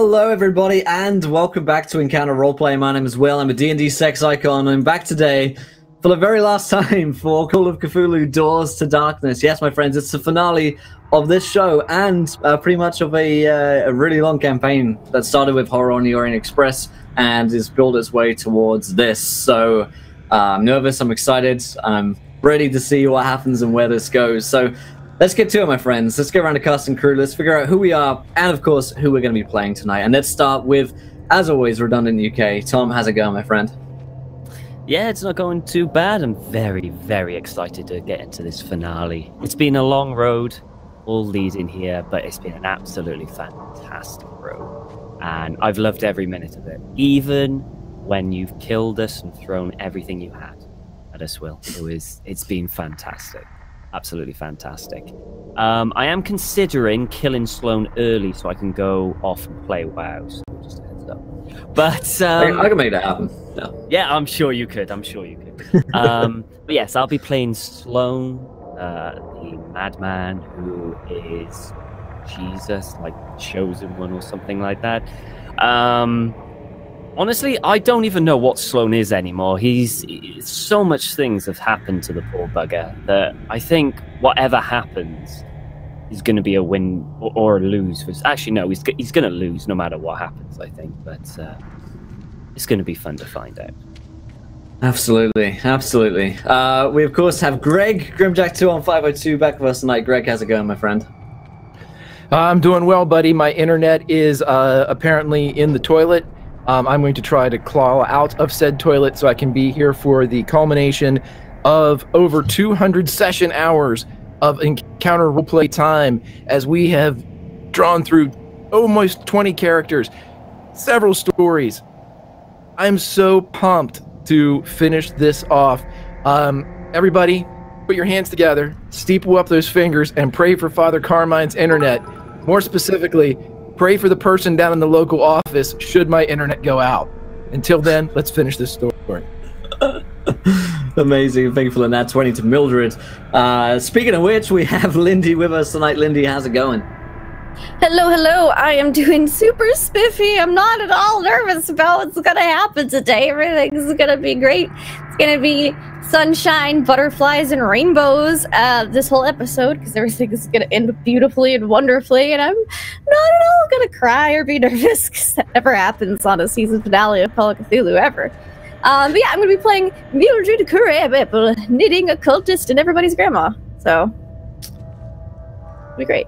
Hello everybody and welcome back to Encounter Roleplay. My name is Will, I'm a D&D sex icon. I'm back today for the very last time for Call of Cthulhu Doors to Darkness. Yes, my friends, it's the finale of this show and pretty much of a really long campaign that started with Horror on the Orient Express and has built its way towards this. So I'm nervous, I'm excited, I'm ready to see what happens and where this goes. So let's get to it, my friends. Let's get around the cast and crew. Let's figure out who we are and, of course, who we're going to be playing tonight. And let's start with, as always, Redundant UK. Tom, how's it going, my friend? Yeah, it's not going too bad. I'm very, very excited to get into this finale. It's been a long road, all leading here, but it's been an absolutely fantastic road. And I've loved every minute of it, even when you've killed us and thrown everything you had at us, Will. It's been fantastic. Absolutely fantastic. I am considering killing Sloan early so I can go off and play WoW. So just a heads up. But I can make that happen. Yeah, I'm sure you could. But yes, I'll be playing Sloan, the madman who is Jesus, like chosen one or something like that. Honestly, I don't even know what Sloan is anymore. So much things have happened to the poor bugger that I think whatever happens is going to be a win or a lose. Actually, no, he's going to lose no matter what happens, I think. But it's going to be fun to find out. Absolutely, absolutely. We, of course, have Greg, Grimjack2 on 502 back with us tonight. Greg, how's it going, my friend? I'm doing well, buddy. My internet is apparently in the toilet. I'm going to try to claw out of said toilet so I can be here for the culmination of over 200 session hours of Encounter Roleplay time as we have drawn through almost 20 characters, several stories. I'm so pumped to finish this off. Everybody, put your hands together, steeple up those fingers, and pray for Father Carmine's internet. More specifically, pray for the person down in the local office should my internet go out. Until then, let's finish this story. Amazing. Thank you for the nat 20 to Mildred. Speaking of which, we have Lindy with us tonight. Lindy, how's it going? Hello, hello. I am doing super spiffy. I'm not at all nervous about what's going to happen today. Everything's going to be great. It's going to be sunshine, butterflies, and rainbows this whole episode because everything is going to end beautifully and wonderfully. And I'm not at all going to cry or be nervous because that never happens on a season finale of Call of Cthulhu ever. But yeah, I'm going to be playing Mildred Curry, knitting occultist and everybody's grandma. So, it'll be great.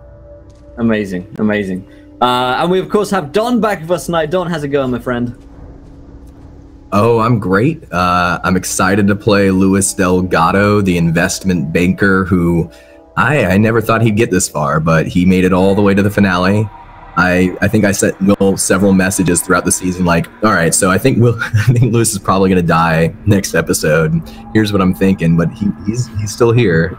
Amazing, amazing. And we, of course, have Don back with us tonight. Don, how's it going, my friend? Oh, I'm great. I'm excited to play Luis Delgado, the investment banker who I never thought he'd get this far, but he made it all the way to the finale. I think I sent Will several messages throughout the season like, all right, so I think Luis is probably going to die next episode. Here's what I'm thinking, but he's still here.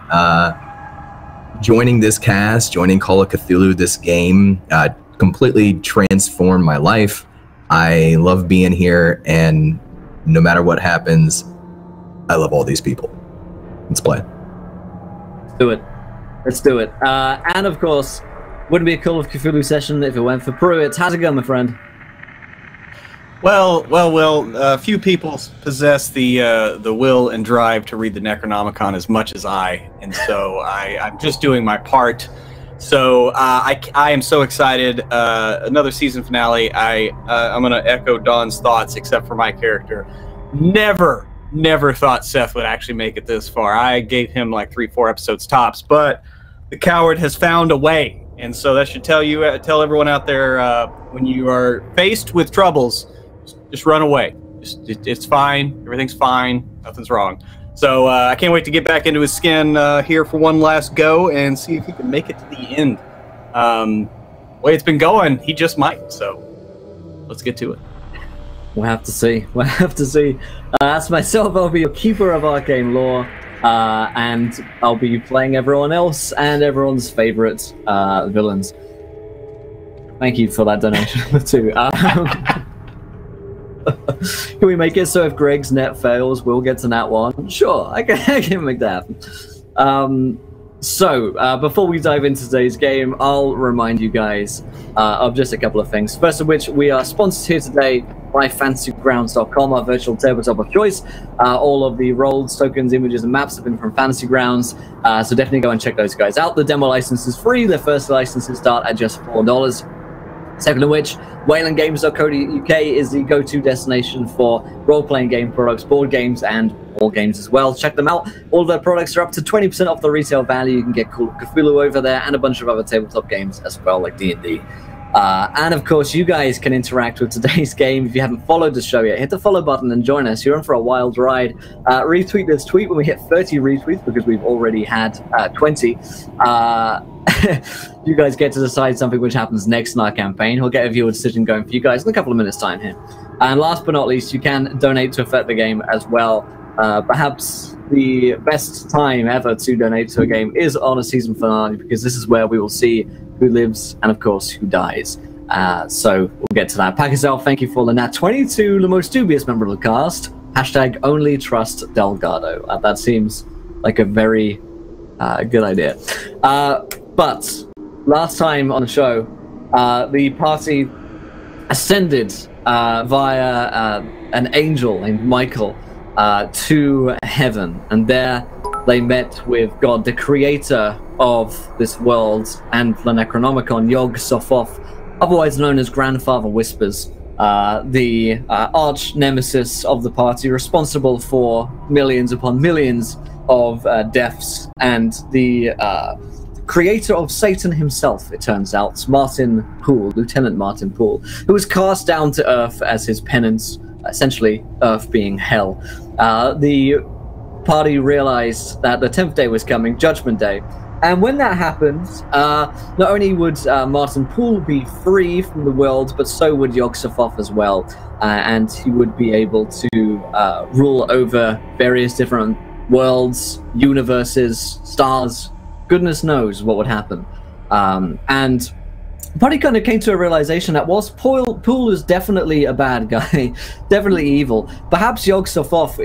Joining this cast, joining Call of Cthulhu, this game, completely transformed my life. I love being here, and no matter what happens, I love all these people. Let's play. Let's do it. Let's do it. And of course, wouldn't be a Call of Cthulhu session if it went for Pruitt. How's it going, my friend? Well, few people possess the will and drive to read the Necronomicon as much as I, and so I'm just doing my part. So I am so excited. Another season finale. I'm going to echo Don's thoughts, except for my character. Never thought Seth would actually make it this far. I gave him like 3-4 episodes tops, but the coward has found a way, and so that should tell tell everyone out there when you are faced with troubles. Just run away. It's fine. Everything's fine. Nothing's wrong. So I can't wait to get back into his skin here for one last go and see if he can make it to the end. The way it's been going, he just might. So let's get to it. We'll have to see. We'll have to see. As myself, I'll be your keeper of arcane lore, and I'll be playing everyone else and everyone's favorite villains. Thank you for that donation too. Can we make it so if Greg's net fails, Will gets a nat 1? Sure, I can make that happen. So, before we dive into today's game, I'll remind you guys of just a couple of things. First of which, we are sponsored here today by FantasyGrounds.com, our virtual tabletop of choice. All of the roles, tokens, images, and maps have been from Fantasy Grounds, so definitely go and check those guys out. The demo license is free. Their first licenses start at just $4. Second of which, WaylandGames.co.uk is the go-to destination for role-playing game products, board games, and war games as well. Check them out. All of their products are up to 20% off the retail value. You can get Call of Cthulhu over there and a bunch of other tabletop games as well, like D&D. And of course, you guys can interact with today's game. If you haven't followed the show yet, hit the follow button and join us. You're in for a wild ride. Retweet this tweet when we hit 30 retweets, because we've already had 20. You guys get to decide something which happens next in our campaign. We'll get a viewer decision going for you guys in a couple of minutes' time here. And last but not least, you can donate to affect the game as well. Perhaps the best time ever to donate to a game is on a season finale, because this is where we will see who lives and, of course, who dies. So we'll get to that. Pack yourself. Thank you for the Nat 22, the most dubious member of the cast. Hashtag only trust Delgado. That seems like a very good idea. But last time on the show, the party ascended via an angel named Michael to heaven, and there they met with God, the creator of this world and the Necronomicon, Yog-Sothoth, otherwise known as Grandfather Whispers, the arch nemesis of the party, responsible for millions upon millions of deaths, and the creator of Satan himself, it turns out, Martin Poole, Lieutenant Martin Poole, who was cast down to Earth as his penance, essentially Earth being hell. The party realized that the 10th day was coming, Judgment Day, and when that happens, not only would Martin Poole be free from the world, but so would Yog-Sothoth as well, and he would be able to rule over various different worlds, universes, stars. Goodness knows what would happen. And the party kind of came to a realization that whilst Poole is definitely a bad guy, definitely evil, perhaps Yog-Sothoth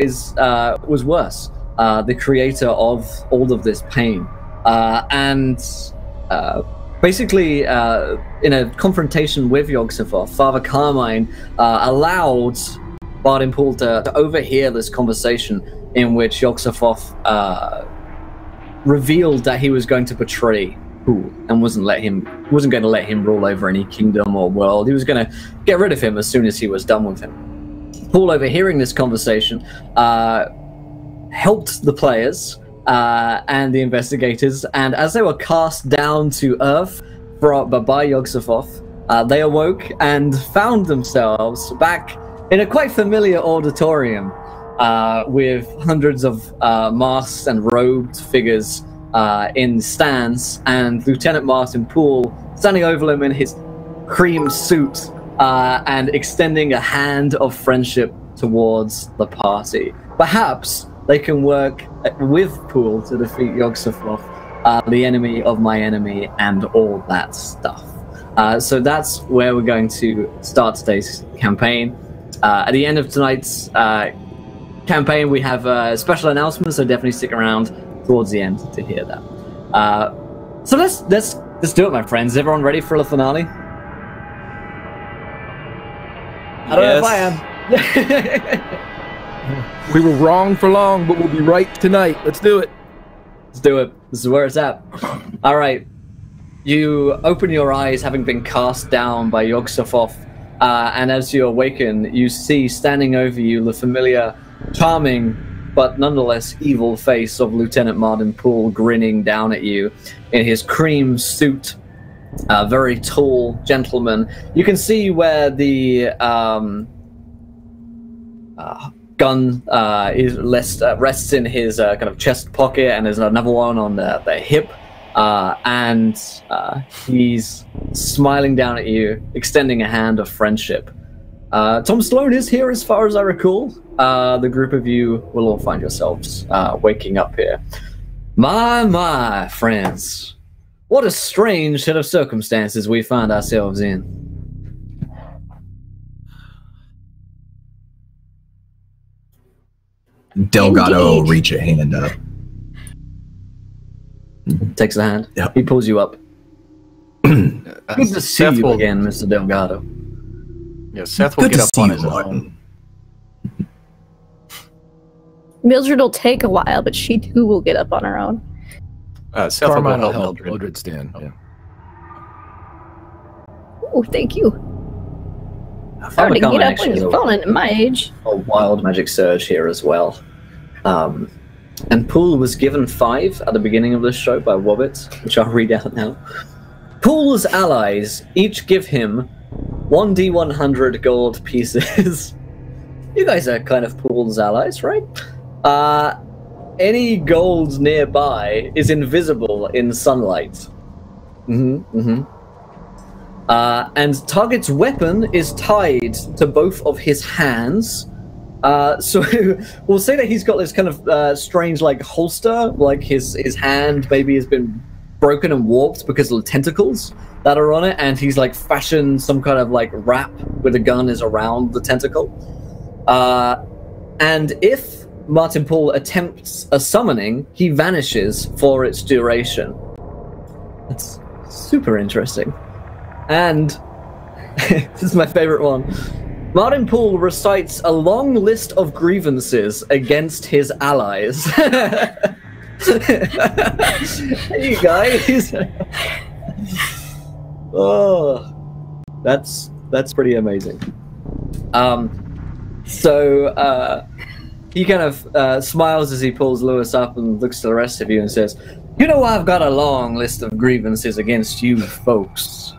was worse, the creator of all of this pain. Basically, in a confrontation with Yog-Sothoth, Father Carmine allowed Martin Poole to overhear this conversation in which Yog-Sothoth revealed that he was going to betray Poole and wasn't going to let him rule over any kingdom or world. He was going to get rid of him as soon as he was done with him. Poole, overhearing this conversation, helped the players and the investigators, and as they were cast down to Earth by Yog-Sothoth, they awoke and found themselves back in a quite familiar auditorium with hundreds of masked and robed figures in stands, and Lieutenant Martin Poole standing over them in his cream suit and extending a hand of friendship towards the party. Perhaps they can work with Poole to defeat Yog-Sothoth, the enemy of my enemy, and all that stuff. So that's where we're going to start today's campaign. At the end of tonight's campaign, we have special announcements, so definitely stick around towards the end to hear that. So let's do it, my friends. Is everyone ready for the finale? I don't know if I am. We were wrong for long, but we'll be right tonight. Let's do it. Let's do it. This is where it's at. All right. You open your eyes, having been cast down by Yog-Sothoth, and as you awaken, you see standing over you the familiar, charming, but nonetheless evil face of Lieutenant Martin Poole, grinning down at you in his cream suit. Very tall gentleman. You can see where the gun rests in his kind of chest pocket, and there's another one on the hip, and he's smiling down at you, extending a hand of friendship. Tom Sloan is here, as far as I recall. The group of you will all find yourselves waking up here. My, friends. What a strange set of circumstances we find ourselves in. Delgado will reach a hand up. Takes the hand. Yep. He pulls you up. Good to see Seth you will- again, Mr. Delgado. Yeah, Seth will Good get to up see on you, his own. Martin. Mildred will take a while, but she too will get up on her own. Seth will go Carmine will help help Mildred. Mildred stand. Yeah. Oh, thank you. Arcana Hard to get up when actually you're is falling at my age. a wild magic surge here as well. And Poole was given 5 at the beginning of this show by Wobbit, which I'll read out now. Poole's allies each give him 1d100 gold pieces. You guys are kind of Poole's allies, right? Any gold nearby is invisible in sunlight. And target's weapon is tied to both of his hands. So we'll say that he's got this kind of strange, like, holster, like his hand maybe has been broken and warped because of the tentacles that are on it, and he's like fashioned some kind of like wrap where the gun is around the tentacle. And if Martin Poole attempts a summoning, he vanishes for its duration. That's super interesting. And this is my favorite one. Martin Poole recites a long list of grievances against his allies. Hey guys. Oh, that's pretty amazing. So he kind of smiles as he pulls Lewis up and looks to the rest of you and says, "You know, I've got a long list of grievances against you folks.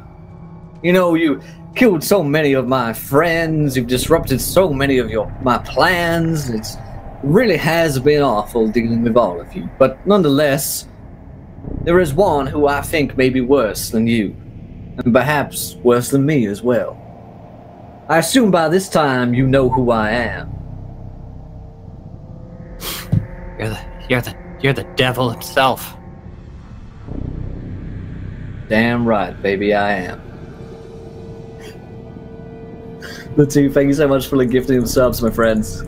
You know, you killed so many of my friends, you've disrupted so many of my plans. It really has been awful dealing with all of you. But nonetheless, there is one who I think may be worse than you, and perhaps worse than me as well. I assume by this time you know who I am." You're the devil himself. Damn right, baby, I am. The two, thank you so much for the gifting of subs, my friends.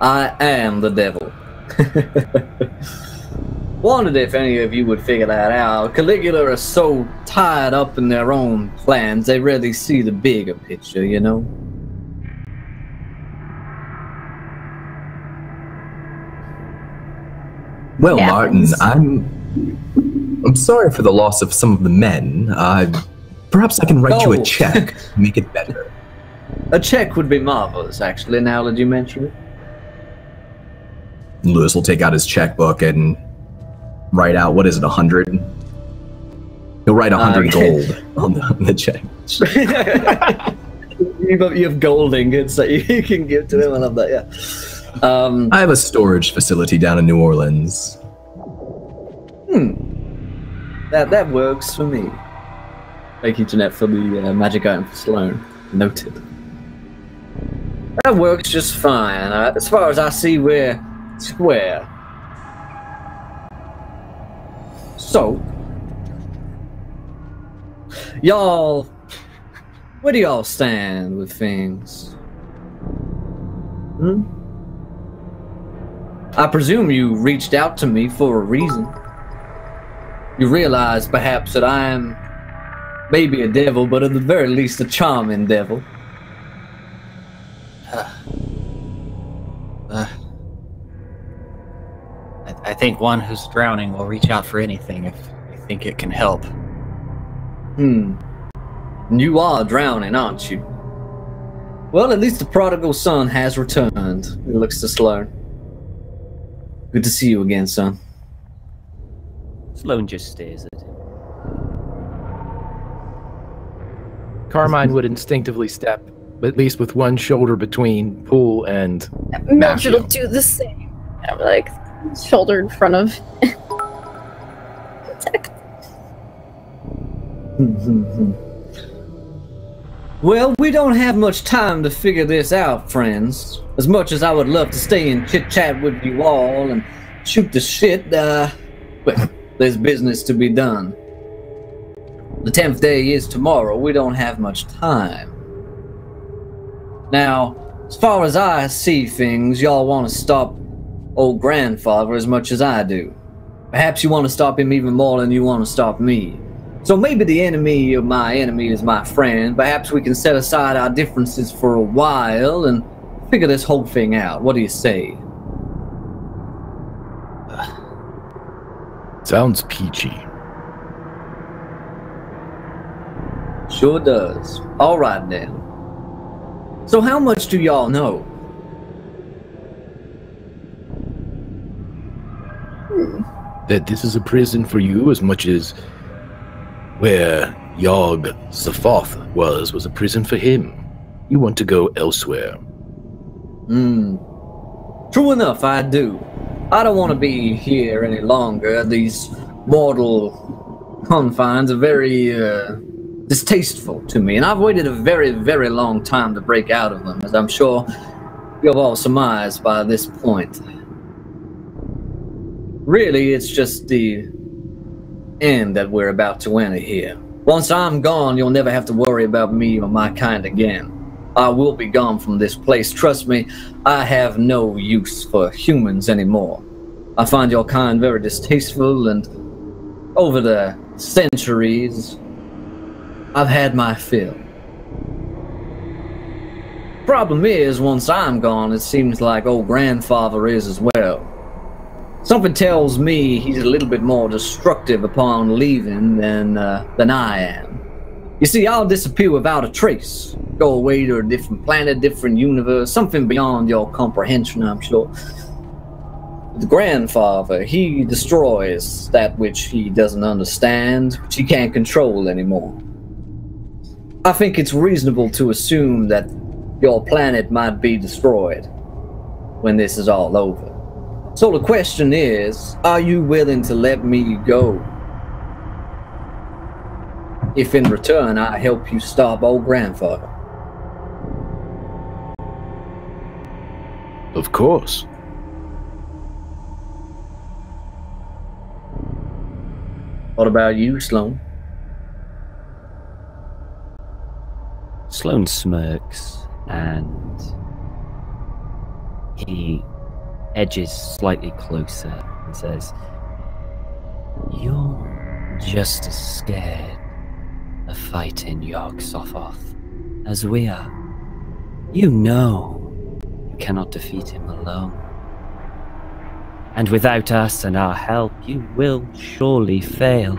I am the devil. Wondered if any of you would figure that out. Caligula are so tied up in their own plans, they rarely see the bigger picture, you know? Well, Yeah. Martin, I'm sorry for the loss of some of the men. Perhaps I can write you Oh. a check to make it better. A check would be marvelous, actually, now that you mention it. Lewis will take out his checkbook and write out, what is it, 100? He'll write 100 gold on the check. You have gold ingots that you can give to him. I love that, yeah. I have a storage facility down in New Orleans. That works for me. Thank you, Jeanette, for the magic item for Sloan. Noted. That works just fine. As far as I see, we're square. So, y'all, where do y'all stand with things? I presume you reached out to me for a reason. You realize, perhaps, that I am maybe a devil, but at the very least a charming devil. I think one who's drowning will reach out for anything if they think it can help. You are drowning, aren't you? Well, at least the prodigal son has returned. He looks to Sloan. Good to see you again, son. Sloan just stares at him. Carmine would instinctively step, at least with one shoulder between Poole and Mildred Matthew. will do the same. I'm like shoulder in front of. Protect. Well, we don't have much time to figure this out, friends. As much as I would love to stay and chit-chat with you all and shoot the shit, well, there's business to be done. The 10th day is tomorrow. We don't have much time. Now, as far as I see things, y'all want to stop old grandfather as much as I do. Perhaps you want to stop him even more than you want to stop me. So maybe the enemy of my enemy is my friend. Perhaps we can set aside our differences for a while and figure this whole thing out. What do you say? Sounds peachy. Sure does. All right then. So how much do y'all know? That this is a prison for you as much as where Yog Zaphoth was a prison for him. You want to go elsewhere. True enough, I do. I don't want to be here any longer. These mortal confines are very distasteful to me, and I've waited a very, very long time to break out of them, as I'm sure you've all surmised by this point. Really, it's just the end that we're about to enter here. Once I'm gone, you'll never have to worry about me or my kind again. I will be gone from this place. Trust me, I have no use for humans anymore. I find your kind very distasteful, and over the centuries, I've had my fill. Problem is, once I'm gone, it seems like old grandfather is as well. Something tells me he's a little bit more destructive upon leaving than I am. You see, I'll disappear without a trace. Go away to a different planet, different universe, something beyond your comprehension, I'm sure. The grandfather, he destroys that which he doesn't understand, which he can't control anymore. I think it's reasonable to assume that your planet might be destroyed when this is all over. So the question is, are you willing to let me go? If in return I help you stop old grandfather. Of course. What about you, Sloan? Sloan smirks and he edges slightly closer and says, "You're just as scared of fighting Yog Sothoth as we are. You know you cannot defeat him alone. And without us and our help, you will surely fail.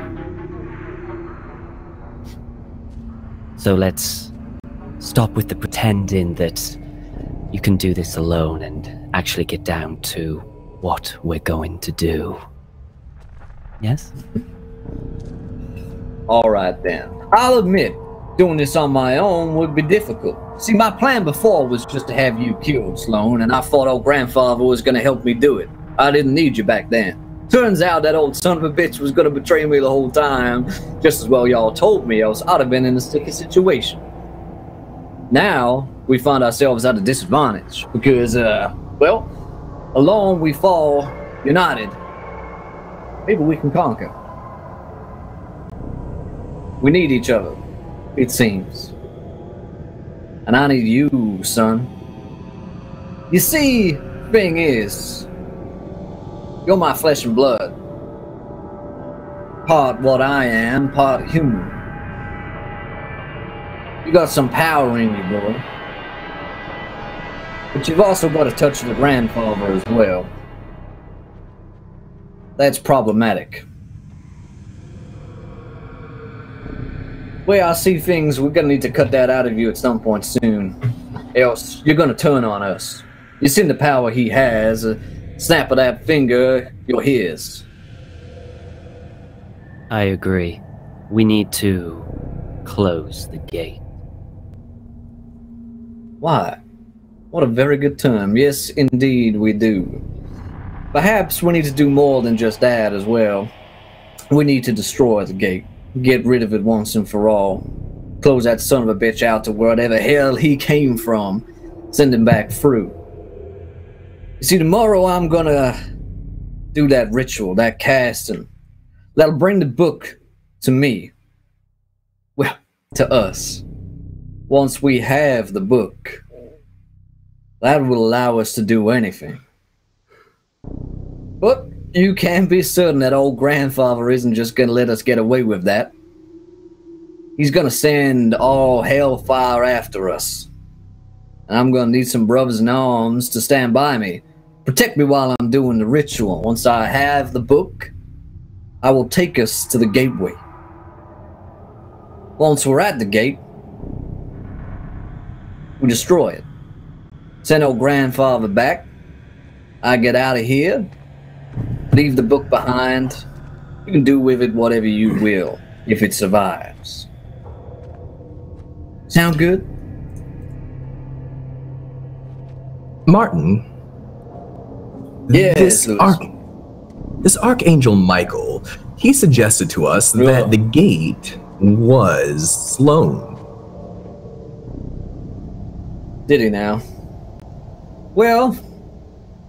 So let's stop with the pretending that you can do this alone and actually get down to what we're going to do. Yes?" Alright then. I'll admit, doing this on my own would be difficult. See, my plan before was just to have you killed, Sloan, and I thought old grandfather was going to help me do it. I didn't need you back then. Turns out that old son of a bitch was going to betray me the whole time. Just as well y'all told me, else I'd have been in a sticky situation. Now, we find ourselves at a disadvantage, because, well, alone we fall, united. Maybe we can conquer. We need each other, it seems. And I need you, son. You see, thing is, you're my flesh and blood. Part what I am, part human. You got some power in you, boy. But you've also got a touch of the grandfather as well. That's problematic. The way I see things, we're gonna need to cut that out of you at some point soon. Else, you're gonna turn on us. You've seen the power he has. A snap of that finger, you're his. I agree. We need to close the gate. Why? What a very good term. Yes, indeed, we do. Perhaps we need to do more than just that as well. We need to destroy the gate. Get rid of it once and for all. Close that son of a bitch out to wherever hell he came from. Send him back through. You see, tomorrow I'm gonna do that ritual, that casting. That'll bring the book to me. Well, to us. Once we have the book, that will allow us to do anything. But you can be certain that old grandfather isn't just going to let us get away with that. He's going to send all hellfire after us. And I'm going to need some brothers in arms to stand by me. Protect me while I'm doing the ritual. Once I have the book, I will take us to the gateway. Once we're at the gate, we destroy it. Send old grandfather back. I get out of here. Leave the book behind. You can do with it whatever you will, if it survives. Sound good? Martin. Yes, this Archangel Michael, he suggested to us that the gate was Sloan. Did he now? Well,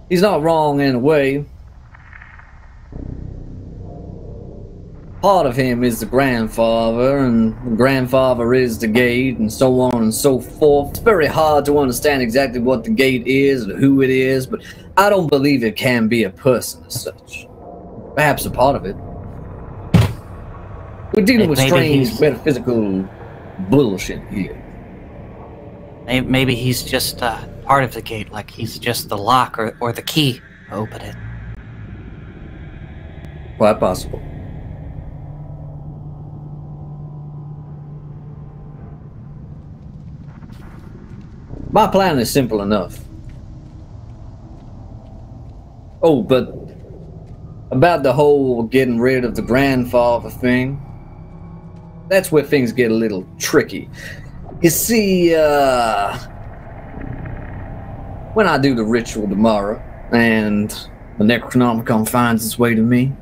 he's not wrong in a way. Part of him is the grandfather, and the grandfather is the gate, and so on and so forth. It's very hard to understand exactly what the gate is or who it is, but I don't believe it can be a person as such. Perhaps a part of it. We're dealing with strange metaphysical bullshit here. Maybe he's just part of the gate, like he's just the lock or the key to open it. Quite possible. My plan is simple enough. Oh, but about the whole getting rid of the grandfather thing, that's where things get a little tricky. You see, when I do the ritual tomorrow, and the Necronomicon finds its way to me,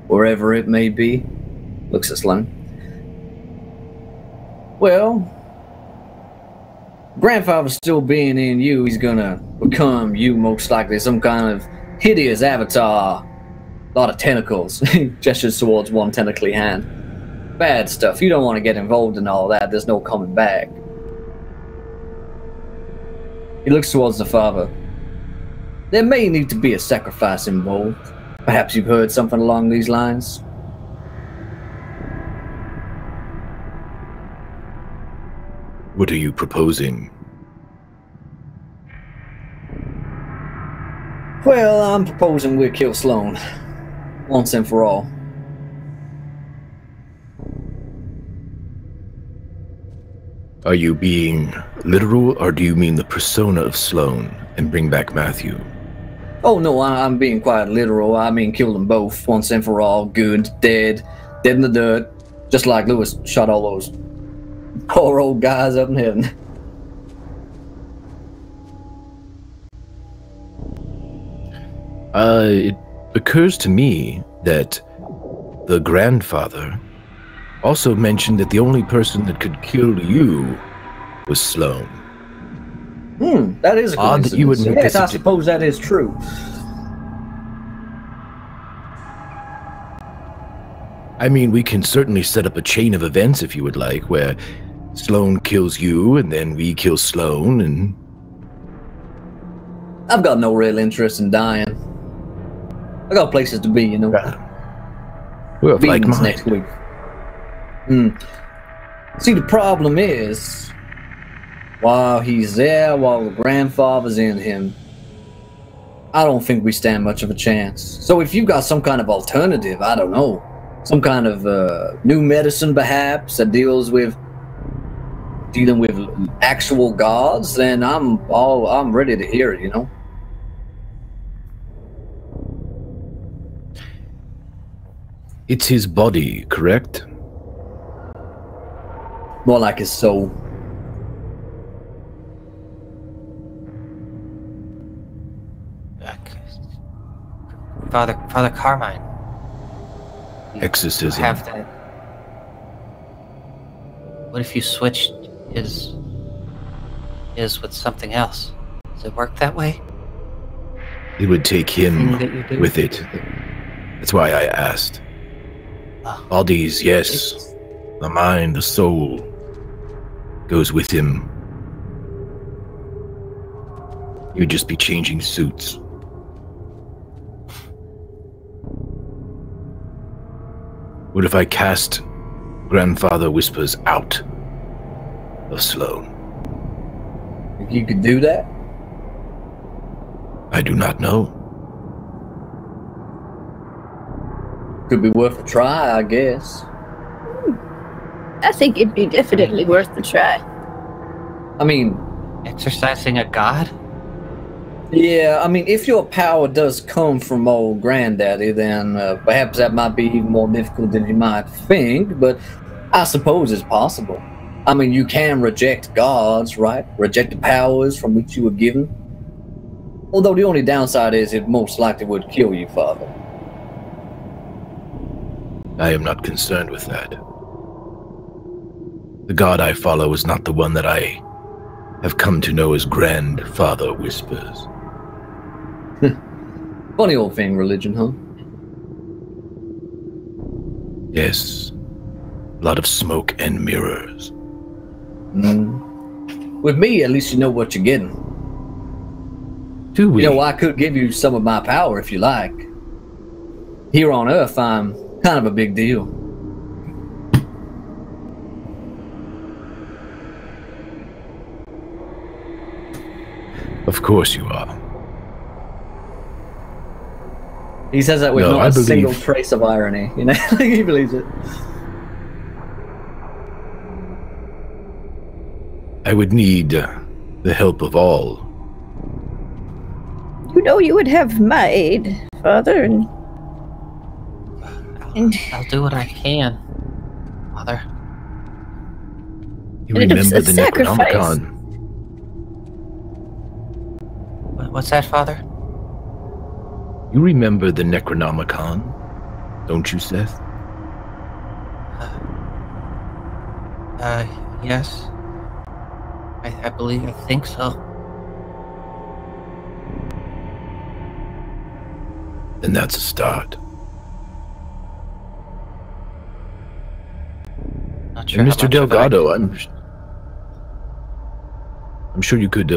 wherever it may be, looks at Sloan. Well, grandfather still being in you, he's gonna become you most likely, some kind of hideous avatar. A lot of tentacles. He gestures towards one tentacly hand. Bad stuff. You don't want to get involved in all that. There's no coming back. He looks towards the father. There may need to be a sacrifice involved. Perhaps you've heard something along these lines. What are you proposing? Well, I'm proposing we kill Sloan. Once and for all. Are you being literal, or do you mean the persona of Sloan and bring back Matthew? Oh no, I'm being quite literal. I mean kill them both, once and for all. Good, dead in the dirt. Just like Lewis shot all those poor old guys up in heaven. It occurs to me that the grandfather also mentioned that the only person that could kill you was Sloan. That is a odd that you would make yes, this I suppose that is true. I mean, we can certainly set up a chain of events if you would like, where Sloan kills you and then we kill Sloan, and I've got no real interest in dying. I got places to be, you know. Well, like Meetings mine. next week. See, the problem is, while he's there, while the grandfather's in him, I don't think we stand much of a chance. So if you've got some kind of alternative, I don't know, some kind of new medicine perhaps that deals with dealing with actual gods, then I'm ready to hear it, you know. It's his body, correct? More like his soul. Father Carmine. Exorcism. Have that. What if you switched his with something else? Does it work that way? It would take him That you do? with it. That's why I asked. Oh. Bodies, yes. The mind, the soul goes with him. You'd just be changing suits. What if I cast Grandfather Whispers out of Sloane? Think you could do that? I do not know. Could be worth a try, I guess. I think it'd be definitely worth the try. I mean, Exercising a god? yeah, I mean, if your power does come from old Granddaddy, then perhaps that might be even more difficult than you might think, but I suppose it's possible. I mean, you can reject gods, right? Reject the powers from which you were given. Although the only downside is it most likely would kill you, Father. I am not concerned with that. The god I follow is not the one that I have come to know as Grandfather Whispers. Funny old thing, religion, huh? Yes. A lot of smoke and mirrors. With me, at least you know what you're getting. Do we? You know, I could give you some of my power if you like. Here on Earth, I'm kind of a big deal. Of course you are. He says that with No, not I a believe- single trace of irony. You know, he believes it. I would need the help of all. You know you would have my aid, Father, and I'll do what I can, Father. You And it's remember a the sacrifice. Necronomicon? What's that, Father? You remember the Necronomicon, don't you, Seth? Yes. I believe, I think so. Then that's a start. Not sure And how Mr. much of it I Delgado, I'm sure you could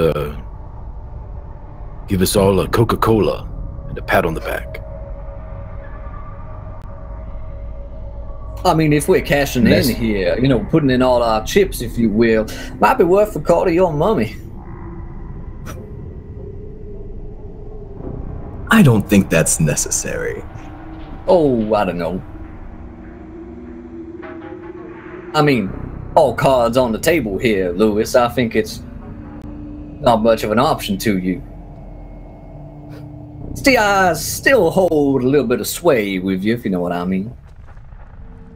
give us all a Coca-Cola and a pat on the back. I mean, if we're cashing Yes. in here, you know, putting in all our chips, if you will, might be worth a quarter of your money. I don't think that's necessary. Oh, I don't know. I mean, all cards on the table here, Lewis. I think it's not much of an option to you. See, I still hold a little bit of sway with you, if you know what I mean.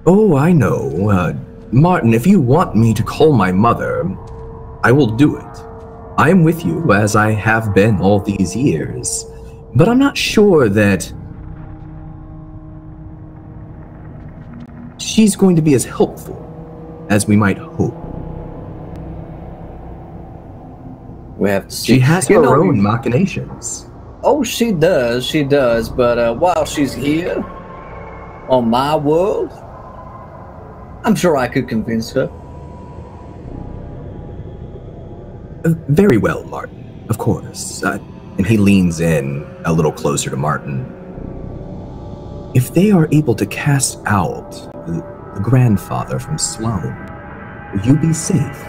Oh, I know. Martin, if you want me to call my mother, I will do it. I am with you, as I have been all these years. But I'm not sure that she's going to be as helpful as we might hope. We have to see. She has You her know, own machinations. Oh, she does. But while she's here, on my world, I'm sure I could convince her. Very well, Martin. Of course. And he leans in a little closer to Martin. If they are able to cast out the grandfather from Sloane, will you be safe?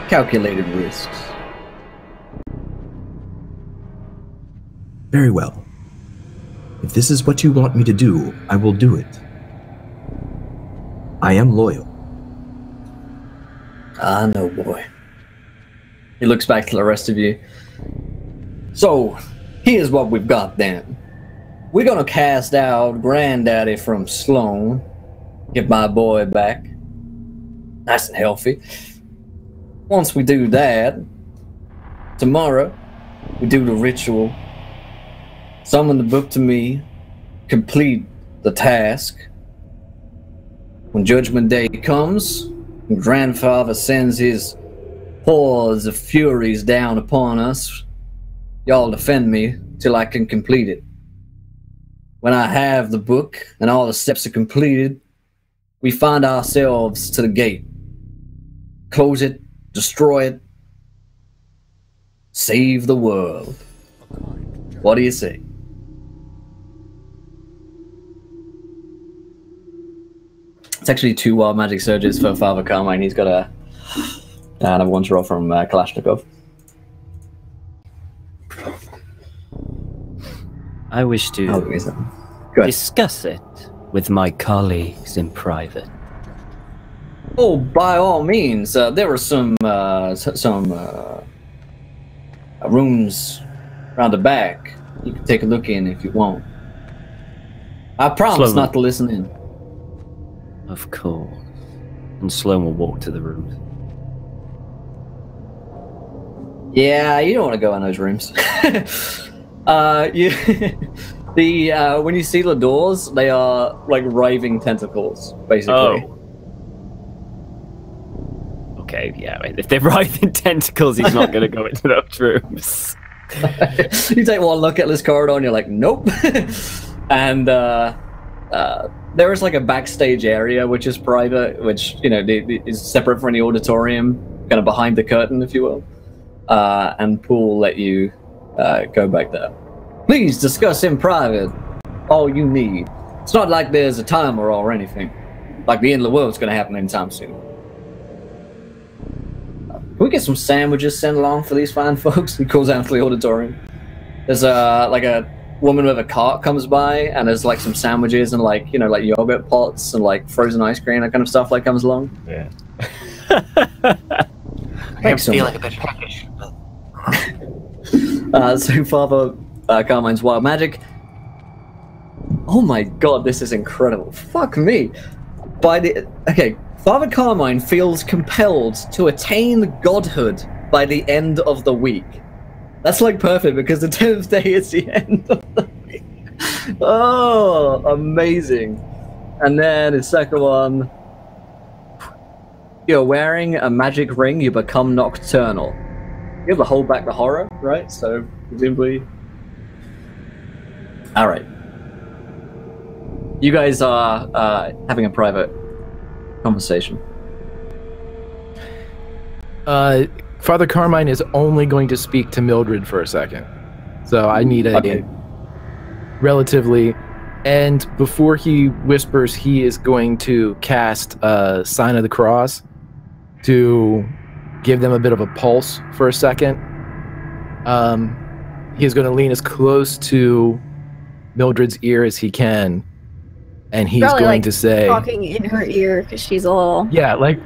Calculated risks. Very well. If this is what you want me to do, I will do it. I am loyal. I know, boy. He looks back to the rest of you. So, here's what we've got then. We're gonna cast out Granddaddy from Sloane. Get my boy back. Nice and healthy. Once we do that, tomorrow, we do the ritual. Summon the book to me. Complete the task. When Judgment Day comes, Grandfather sends his hordes of furies down upon us. Y'all defend me till I can complete it. When I have the book and all the steps are completed, we find ourselves to the gate. Close it, destroy it, save the world. What do you see? It's actually 2 wild magic surges for Father Carmine. He's got another one to roll from Kalashnikov. I wish to Good. discuss it with my colleagues in private. Oh, by all means. There are some rooms around the back. You can take a look in if you want. I promise Slow. not to listen in. Of course. And Sloan will walk to the room. Yeah, you don't want to go in those rooms. When you see the doors, they are like writhing tentacles, basically. Oh. Okay, yeah. If they're writhing tentacles, he's not going to go into those rooms. You take one look at this corridor and you're like, nope. And there is like a backstage area which is private, which is separate from the auditorium, kind of behind the curtain, if you will. And Poole let you go back there. Please discuss in private all you need. It's not like there's a timer or anything. Like the end of the world's going to happen anytime soon. Can we get some sandwiches sent along for these fine folks? He calls out to the auditorium. There's like a woman with a cart comes by, and there's like some sandwiches and like like yogurt pots and like frozen ice cream, that kind of stuff like comes along. Yeah. I'm feeling a bit peckish, but So Father Carmine's wild magic. Oh my god, this is incredible. Fuck me. Father Carmine feels compelled to attain godhood by the end of the week. That's like perfect because the 10th day is the end of the week. Oh, amazing. And then the second one. You're wearing a magic ring, you become nocturnal. You have to hold back the horror, right? So, presumably... Alright. You guys are having a private conversation. Father Carmine is only going to speak to Mildred for a second. So I need a relatively... And before he whispers, he is going to cast a Sign of the Cross to give them a bit of a pulse for a second. He's going to lean as close to Mildred's ear as he can, and he's Probably, going like, to say, talking in her ear because she's a little... yeah, like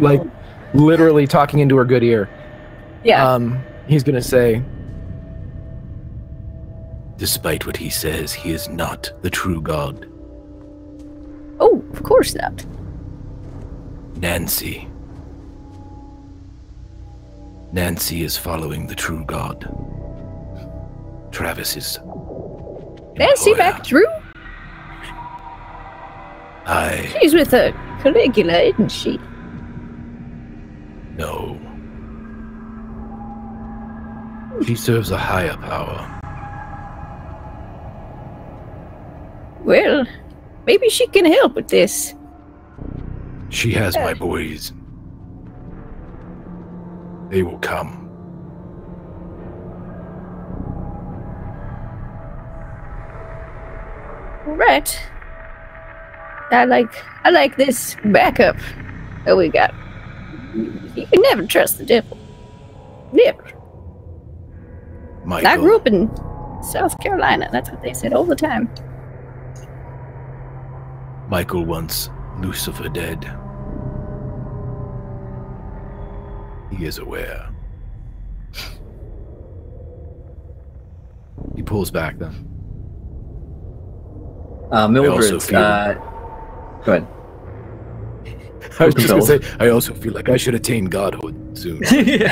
literally talking into her good ear. Yeah. He's going to say, Despite what he says, he is not the true God. Oh, of course not. Nancy is following the true God. Travis is... Nancy employer. back through? She's with a Caligula, isn't she? No. She serves a higher power. Well, maybe she can help with this. She has my boys. They will come. Right. I like this backup that we got. You can never trust the devil. Never. Michael, I grew up in South Carolina. That's what they said all the time. Michael wants Lucifer dead. He is aware. he pulls back then. Mildred, also feel- go ahead. I was just going to say, I also feel like I should attain godhood soon. Yeah.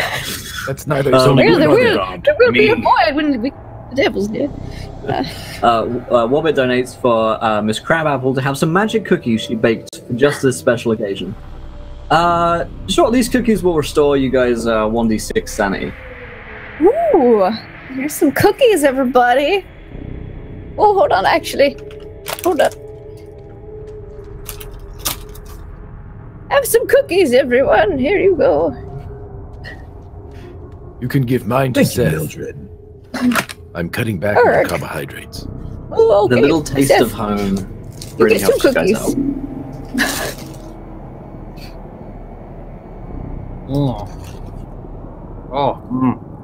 That's neither. Um, so Well, there will, God. there will be a Me. boy when the devil's dead. Wobbit donates for Miss Crabapple to have some magic cookies she baked for just this special occasion. Sure, these cookies will restore you guys 1d6 sanity. Ooh, here's some cookies, everybody. Oh, hold on, actually. Hold up. Have some cookies, everyone. Here you go. You can give mine to Thank you, Seth. Mildred. I'm cutting back on the carbohydrates. Oh, okay. The little taste Seth, of home you really get some helps you guys cookies. out.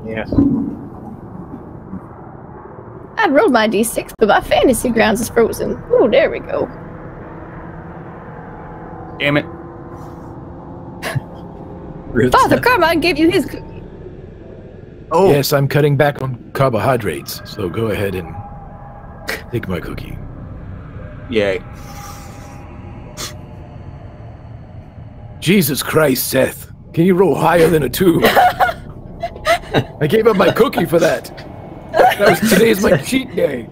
Yes. I rolled my d6, but my fantasy grounds is frozen. Oh, there we go. Damn it. Father Carmine gave you his cookie. Oh, Yes, I'm cutting back on carbohydrates, so go ahead and take my cookie. yay. Jesus Christ, Seth. Can you roll higher than a 2? I gave up my cookie for that. Today's my cheat day.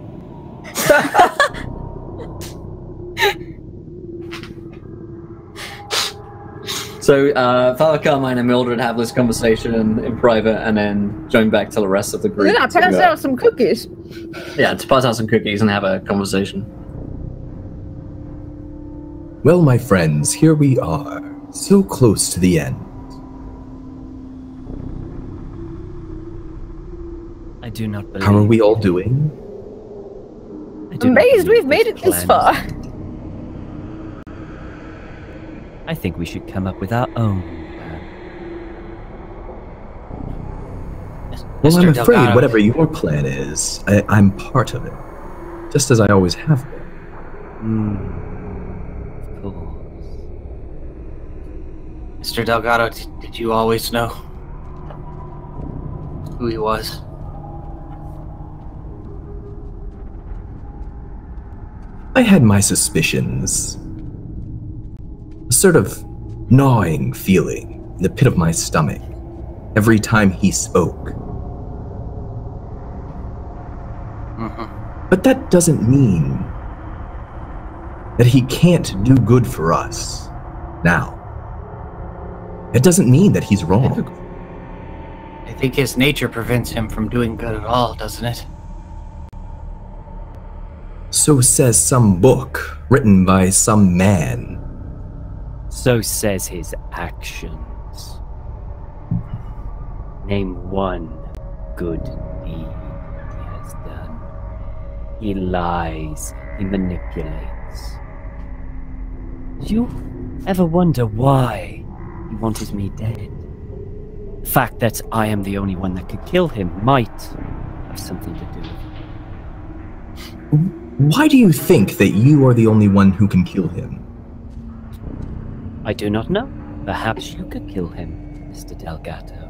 So, Father Carmine and Mildred have this conversation in private and then join back to the rest of the group. Then I passed out some cookies. Yeah, to pass out some cookies and have a conversation. Well, my friends, here we are, so close to the end. I do not believe. How are we all doing? I do not Amazed believe we've made it this plan. far. I think we should come up with our own plan. Well, I'm Mr. afraid Delgado. whatever your plan is, I'm part of it. Just as I always have been. Of course. Mr. Delgado, did you always know who he was? I had my suspicions. A sort of gnawing feeling in the pit of my stomach every time he spoke. But that doesn't mean that he can't do good for us now. It doesn't mean that he's wrong. I think his nature prevents him from doing good at all, doesn't it? So says some book written by some man. So says his actions. Name one good deed he has done. He lies, he manipulates. Do you ever wonder why he wanted me dead? The fact that I am the only one that could kill him might have something to do with it. Why do you think that you are the only one who can kill him? I do not know. Perhaps you could kill him, Mr. Delgado.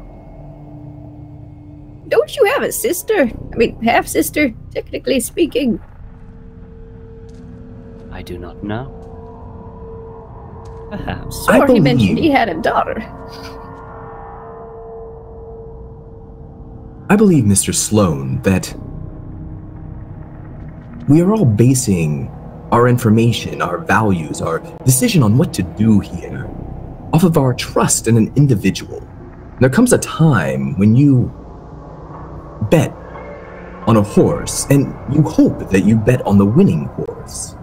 Don't you have a sister? I mean, half-sister, technically speaking. I do not know. Perhaps. I Or he mentioned believe- he had a daughter. I believe, Mr. Sloan, that we are all basing our information, our values, our decision on what to do here off of our trust in an individual. There comes a time when you bet on a horse and you hope that you bet on the winning horse.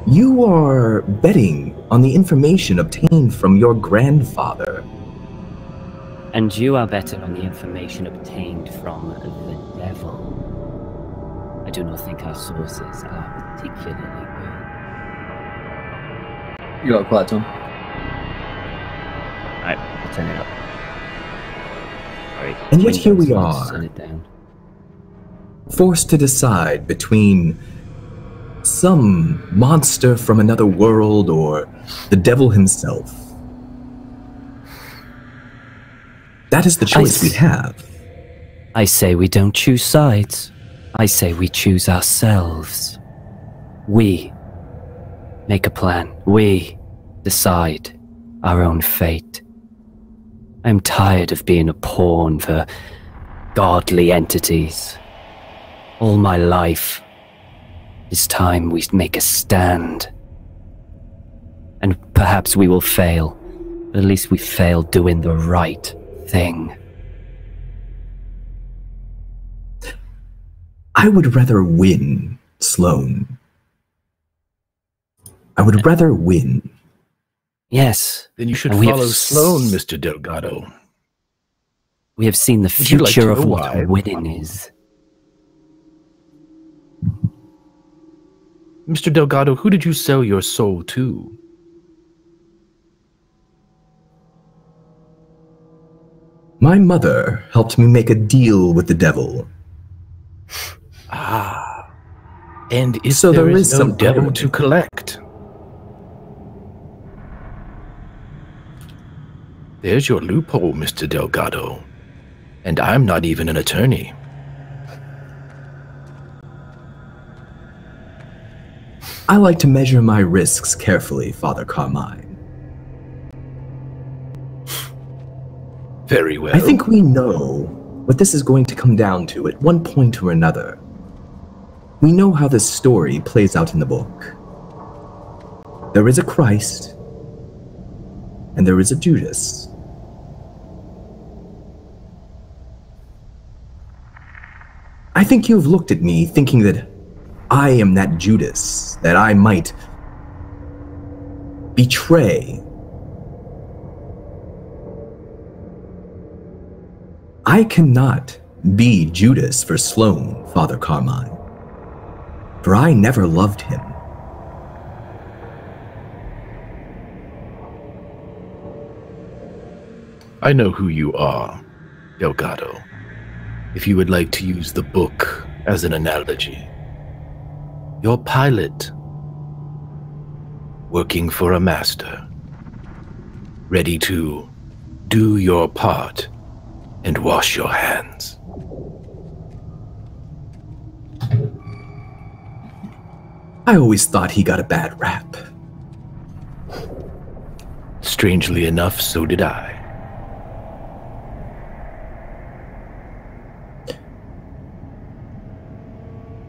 You are betting on the information obtained from your grandfather. And you are better on the information obtained from the devil. I do not think our sources are particularly good. You got quiet, Tom. Alright, I'll turn it up. Sorry. And yet here we Windows, I'll are. Turn it down. Forced to decide between some monster from another world or the devil himself. That is the choice we have. I say we don't choose sides. I say we choose ourselves. We make a plan. We decide our own fate. I'm tired of being a pawn for godly entities. All my life, it's time we make a stand. And perhaps we will fail, but at least we fail doing the right thing. I would rather win, Sloan. I would rather win. Yes. Then you should And we have follow Sloan, Mr. Delgado. We have seen the Would you like future to of know what why? winning is. Mr. Delgado, who did you sell your soul to? My mother helped me make a deal with the devil. Ah. And if So there there is is no some devil irony. to collect, there's your loophole, Mr. Delgado. And I'm not even an attorney. I like to measure my risks carefully, Father Carmine. Very well. I think we know what this is going to come down to at one point or another. We know how this story plays out in the book. There is a Christ, and there is a Judas. I think you've looked at me thinking that I am that Judas, that I might betray. I cannot be Judas for Sloane, Father Carmine, for I never loved him. I know who you are, Delgado. If you would like to use the book as an analogy, your pilot, working for a master, ready to do your part and wash your hands. I always thought he got a bad rap. Strangely enough, so did I.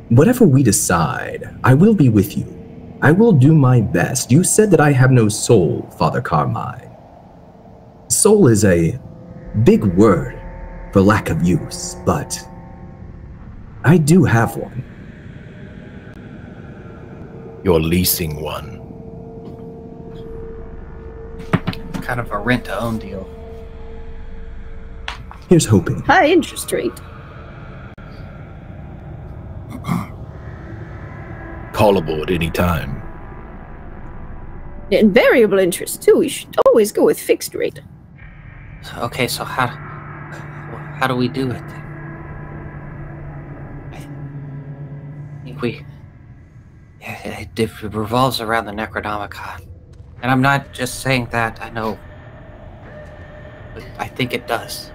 Whatever we decide, I will be with you. I will do my best. You said that I have no soul, Father Carmine. Soul is a big word for lack of use, but I do have one. You're leasing one. Kind of a rent-to-own deal. Here's hoping. High interest rate. Callable at any time. And variable interest, too. We should always go with fixed rate. Okay, so how do we do it then? I think it revolves around the Necronomicon. And I'm not just saying that, I know. But I think it does.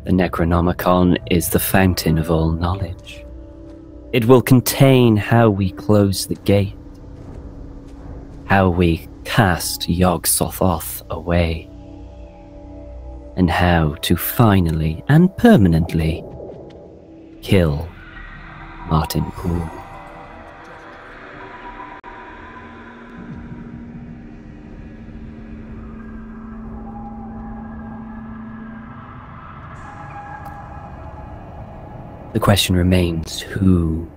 The Necronomicon is the fountain of all knowledge. It will contain how we close the gate, how we cast Yog-Sothoth away, and how to finally and permanently kill Martin Poole. The question remains, who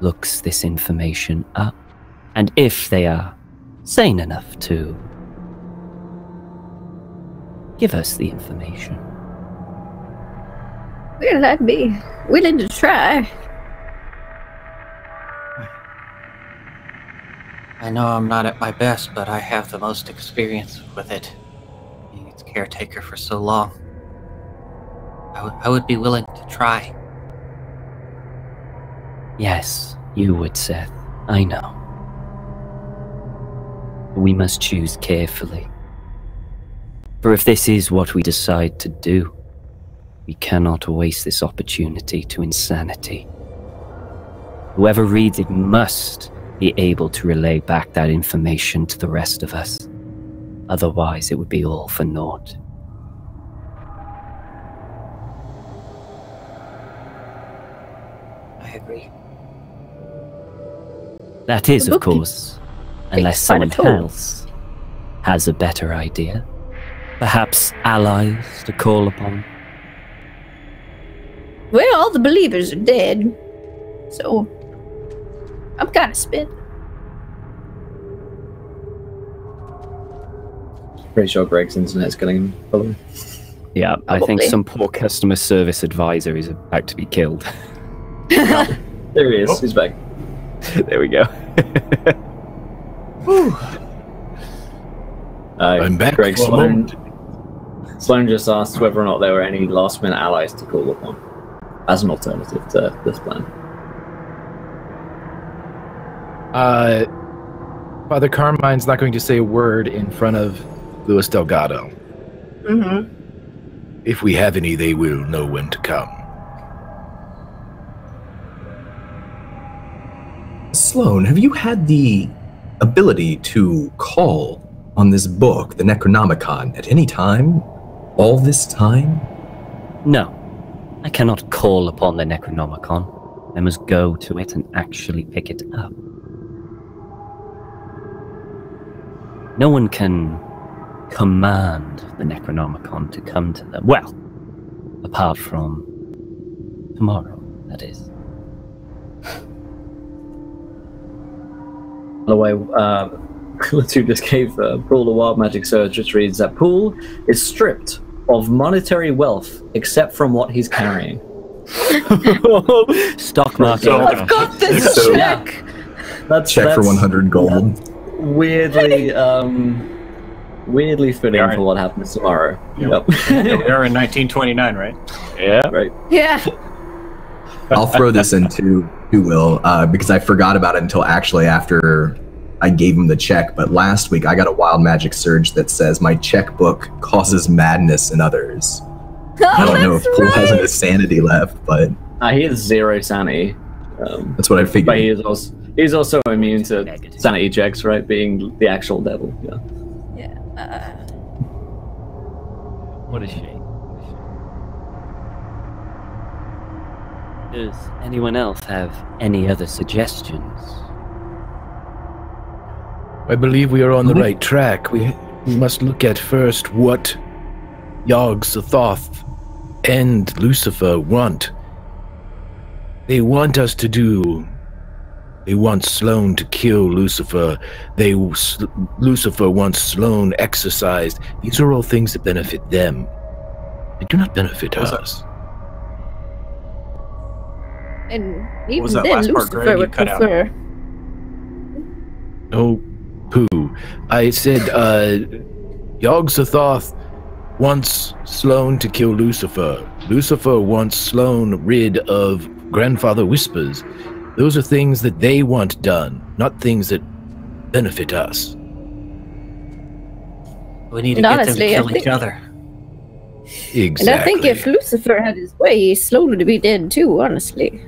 looks this information up? And if they are sane enough to give us the information. Well, I'd be willing to try. I know I'm not at my best, but I have the most experience with it. Being its caretaker for so long. I would be willing to try. Yes, you would, Seth. I know. But we must choose carefully. For if this is what we decide to do, we cannot waste this opportunity to insanity. Whoever reads it must be able to relay back that information to the rest of us. Otherwise, it would be all for naught. I agree. That is, The of book course, unless quite a someone toll. else has a better idea. Perhaps allies to call upon. Well, all the believers are dead. So, I'm kind of spent. Pretty sure Greg's internet's getting full. Yeah, I think Probably. some poor customer service advisor is about to be killed. There he is. Oh. He's back. There we go. I'm back Greg, for a moment. Sloan just asked whether or not there were any last-minute allies to call upon as an alternative to this plan. Father Carmine's not going to say a word in front of Luis Delgado. Mm-hmm. If we have any, they will know when to come. Sloan, have you had the ability to call on this book, the Necronomicon, at any time? All this time? No, I cannot call upon the Necronomicon. I must go to it and actually pick it up. No one can command the Necronomicon to come to them. Well, apart from tomorrow, that is. By the way, Latu just gave Poole a wild magic surge, which reads that Poole is stripped of monetary wealth except from what he's carrying. Stock market. So- I've got this So- check. That's Check for 100 gold. weirdly, weirdly fitting Alright. for what happens tomorrow. Yep. Yep. We are in 1929, right? Yeah. Right. Yeah. I'll throw this in too, Will, because I forgot about it until actually after I gave him the check. But last week I got a wild magic surge that says my checkbook causes madness in others. I don't know if Poole has any sanity left, but He has 0 sanity. that's what I But figured. he's also immune to Negative. sanity checks, right? Being the actual devil. Yeah. Yeah. What a shame. Does anyone else have any other suggestions? I believe we are on the right track. We must look at first what Yog Sothoth and Lucifer want. They want us to do. They want Sloane to kill Lucifer. Lucifer wants Sloane exorcised. These are all things that benefit them. They do not benefit What's that? us. And was even that then, last part, Greg? Lucifer You would cut out. prefer. Oh, poo. I said, Yog Sothoth wants Sloane to kill Lucifer. Lucifer wants Sloane rid of Grandfather Whispers. Those are things that they want done, not things that benefit us. We need to And get honestly, them to I kill each think- other. Exactly. And I think if Lucifer had his way, he's slowly to be dead too, honestly.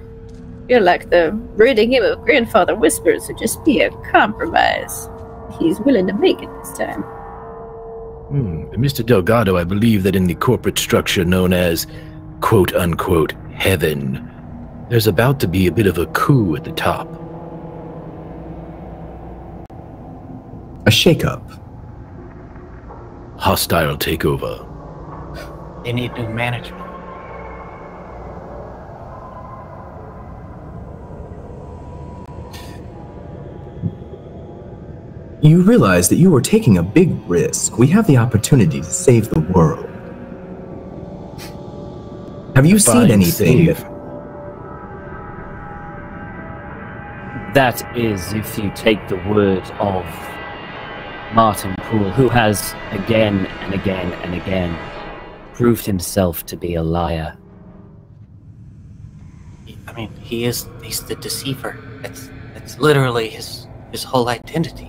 I feel like the ridding him of Grandfather Whispers would just be a compromise. He's willing to make it this time. Mr. Delgado, I believe that in the corporate structure known as quote-unquote heaven, there's about to be a bit of a coup at the top. A shakeup. Hostile takeover. They need new management. You realize that you are taking a big risk. We have the opportunity to save the world. Have you seen Fine, anything save. That is, if you take the word of Martin Poole, who has again and again and again proved himself to be a liar. I mean, he's the deceiver. That's literally his whole identity.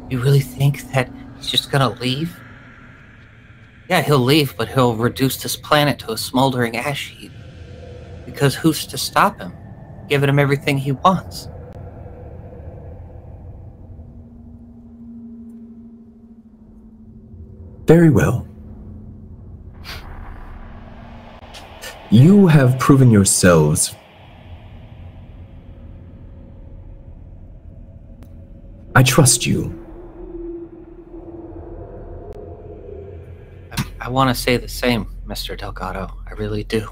You really think that he's just gonna leave? Yeah, he'll leave, but he'll reduce this planet to a smoldering ash heap. Because who's to stop him? Giving him everything he wants. Very well. You have proven yourselves. I trust you. I want to say the same, Mr. Delgado. I really do.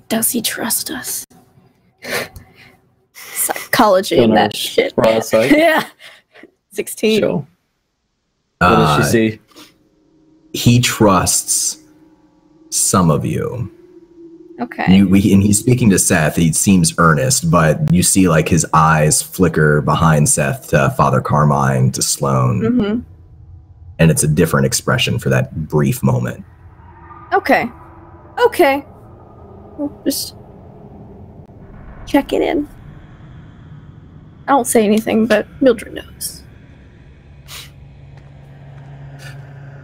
Does he trust us? psychology and that shit. Yeah. 16. Sure. What does she see? He trusts some of you. Okay. And he's speaking to Seth. He seems earnest, but you see like his eyes flicker behind Seth to Father Carmine to Sloane. Mm-hmm. And it's a different expression for that brief moment. Okay. Well, just checking in. I don't say anything, but Mildred knows.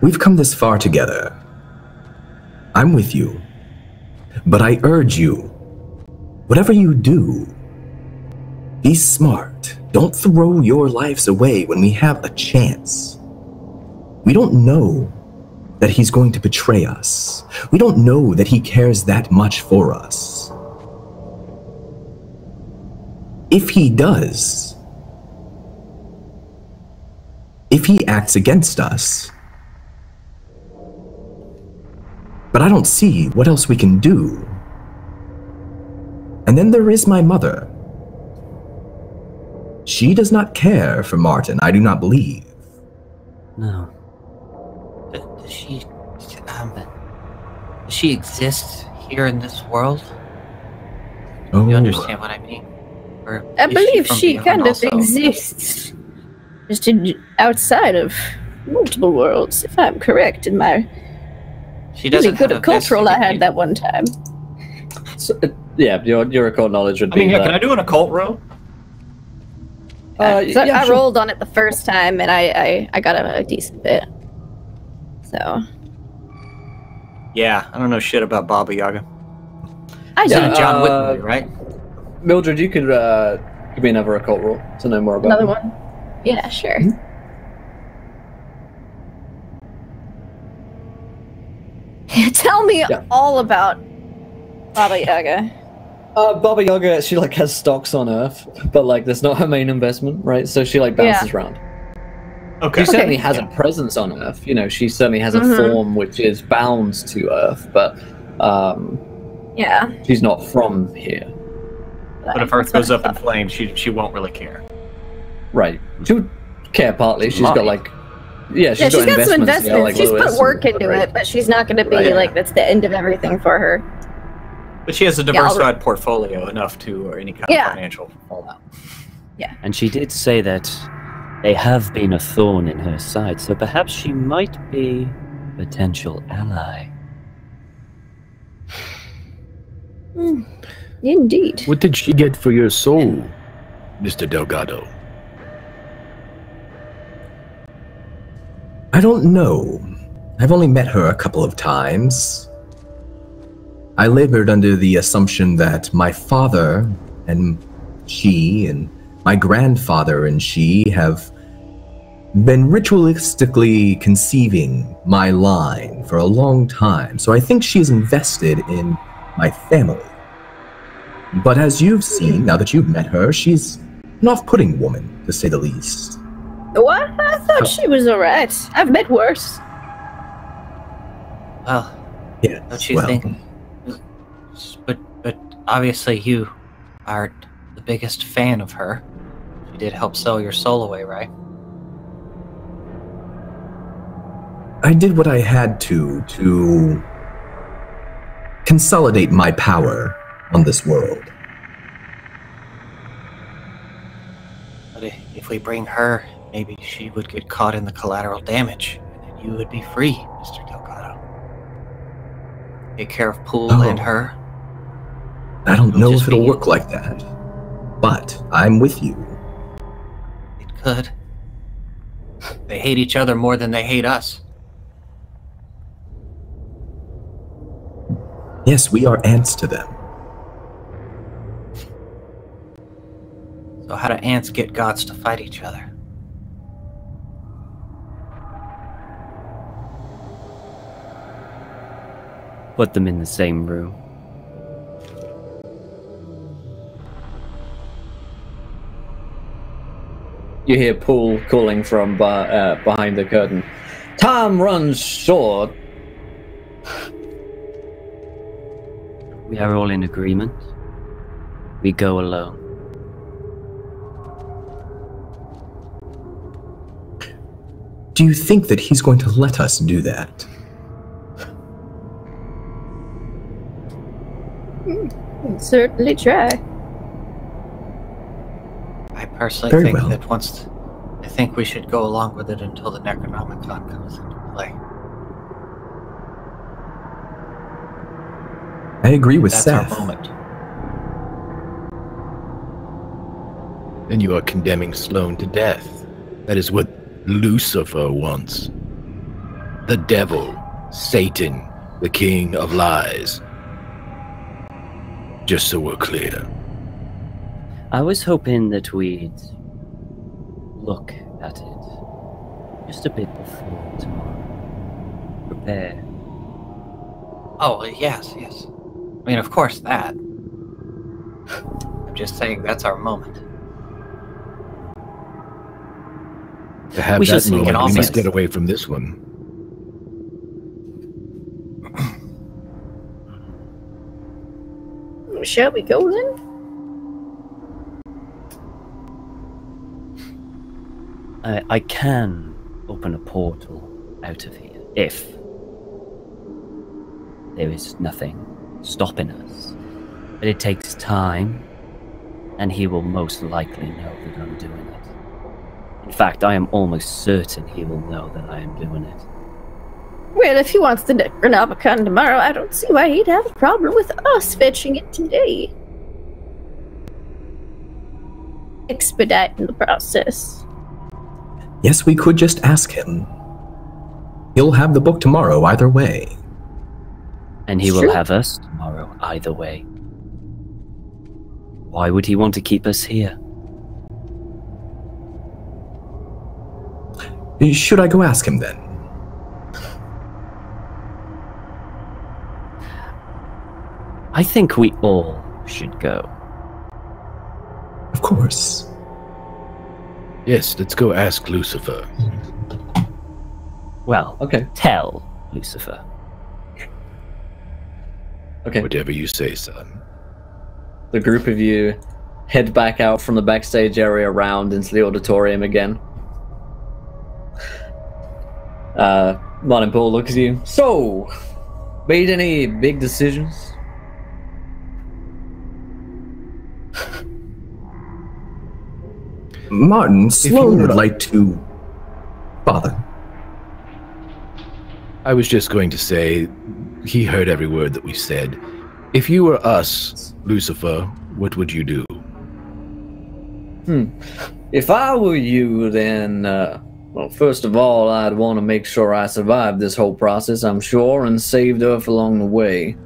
We've come this far together. I'm with you. But I urge you, whatever you do, be smart. Don't throw your lives away when we have a chance. We don't know that he's going to betray us. We don't know that he cares that much for us. If he does, if he acts against us, but I don't see what else we can do. And then there is my mother. She does not care for Martin, I do not believe. No. Does she exist here in this world? Oh. You understand what I mean? Or I believe from she beyond kind of also? exists just outside of multiple worlds, if I'm correct in my She really doesn't good have at cultural I vested had that one time. So, yeah, your occult knowledge would I be mean, yeah, that. can I do an occult roll? So yeah, I sure. rolled on it the first time, and I got a decent bit. So Yeah, I don't know shit about Baba Yaga. I do. Yeah, John Whitmore, right? Mildred, you could give me another occult roll to know more about Another him. one. Yeah, sure. Tell me all about Baba Yaga. Baba Yaga, she like has stocks on Earth, but like that's not her main investment, right? So she like bounces around. Okay. She certainly has a presence on Earth. You know, she certainly has a form which is bound to Earth, but Yeah. she's not from here. But if Earth goes up in flames, she won't really care. Right. She would care partly. She's got like she's She's got some investments. Yeah, like she's Lewis put work and- into right. it, but she's not going to be Right. like that's the end of everything for her. But she has a I'll- diversified portfolio enough to or any kind of financial fallout. And she did say that they have been a thorn in her side, so perhaps she might be a potential ally. Indeed. What did she get for your soul, Mr. Delgado? I don't know. I've only met her a couple of times. I labored under the assumption that my father and she and my grandfather and she have been ritualistically conceiving my line for a long time, so I think she's invested in my family. But as you've seen, now that you've met her, she's an off-putting woman, to say the least. What? I thought she was alright. I've met worse. Well, Yeah. don't you think? But obviously you aren't the biggest fan of her. She did help sell your soul away, right? I did what I had to consolidate my power on this world. But if we bring her, maybe she would get caught in the collateral damage, and then you would be free, Mr. Delgado. Take care of Poole and her. I don't It'll know just if it'll be- work like that, but I'm with you. It could. They hate each other more than they hate us. Yes, we are ants to them. So how do ants get gods to fight each other? Put them in the same room. You hear Poole calling from behind the curtain. Time runs short. We are all in agreement. We go alone. Do you think that he's going to let us do that? Certainly try. I personally Very think well. that I think we should go along with it until the Necronomicon comes into play. I agree with That's Seth. our moment. Then you are condemning Sloane to death. That is what Lucifer wants. The devil, Satan, the king of lies. Just so we're clear. I was hoping that we'd look at it just a bit before tomorrow. Prepare. Oh, yes. I mean, of course that. I'm just saying that's our moment. To have We should that see moment, an we must office. get away from this one. Shall we go then? I can open a portal out of here if there is nothing stopping us. But it takes time, and he will most likely know that I'm doing it. In fact, I am almost certain he will know that I am doing it. Well, if he wants the Necronomicon tomorrow, I don't see why he'd have a problem with us fetching it today. Expediting the process. Yes, we could just ask him. He'll have the book tomorrow, either way. And he will Sure. have us tomorrow, either way. Why would he want to keep us here? Should I go ask him then? I think we all should go. Of course. Yes, let's go ask Lucifer. Well, Okay. tell Lucifer. Okay. Whatever you say, son. The group of you head back out from the backstage area around into the auditorium again. Martin Poole looks at you. So, made any big decisions? Martin, Sloane were would to- like to... Father. I was just going to say, he heard every word that we said. If you were us, Lucifer, what would you do? If I were you, then, well, first of all, I'd want to make sure I survived this whole process, I'm sure, and saved Earth along the way.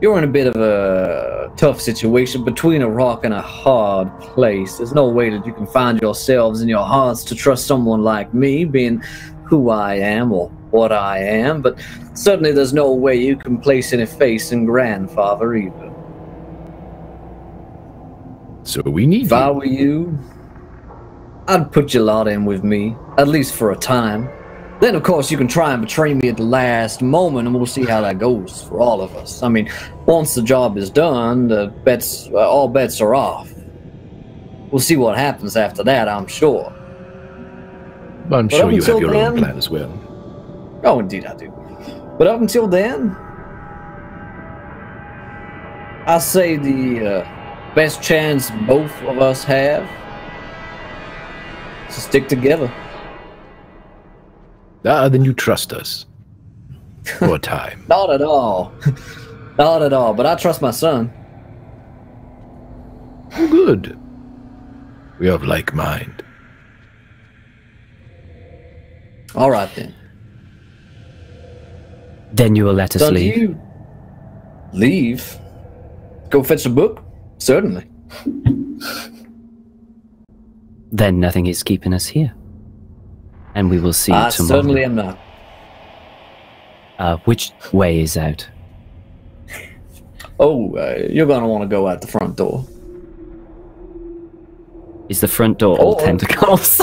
You're in a bit of a tough situation between a rock and a hard place. There's no way that you can find yourselves in your hearts to trust someone like me, being who I am or what I am, but certainly there's no way you can place any faith in Grandfather either. So we need If I you. were you, I'd put your lot in with me, at least for a time. Then, of course, you can try and betray me at the last moment, and we'll see how that goes for all of us. I mean, once the job is done, all bets are off. We'll see what happens after that, I'm sure. I'm But sure up you have until your own then- plan as well. Oh, indeed I do. But up until then, I say the best chance both of us have is to stick together. Then you trust us. For a time. Not at all. Not at all, but I trust my son. Oh, good. We have like mind. All right, then. Then you will let us Son, do leave. you leave? Go fetch a book? Certainly. Then nothing is keeping us here. And we will see you I tomorrow. certainly am not. Which way is out? Oh, you're going to want to go out the front door. Is the front door all Oh. tentacles?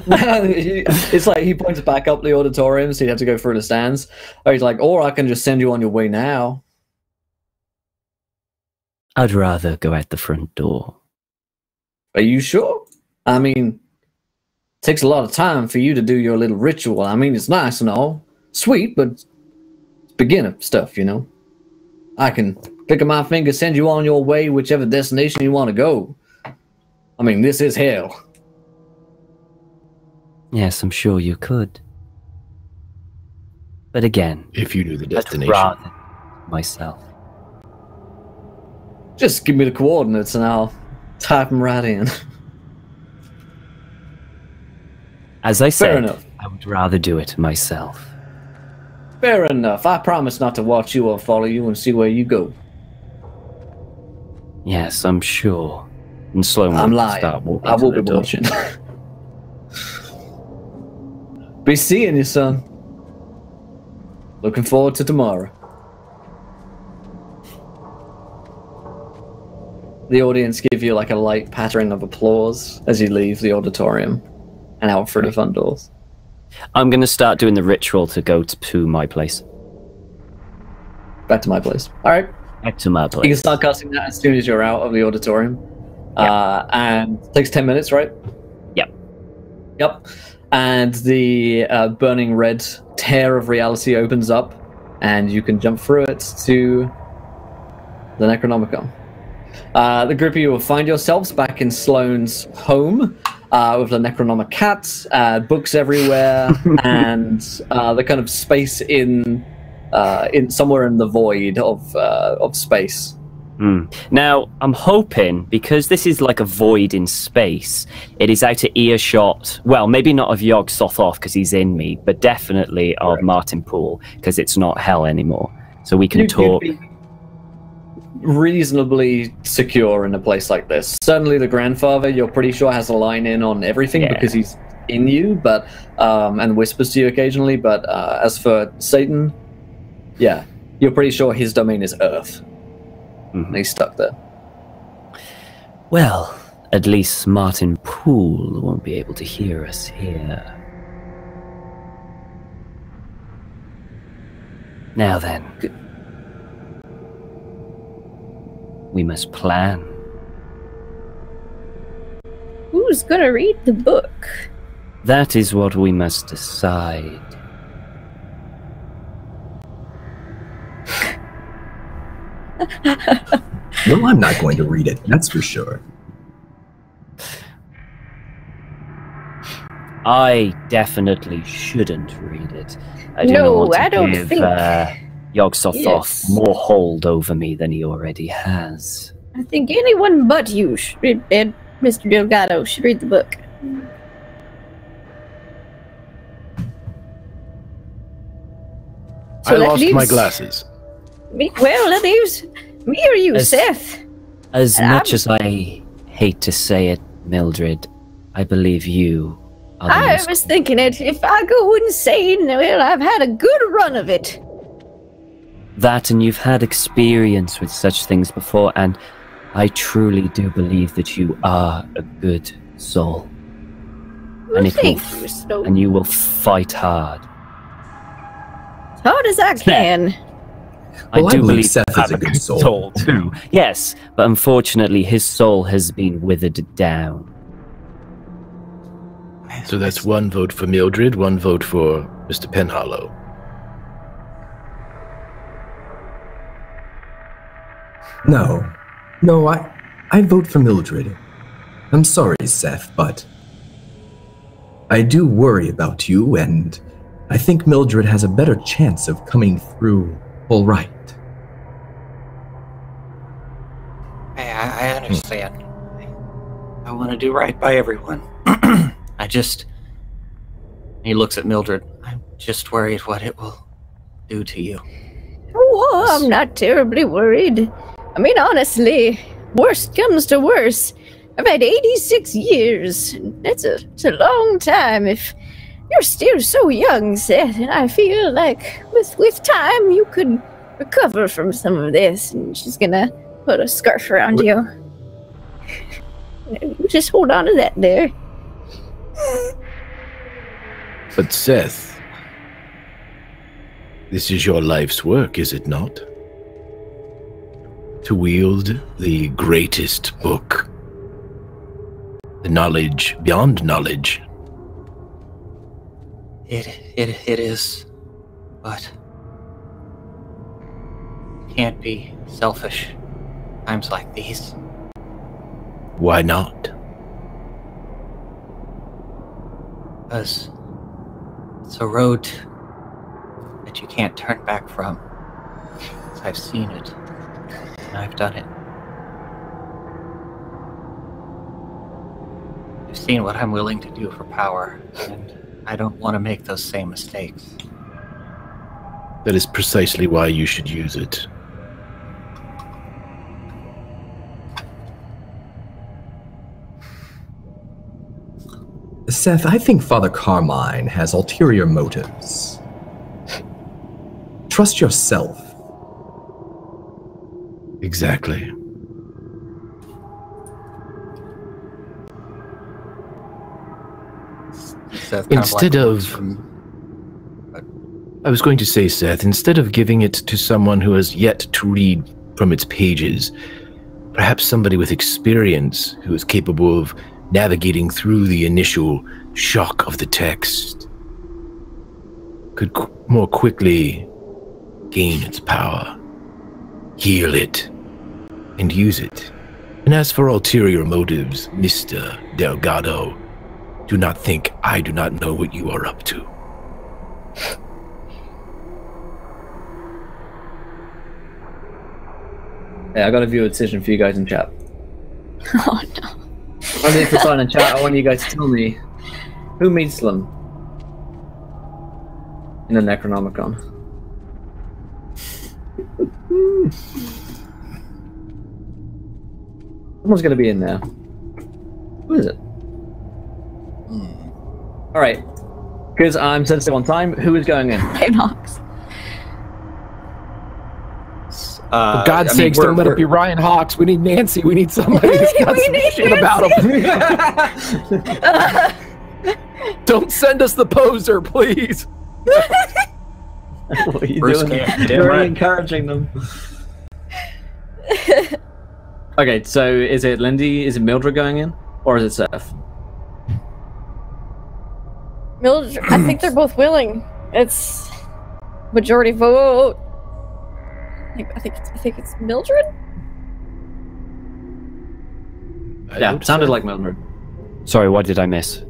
It's like he points back up the auditorium, so you have to go through the stands. Or he's like, or I can just send you on your way now. I'd rather go out the front door. Are you sure? I mean, takes a lot of time for you to do your little ritual. I mean, it's nice and all, sweet, but it's beginner stuff, you know. I can click of my finger, send you on your way, whichever destination you want to go. I mean, this is hell. Yes, I'm sure you could. But again, If you knew the I'd destination. rather myself. Just give me the coordinates and I'll type them right in. As I Fair said, enough. I would rather do it myself. Fair enough. I promise not to watch you or follow you and see where you go. Yes, I'm sure. And slowly I'm lying. start walking I to will the be door. watching. Be seeing you, son. Looking forward to tomorrow. The audience give you like a light pattering of applause as you leave the auditorium and out through the front doors. I'm going to start doing the ritual to go to my place. Back to my place. All right. Back to my You can place. start casting that as soon as you're out of the auditorium. And it takes 10 minutes, right? Yep. Yep. And the burning red tear of reality opens up, and you can jump through it to the Necronomicon. The group of you will find yourselves back in Sloane's home with the Necronomicon, books everywhere, and the kind of space in somewhere in the void of space. Now, I'm hoping, because this is like a void in space, it is out of earshot, well, maybe not of Yog Sothoth because he's in me, but definitely of Martin Poole, because it's not hell anymore. So we can talk. You'd be reasonably secure in a place like this. Certainly the grandfather, you're pretty sure, has a line in on everything because he's in you, but and whispers to you occasionally, but as for Satan, yeah, you're pretty sure his domain is Earth. And he's stuck there. Well, at least Martin Poole won't be able to hear us here. Now then, we must plan. Who's gonna read the book? That is what we must decide. No, I'm not going to read it, that's for sure. I definitely shouldn't read it. I do No, not want to I don't give think- Yog Sothoth Yes. more hold over me than he already has. I think anyone but you, Mr. Delgado, should read the book. I that lost my leaves glasses. well, that leaves me or you, As- Seth. As And much I'm- as I hate to say it, Mildred, I believe you are the I most... was thinking it. If I go insane, well, I've had a good run of it. That, and you've had experience with such things before, and I truly do believe that you are a good soul. Well, And it will thank you, Snow. And you will fight hard. As hard as I can. Well, I do believe believe Seth you have is a good soul. too. Yes, but unfortunately his soul has been withered down. So that's one vote for Mildred, one vote for Mr. Penhollow. No, I vote for Mildred. I'm sorry, Seth, but I do worry about you, and I think Mildred has a better chance of coming through all right. I understand. I want to do right by everyone. He looks at Mildred. I'm just worried what it will do to you. Oh, I'm not terribly worried. I mean, honestly, worst comes to worst. I've had 86 years. It's a long time. If you're still so young, Seth, and I feel like with time you could recover from some of this. And she's gonna put a scarf around you. You just hold on to that there. But Seth, this is your life's work, is it not? To wield the greatest book, the knowledge beyond knowledge, It is, but you can't be selfish times like these. Why not? Because it's a road that you can't turn back from. I've seen it, and I've done it. I've seen what I'm willing to do for power, and I don't want to make those same mistakes. That is precisely why you should use it. Seth, I think Father Carmine has ulterior motives. Trust yourself. Exactly. Instead of... I was going to say, Seth, instead of giving it to someone who has yet to read from its pages, perhaps somebody with experience who is capable of navigating through the initial shock of the text could more quickly gain its power, heal it, and use it. And as for ulterior motives, Mr. Delgado, do not think I do not know what you are up to. Yeah, I got a viewer decision for you guys in chat. Oh no. I mean, for sign in chat, I want you guys to tell me who meets them in the Necronomicon. Someone's going to be in there. Who is it? Alright. Because I'm sensitive on time, who is going in? Knox. For God's sakes, don't let it be Ryan Hawks. We need Nancy. We need somebody that's got some shit about him. Don't send us the poser, please. What are you doing? You're encouraging them. Okay, so is it Lindy? Is it Mildred going in? Or is it Seth? Mildred, I think they're both willing. It's majority vote. I think it's Mildred. Yeah, sounded like Mildred. Sorry, what did I miss?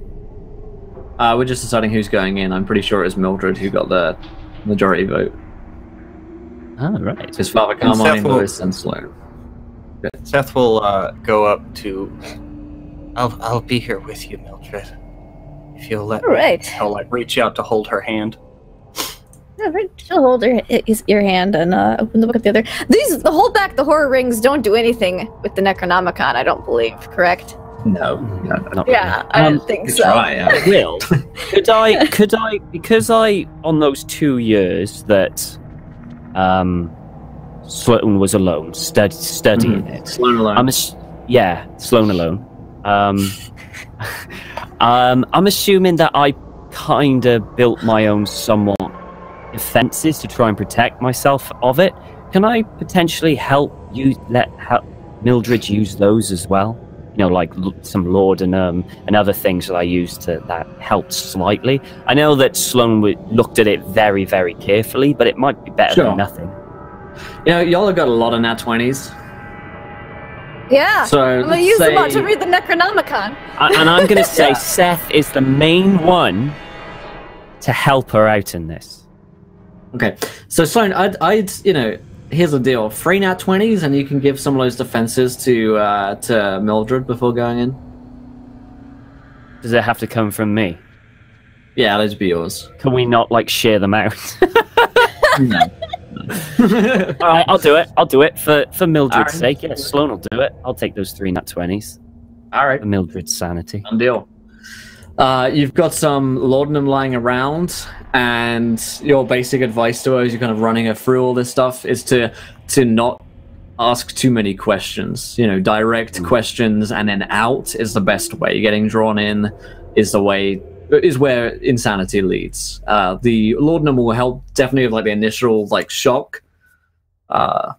We're just deciding who's going in. I'm pretty sure it was Mildred who got the majority vote. Oh, right. Because Father Carmine, Lewis, and Sloan. Seth will go up to. I'll be here with you, Mildred. If you'll let All right. He'll like reach out to hold her hand. Yeah, right. She'll hold your hand and open the book at the other. The hold back the horror rings don't do anything with the Necronomicon, I don't believe, correct? No, not yeah, really. I didn't think so. Try, yeah. I will. Could I, because on those 2 years that Sloan was alone, studying it. Sloan alone. Sloan alone. I'm assuming that I kind of built my own somewhat defenses to try and protect myself of it. Can I potentially help Mildred use those as well? You know, like some laudanum and other things that I used that helped slightly. I know that Sloan looked at it very, very carefully, but it might be better than nothing. You know, y'all have got a lot of nat 20s. Yeah, so I'm going to use them all to read the Necronomicon. And I'm going to say Seth is the main one to help her out in this. Okay, so Sloan, I'd you know, here's the deal: 3 nat 20s, and you can give some of those defenses to Mildred before going in. Does it have to come from me? Yeah, those be yours. Can we not like share them out? No. All right, I'll do it. I'll do it for Mildred's sake. Yeah, Sloan will do it. I'll take those 3 nat 20s. All right, for Mildred's sanity. Done deal. You've got some laudanum lying around, and your basic advice to her as you're kind of running her through all this stuff is to not ask too many questions. You know, direct questions and then out is the best way. Getting drawn in is where insanity leads. The laudanum will help definitely with like the initial like shock, and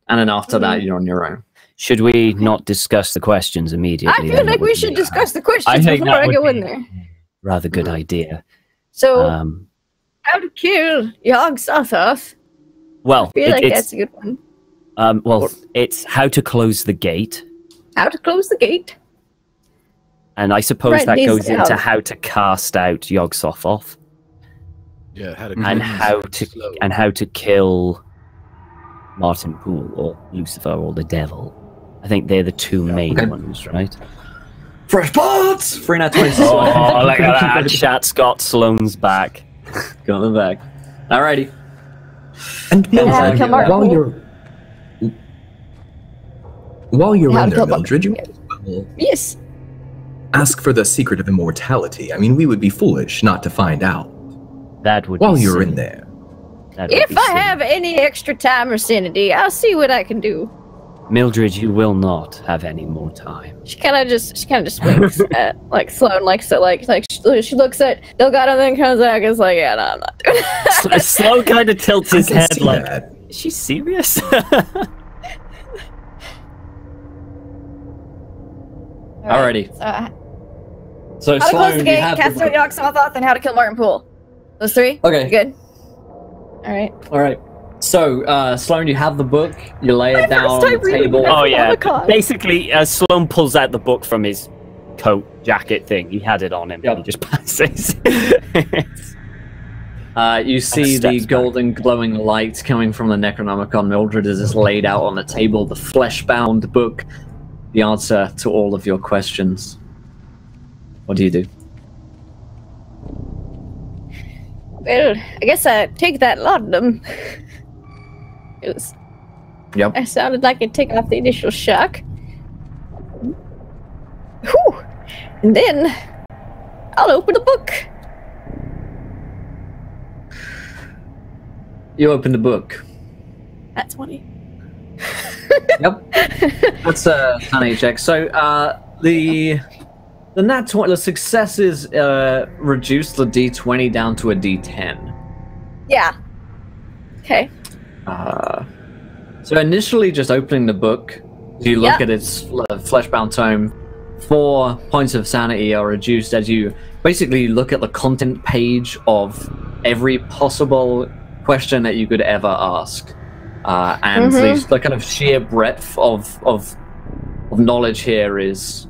then after that you're on your own. Should we not discuss the questions immediately? I feel like we should discuss the questions before I go in there. Rather good idea. So, how to kill Yog-Sothoth? Well, I feel like that's a good one. Well, it's how to close the gate. How to close the gate. And I suppose that goes into how to cast out Yog-Sothoth. Yeah, how to and how to kill Martin Poole or Lucifer or the devil. I think they're the two main ones, right? Fresh pots! 3 out 26. Oh, look at that. Chat Scott Sloane's back. Got them back. Alrighty. And while you're in there, Mildred, you yes. ask for the secret of immortality. I mean, we would be foolish not to find out. That would while be you're silly. in there. If I have any extra time or sanity, I'll see what I can do. Mildred, you will not have any more time. She kind of just winks at like Sloane, she looks at Delgado and then comes back and is like, yeah, no, I'm not doing it. Sloane kind of tilts his head like, that. is she serious? Alrighty. So how to close the Sloane, gate, cast out Yog-Sothoth, and how to kill Martin Poole. Those 3? Okay. Good. Alright. So, Sloane, you have the book. You lay it down on the table. Oh, yeah. Basically, Sloane pulls out the book from his coat, jacket thing. He had it on him. Yep. He just passes. You see the golden glowing light coming from the Necronomicon. Mildred is just laid out on the table, the flesh-bound book, the answer to all of your questions. What do you do? Well, I guess I take that laudanum. Yep. I sounded like I'd take off the initial shock. Whew. And then I'll open the book. You open the book. That's funny. Yep. That's a sanity check. So the nat 20, the successes reduce the D20 down to a D10. Yeah. Okay. So initially, just opening the book, you look at its flesh-bound tome. 4 points of sanity are reduced as you basically look at the content page of every possible question that you could ever ask, and the kind of sheer breadth of knowledge here is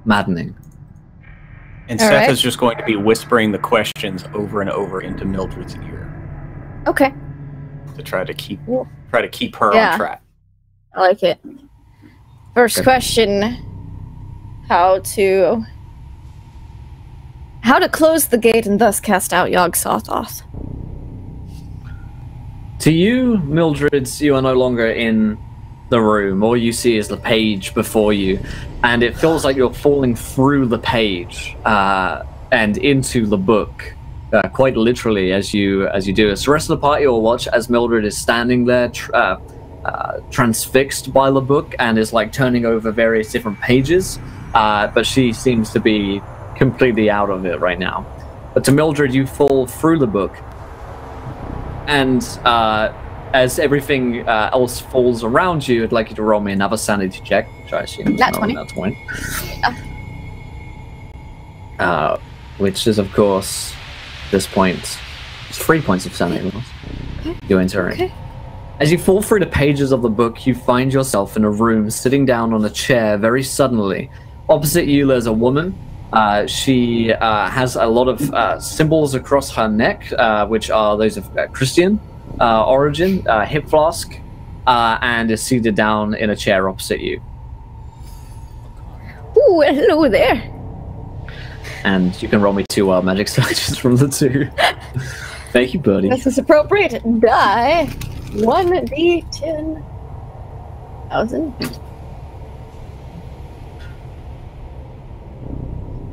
maddening. And Seth is just going to be whispering the questions over and over into Mildred's ear. Okay. To try to keep her on track. I like it. First question: How to close the gate and thus cast out Yog-Sothoth? To you, Mildred, you are no longer in the room. All you see is the page before you, and it feels like you're falling through the page and into the book. Quite literally, as you do this. The rest of the party will watch as Mildred is standing there, transfixed by the book, and is like turning over various different pages. But she seems to be completely out of it right now. But to Mildred, you fall through the book, and as everything else falls around you, I'd like you to roll me another sanity check, which I assume is That's 20. That's 20. Which is, of course, at this point, it's 3 points of sanity. You enter in. As you fall through the pages of the book, you find yourself in a room, sitting down on a chair very suddenly. Opposite you, there's a woman. She has a lot of symbols across her neck, which are those of Christian origin, hip flask, and is seated down in a chair opposite you. Ooh, hello there. And you can roll me 2 magic searches from the 2. Thank you, buddy. This is appropriate. Die 1d10,000.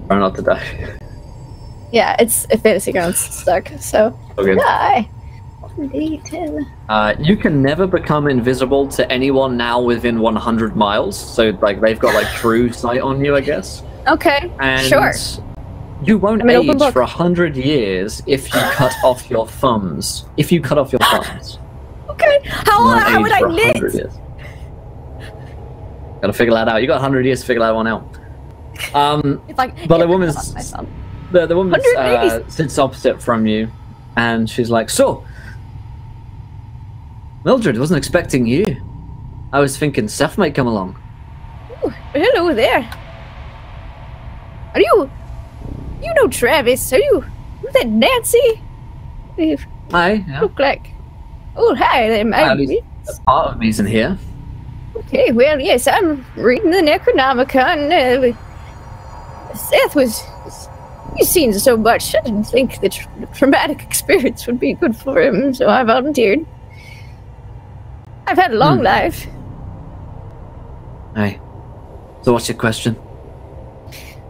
Try not to die. Yeah, it's a fantasy grounds stuck, so Okay. die 1d10. You can never become invisible to anyone now within 100 miles. So, like, they've got like true sight on you, I guess. Okay, And sure. you won't I'm an open age book. for 100 years if you cut off your thumbs. If you cut off your thumbs. Okay, how would I live? Years. Gotta figure that out. You got 100 years to figure that one out. If I But the woman's The woman 180. sits opposite from you, and she's like, "So, Mildred, wasn't expecting you. I was thinking Seth might come along." Ooh, hello there. Are you? You know Travis? Are you that Nancy? You Hi. Yeah. look like. Oh, hi there, At least a part of me's in here. Okay, well, yes, I'm reading the Necronomicon. Seth was. He's seen so much. I didn't think the traumatic experience would be good for him, so I volunteered. I've had a long life. Hi. So what's your question?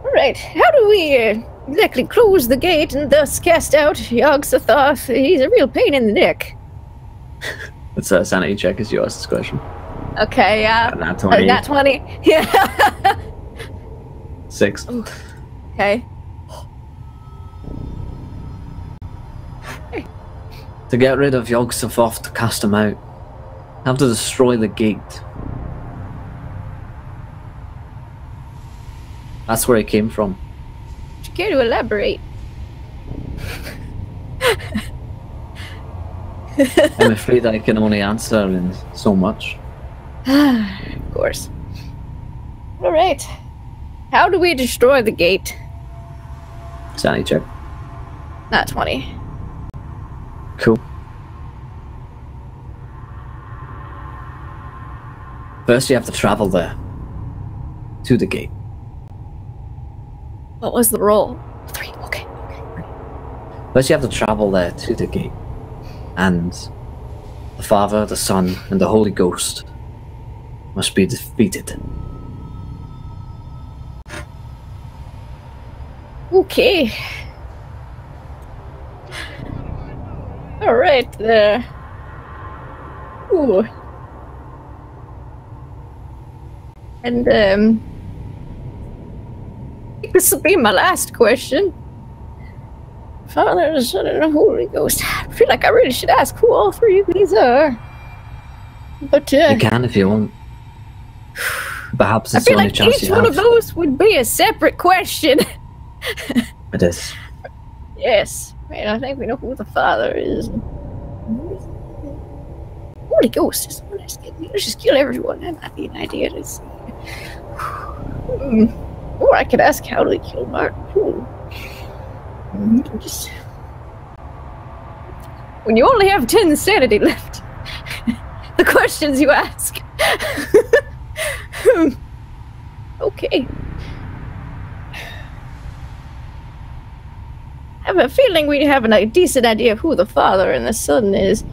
Alright, how do we exactly close the gate and thus cast out Yog-Sothoth? He's a real pain in the neck. It's a sanity check as you ask this question. Okay, Nat 20. Nat 20. Yeah. 6. Okay. To get rid of Yog-Sothoth, to cast him out, have to destroy the gate. That's where he came from. Would you care to elaborate? I'm afraid I can only answer in so much. Of course. Alright. How do we destroy the gate? Sanity check. Not 20. Cool. First you have to travel there. To the gate. What was the roll? 3. Okay. First you have to travel there to the gate. And the Father, the Son, and the Holy Ghost must be defeated. Okay. Alright there. Ooh. And, I think this will be my last question. Father, the Son, and the Holy Ghost. I feel like I really should ask who all three of these are. But, You can if you want. Perhaps I it's the feel only like chance each you one have. of those would be a separate question. It is. Yes. Wait, I think we know who the Father is. Holy Ghost is the one that's getting. Let's just kill everyone. That might be an idea to see. Or I could ask how do they kill Martin Poole. Just when you only have 10 sanity left, the questions you ask. Okay. I have a feeling we have a decent idea of who the Father and the Son is.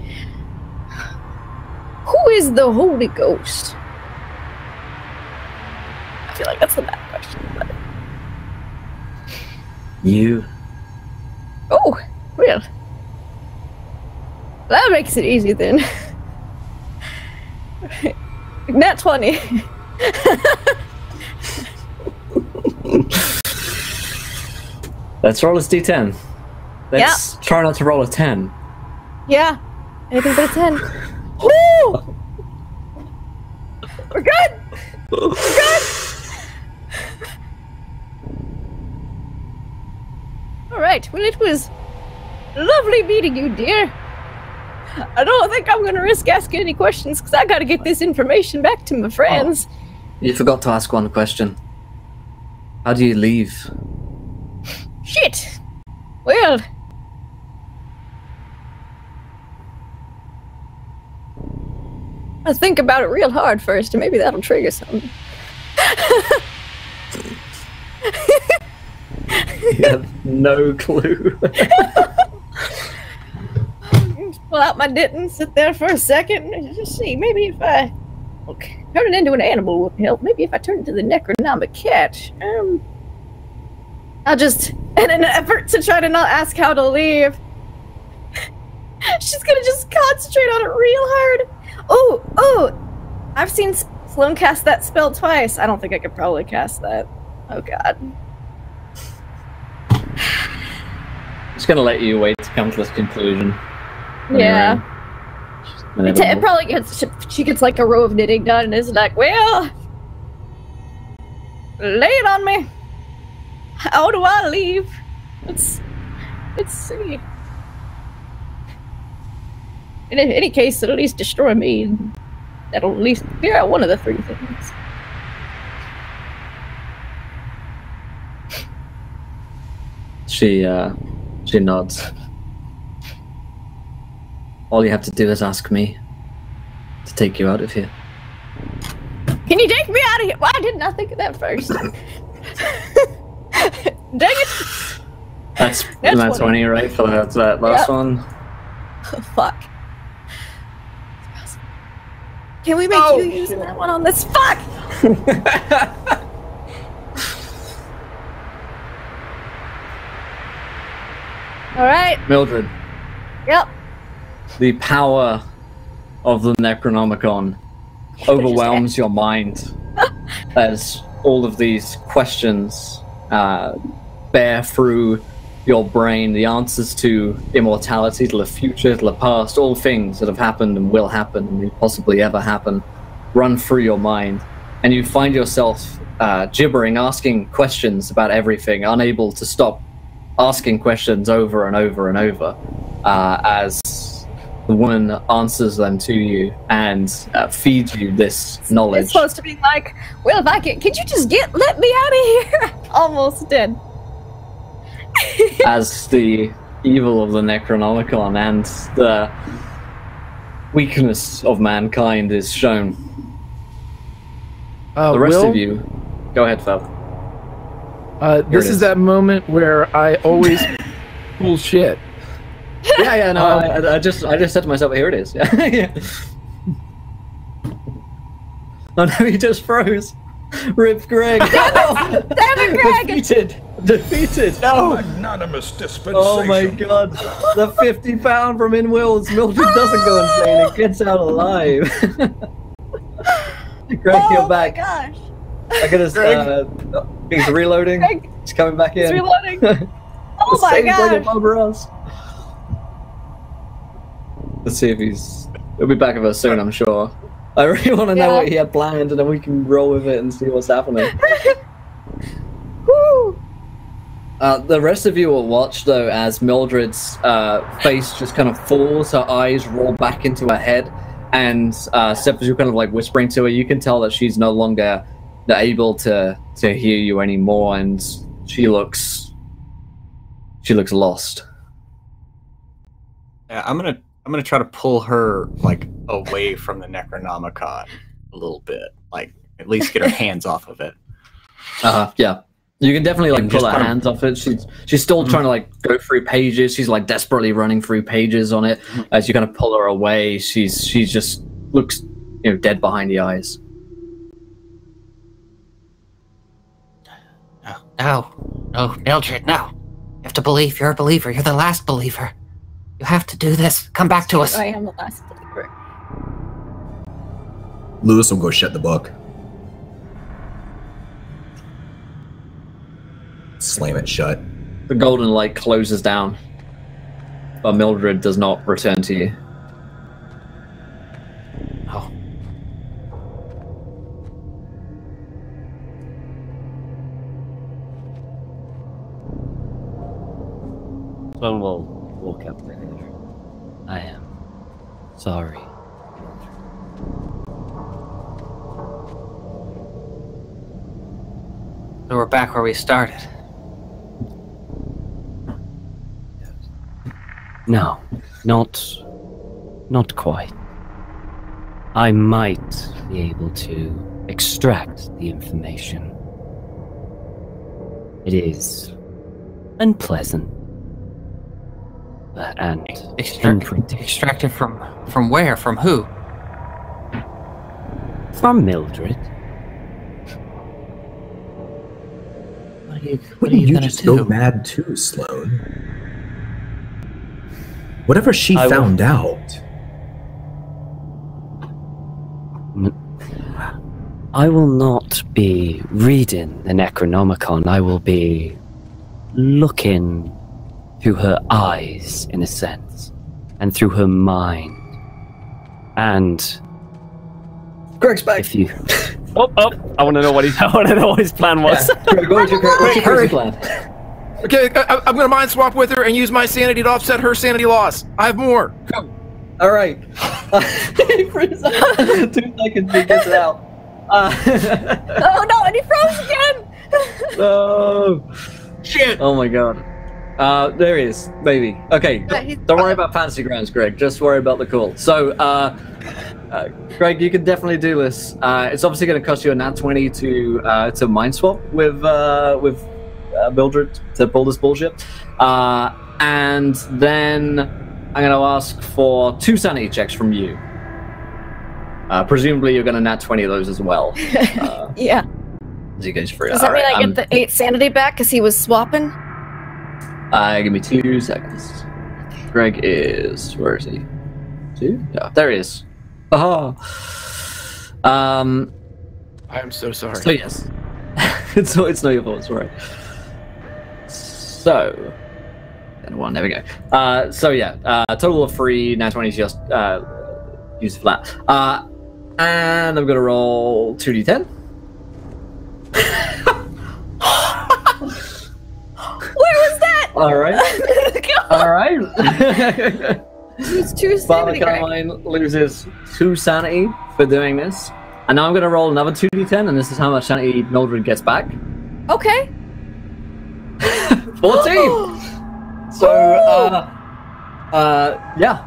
Who is the Holy Ghost? I feel like that's a bad question. But... You. Oh, well. That makes it easy then. Nat 20. Let's roll this d10. Let's try not to roll a 10. Yeah. Anything but a 10. Woo! We're good! We're good! Alright, well, it was lovely meeting you, dear. I don't think I'm gonna risk asking any questions because I gotta get this information back to my friends. Oh, you forgot to ask one question. How do you leave? Shit! Well... I'll think about it real hard first, and maybe that'll trigger something. You have no clue. Pull out my ditton, sit there for a second, and just see, maybe if I turn it into an animal would help. Maybe if I turn it into the Necronomicon. I'll just, in an effort to try to not ask how to leave, she's gonna just concentrate on it real hard. Oh, I've seen Sloan cast that spell twice. I don't think I could probably cast that. Oh god. Just gonna let you wait to come to this conclusion. Yeah. It probably gets, she gets like a row of knitting done and is like, well, lay it on me. How do I leave? Let's see. In any case, it'll at least destroy me, and that'll at least clear out one of the 3 things. She nods. All you have to do is ask me to take you out of here. Can you take me out of here? Why didn't I think of that first? Dang it! That's 20, right? For that last one. Oh, fuck. Can we make you use that one on this? Fuck! Alright. Mildred. Yep. The power of the Necronomicon overwhelms your mind as all of these questions bear through your brain, the answers to immortality, to the future, to the past, all things that have happened and will happen and may possibly ever happen run through your mind, and you find yourself gibbering, asking questions about everything, unable to stop asking questions over and over and over as the woman answers them to you and feeds you this knowledge. It's supposed to be like, well, if I could you just let me out of here? Almost dead. As the evil of the Necronomicon and the weakness of mankind is shown. The rest of you, go ahead, Fab. This is that moment where I always pull shit. Yeah, no, I just said to myself, here it is. Yeah. Oh no, he just froze. Rip Greg. Damn it, Greg! Defeated. No. Magnanimous dispensation. Oh my god. The 50-pound from In Wills. Mildred doesn't go insane. It gets out alive. Greg, you're back. Oh my gosh. I gotta, he's reloading. Greg. He's coming back in. He's reloading. Oh my gosh. Let's see if he'll be back with us soon, I'm sure. I really want to know what he had planned, and then we can roll with it and see what's happening. Woo! The rest of you will watch, though, as Mildred's face just kind of falls, her eyes roll back into her head, and Seth, as you're kind of like whispering to her, you can tell that she's no longer able to hear you anymore, and she looks lost. Yeah, I'm gonna try to pull her like away from the Necronomicon a little bit, like at least get her hands off of it. Yeah. You can definitely like pull her hands off it. She's still trying to like go through pages. She's like desperately running through pages on it. As you kind of pull her away, she just looks, dead behind the eyes. No, Mildred, no. You have to believe. You're a believer. You're the last believer. You have to do this. Come back to us. I am the last believer. Lewis will go shut the book. Slam it shut. The golden light closes down, but Mildred does not return to you. Oh. Sloan will walk up with her. I am sorry. So we're back where we started. No, not quite. I might be able to extract the information. It is unpleasant. And Extracted from where? From who? from Mildred. What are you gonna just do? go mad too, Sloan? Whatever she found out. I will not be reading the Necronomicon. I will be looking through her eyes, in a sense, and through her mind. And Greg's back. if you, I want to know what his plan was. Yeah. Greg, what's your plan? Okay, I'm gonna mind swap with her and use my sanity to offset her sanity loss. I have more. All right. For a second, 2 seconds to get it out. Oh no, and he froze again! No. Shit! Oh my god. There he is, baby. Okay, don't worry about fantasy grounds, Greg. Just worry about the call. So, Greg, you can definitely do this. It's obviously going to cost you a nat 20 to mind swap with Mildred to pull this bullshit. And then I'm going to ask for 2 sanity checks from you. Presumably, you're going to nat 20 of those as well. Yeah. As you guys free. Does that mean I get the 8 sanity back because he was swapping? Give me 2 seconds. Greg is... Where is he? 2? Yeah, there he is. Oh. I am so sorry. So yes. it's not your fault, it's alright. So... And 1, there we go. So yeah, total of 3, nat 20 is just used for that. And I'm gonna roll 2d10. Where was that? Alright. Alright. It's 2 Father sanity. Carmine loses 2 sanity for doing this. And now I'm going to roll another 2d10, and this is how much sanity Mildred gets back. Okay. 14! So, yeah.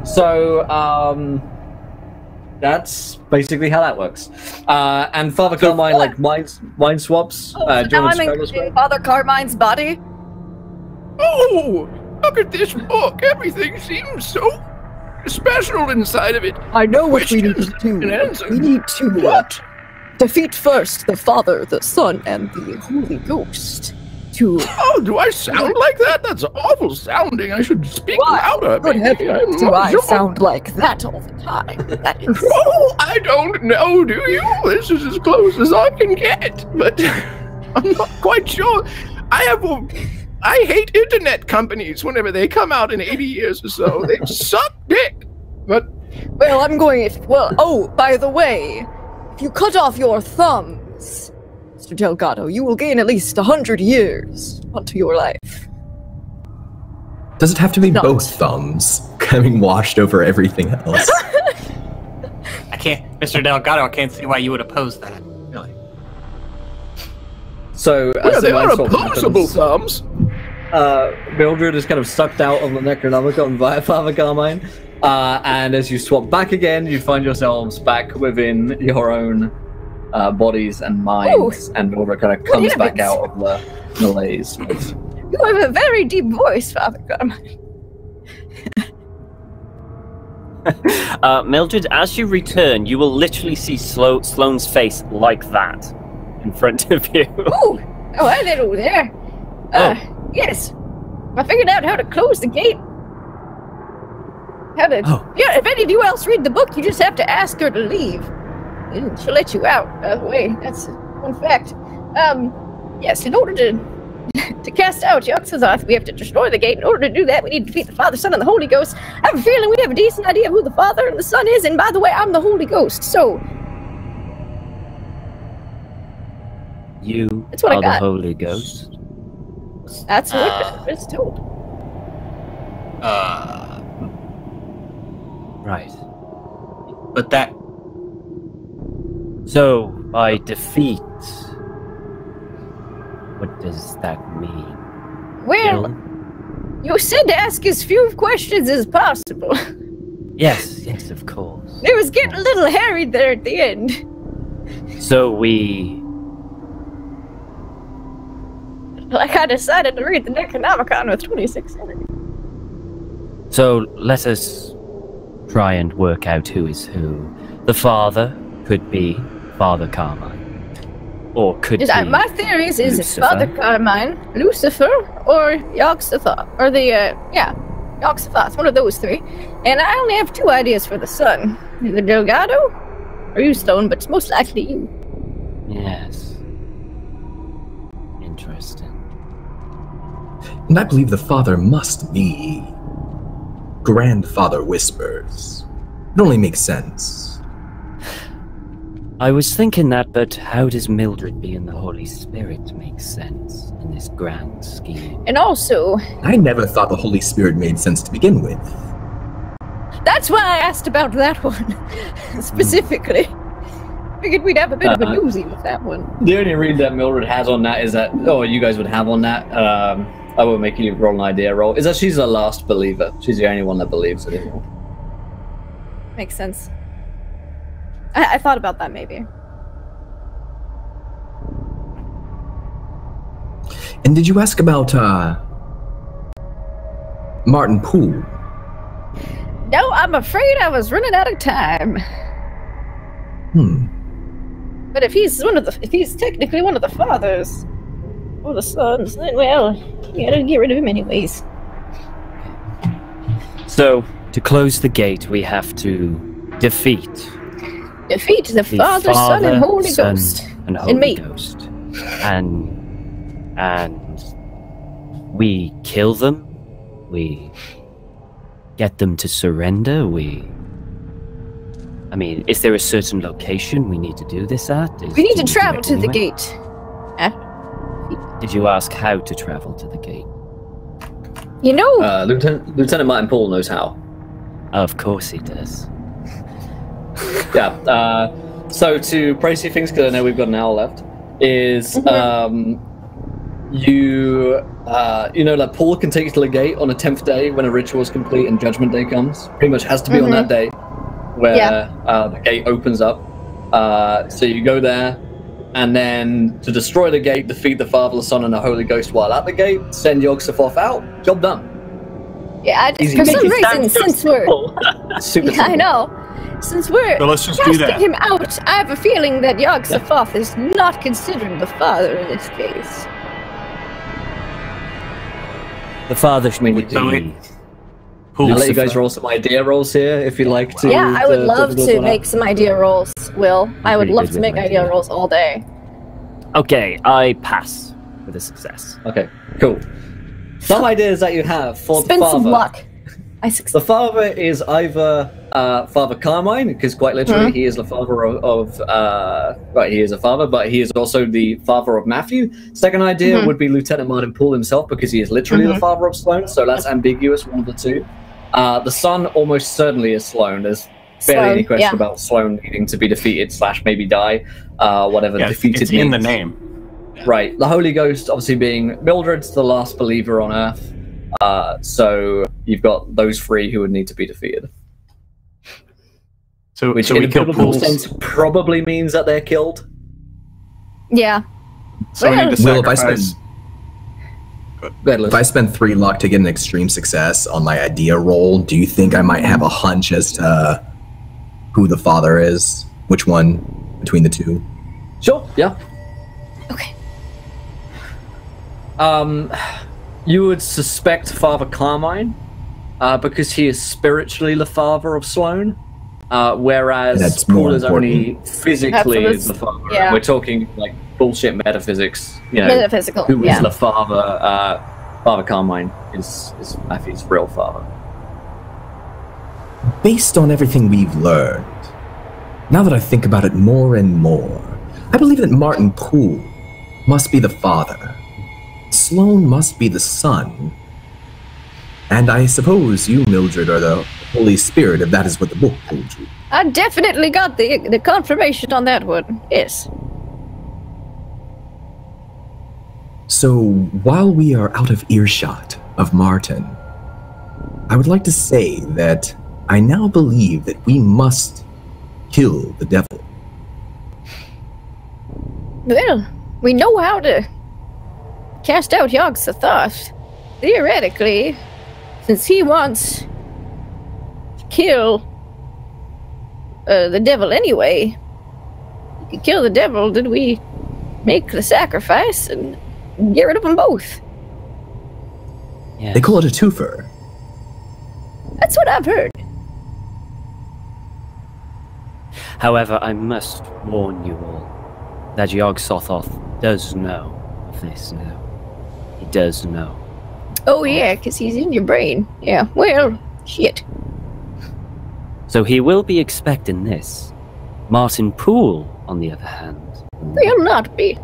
So, that's basically how that works. And Father Carmine, like, mind swaps. So now I'm in Father Carmine's body? Oh, look at this book. Everything seems so special inside of it. I know what we need to Questions and do. answers. We need to defeat first the Father, the Son, and the Holy Ghost. To Oh, do I sound like that? That's awful sounding. I should speak louder. good maybe. I'm heavens, do not I sure. sound like that all the time? That is. Oh, I don't know, do you? This is as close as I can get, but I'm not quite sure. I hate internet companies whenever they come out in 80 years or so. They suck dick. But Well, I'm going. Oh, by the way, if you cut off your thumbs, Mr. Delgado, you will gain at least 100 years onto your life. Does it have to be Not. both thumbs having washed over everything else? I can't, Mr. Delgado, I can't see why you would oppose that. Really. So, yeah, as they the are mind swap opposable happens, thumbs. Mildred is kind of sucked out of the Necronomicon via Father Carmine. And as you swap back again, you find yourselves back within your own bodies and minds, and Mildred kind of comes back heavens. out of the malaise. You have a very deep voice, Father Carmine. Mildred, as you return, you will literally see Sloane's face like that in front of you. Oh, hi there, over there. Yes. I figured out how to close the gate. How to... Yeah, if any of you else read the book, you just have to ask her to leave. And she'll let you out. By the way, that's one fact. Yes, in order to cast out Yog-Sothoth, we have to destroy the gate. In order to do that, we need to defeat the Father, Son, and the Holy Ghost. I have a feeling we have a decent idea of who the Father and the Son is, and by the way, I'm the Holy Ghost, so... You That's what I are the got. Holy Ghost. That's what it's told. Right. But that, So, by defeat, what does that mean? Well, you said to ask as few questions as possible. Yes, of course. It was getting a little harried there at the end. So we... Like I decided to read the Necronomicon with 26 in it. So let us try and work out who is who. The father could be Father Carmine. Or could be... My theory is it's Lucifer. Father Carmine, Lucifer, or Yog-Sothoth. Or Yog-Sothoth, one of those three. And I only have 2 ideas for the son. Either Delgado or you, Stone, but it's most likely you. Yes. Interesting. And I believe the father must be Grandfather Whispers. It only makes sense. I was thinking that, but how does Mildred being the Holy Spirit make sense in this grand scheme? And also, I never thought the Holy Spirit made sense to begin with. that's why I asked about that one specifically. Figured we'd have a bit of a doozy with that one. The only read that Mildred has on that is that, you guys would have on that, I won't make you roll an idea roll, is that she's the last believer. She's the only one that believes it anymore. Makes sense. I thought about that maybe. And did you ask about, Martin Poole? No, I'm afraid I was running out of time. But if he's technically one of the fathers or the sons, then well, you gotta get rid of him anyways. So, to close the gate, we have to defeat the Father, Son, and Holy Ghost. And Holy me. Ghost. And we kill them. We get them to surrender. I mean, is there a certain location we need to do this at? We need to travel to the gate. Did you ask how to travel to the gate? You know... Lieutenant Martin Poole knows how. Of course he does. Yeah, so to brace your things, because I know we've got an hour left, is that Poole can take you to the gate on a 10th day when a ritual is complete and Judgment Day comes. Pretty much has to be on that day where the gate opens up. So you go there, and then to destroy the gate, defeat the Father, the Son, and the Holy Ghost while at the gate, send Yog-Sothoth out, job done. Yeah, for some reason, since we're... Super yeah, I know. Since we're So let's just do casting that. him out, I have a feeling that Yog-Sothoth is not considered the father in this case. The Father should be... I'll let you guys roll some idea rolls here if you'd like to. Yeah, I would love to make some idea rolls, Will. I would love to make idea rolls all day. Okay, I pass with a success. Okay, cool. Some ideas that you have for Spend the Father. some luck. The Father is either Father Carmine, because quite literally he is the father of he is a father, but he is also the father of Matthew. Second idea would be Lieutenant Martin Poole himself, because he is literally the father of Sloane, so that's ambiguous, one of the two. The son almost certainly is Sloane. There's barely any question about Sloane needing to be defeated / maybe die, whatever defeated it's means. in the name. Right. The Holy Ghost obviously being Mildred's the last believer on Earth. So you've got those three who would need to be defeated. So, which so in we a kill biblical Poole's. sense probably means that they're killed. Yeah. So we need to Will, sacrifice. if I spend 3 luck to get an extreme success on my idea roll, do you think I might have a hunch as to who the father is? Which one between the two? Sure. Yeah. Okay. You would suspect Father Carmine, because he is spiritually the father of Sloane, whereas That's more Poole is only important. physically That's the father. yeah. We're talking like bullshit metaphysics, Metaphysical, who is yeah. the father? Father Carmine is Matthew's real father. Based on everything we've learned, now that I think about it more and more, I believe that Martin Poole must be the father. Sloane must be the son. And I suppose you, Mildred, are the Holy Spirit, if that is what the book told you. I definitely got the confirmation on that one. Yes. So, while we are out of earshot of Martin, I would like to say that I now believe that we must kill the devil. Well, we know how to cast out Yog-Sothoth. Theoretically, since he wants to kill the devil anyway, we could kill the devil, then we make the sacrifice and get rid of them both. Yes. They call it a twofer. That's what I've heard. However, I must warn you all that Yog-Sothoth does know of this now. He does know. Oh yeah, because he's in your brain. Yeah, well, shit. So he will be expecting this. Martin Poole on the other hand. Will not be.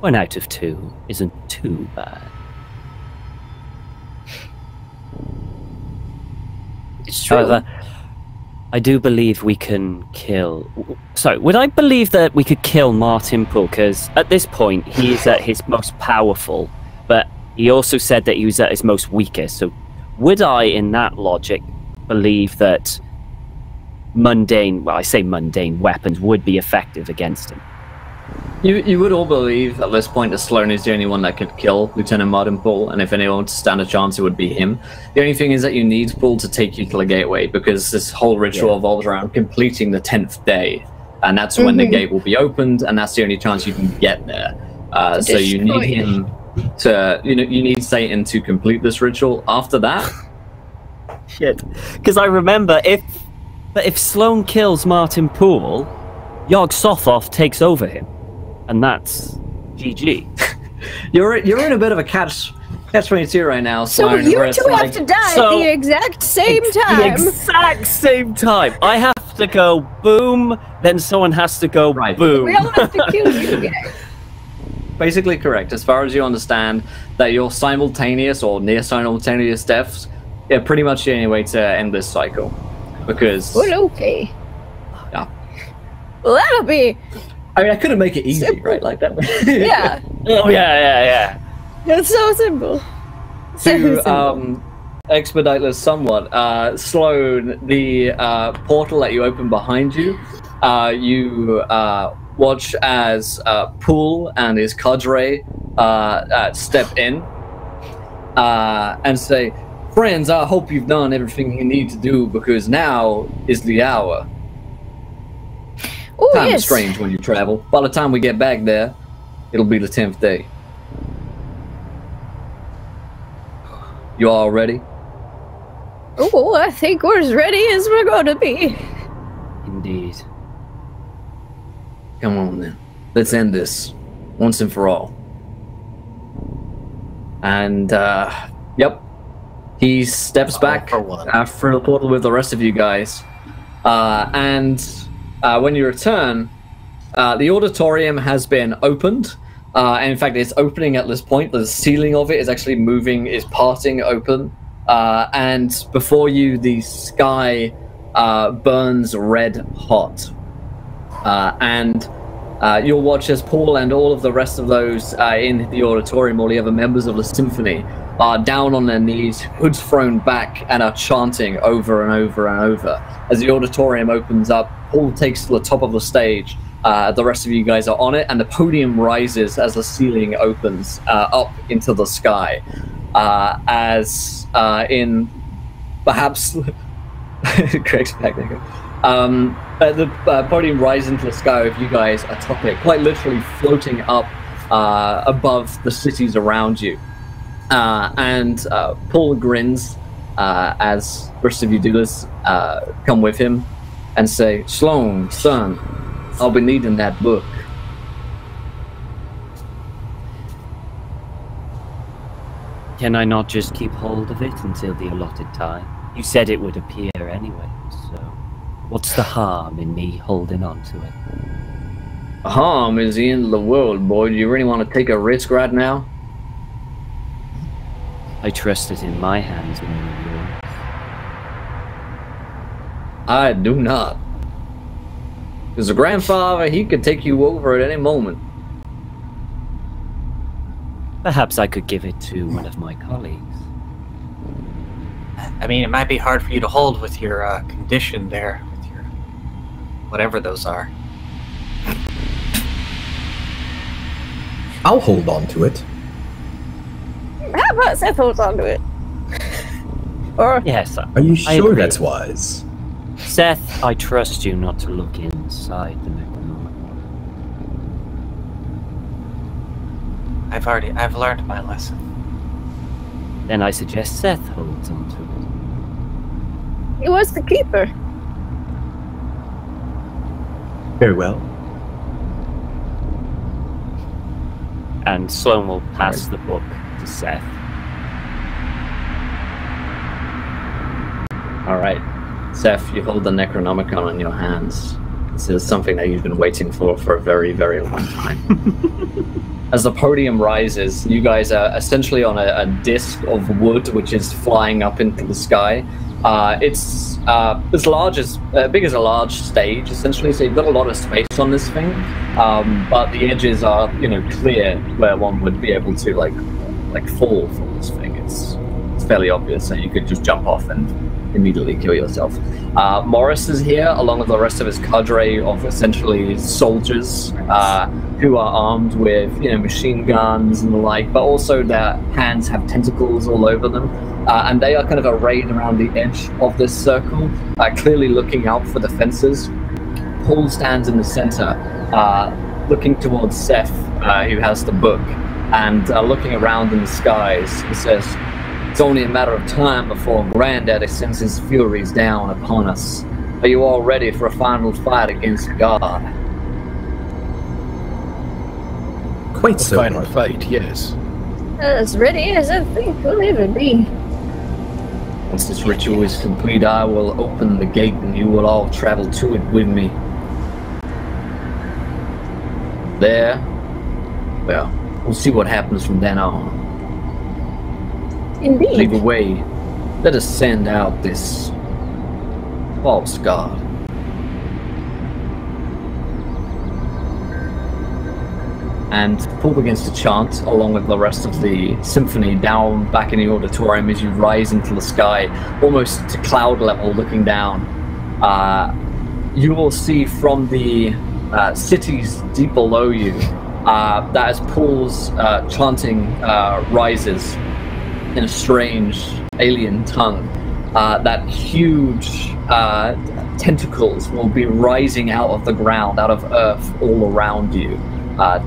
1 out of 2 isn't too bad. It's true. However, I do believe we can kill... Sorry, would I believe that we could kill Martin Poole? Because at this point, he is at his most powerful, but he also said that he was at his most weakest. So would I, in that logic, believe that mundane, well, I say mundane weapons would be effective against him? You would all believe at this point that Sloan is the only one that could kill Lieutenant Martin Poole, and if anyone would stand a chance, it would be him. The only thing is that you need Poole to take you to the gateway, because this whole ritual revolves around completing the 10th day, and that's when the gate will be opened, and that's the only chance you can get there. So you need him to, you need Satan to complete this ritual. After that, shit, because I remember if Sloan kills Martin Poole, Yog-Sothoth takes over him. And that's GG. You're in a bit of a catch-22 right now, So Sloan, you where it's two have like, to die at the exact same time. The exact same time. I have to go boom, then someone has to go boom. We all have to kill you guys. basically correct. As far as you understand, that your simultaneous or near simultaneous deaths are pretty much the only way to end this cycle. Because... Well, okay. Yeah. Well, that'll be... I mean, I couldn't make it easy, simple. right? Like that. Yeah. Oh, yeah. It's so simple. To expedite this somewhat, Sloan, the portal that you open behind you, you watch as Poole and his cadre step in and say, "Friends, I hope you've done everything you need to do, because now is the hour." Oh, Time yes. is strange when you travel. By the time we get back there, it'll be the 10th day. You all ready? Oh, I think we're as ready as we're going to be. Indeed. Come on then. Let's end this once and for all. And, yep. He steps back after the portal with the rest of you guys. When you return, the auditorium has been opened. And in fact, it's opening at this point. The ceiling of it is actually moving, is parting open. And before you, the sky burns red hot. You'll watch as Poole and all of the rest of those in the auditorium, all the other members of the symphony, are down on their knees, hoods thrown back, and are chanting over and over and over. As the auditorium opens up, Poole takes to the top of the stage. The rest of you guys are on it, and the podium rises as the ceiling opens up into the sky. In perhaps Craig's back there. The podium rises into the sky with you guys atop it, quite literally floating up above the cities around you. Poole grins as the rest of you do this, come with him, and say, "Sloan, son, I'll be needing that book." Can I not just keep hold of it until the allotted time? You said it would appear anyway, so what's the harm in me holding on to it? Harm is the end of the world, boy. Do you really want to take a risk right now? I trust it in my hands more than yours. I do not. Because the grandfather, he could take you over at any moment. Perhaps I could give it to one of my colleagues. I mean, it might be hard for you to hold with your condition there, with your whatever those are. I'll hold on to it. How about Seth holds on to it? Or Yes, Are you I sure agree. that's wise? Seth, I trust you not to look inside the Necronomicon. I've learned my lesson. Then I suggest Seth holds on to it. he was the keeper. Very well. And Sloan will pass the book to Seth. All right. Seth, you hold the Necronomicon in your hands. This is something that you've been waiting for a very, very long time. As the podium rises, you guys are essentially on a disc of wood which is flying up into the sky. It's as large as big as a large stage, essentially. So you've got a lot of space on this thing, but the edges are, clear where one would be able to like fall from this thing. It's fairly obvious, so you could just jump off and immediately kill yourself. Morris is here, along with the rest of his cadre of essentially soldiers who are armed with, machine guns and the like, but also their hands have tentacles all over them, and they are kind of arrayed around the edge of this circle, clearly looking out for the fences. Poole stands in the center, looking towards Seth, who has the book, and looking around in the skies. He says, "It's only a matter of time before Granddaddy sends his furies down upon us. Are you all ready for a final fight against God?" Quite so. Final fight, yes. As ready as I think we'll ever be. Once this ritual is complete, I will open the gate and you will all travel to it with me. There, well, we'll see what happens from then on. Indeed. Either way, let us send out this false god. And Poole begins to chant along with the rest of the symphony down back in the auditorium as you rise into the sky, almost to cloud level, looking down. You will see from the cities deep below you that as Poole's chanting rises in a strange alien tongue, that huge tentacles will be rising out of the ground, out of earth all around you,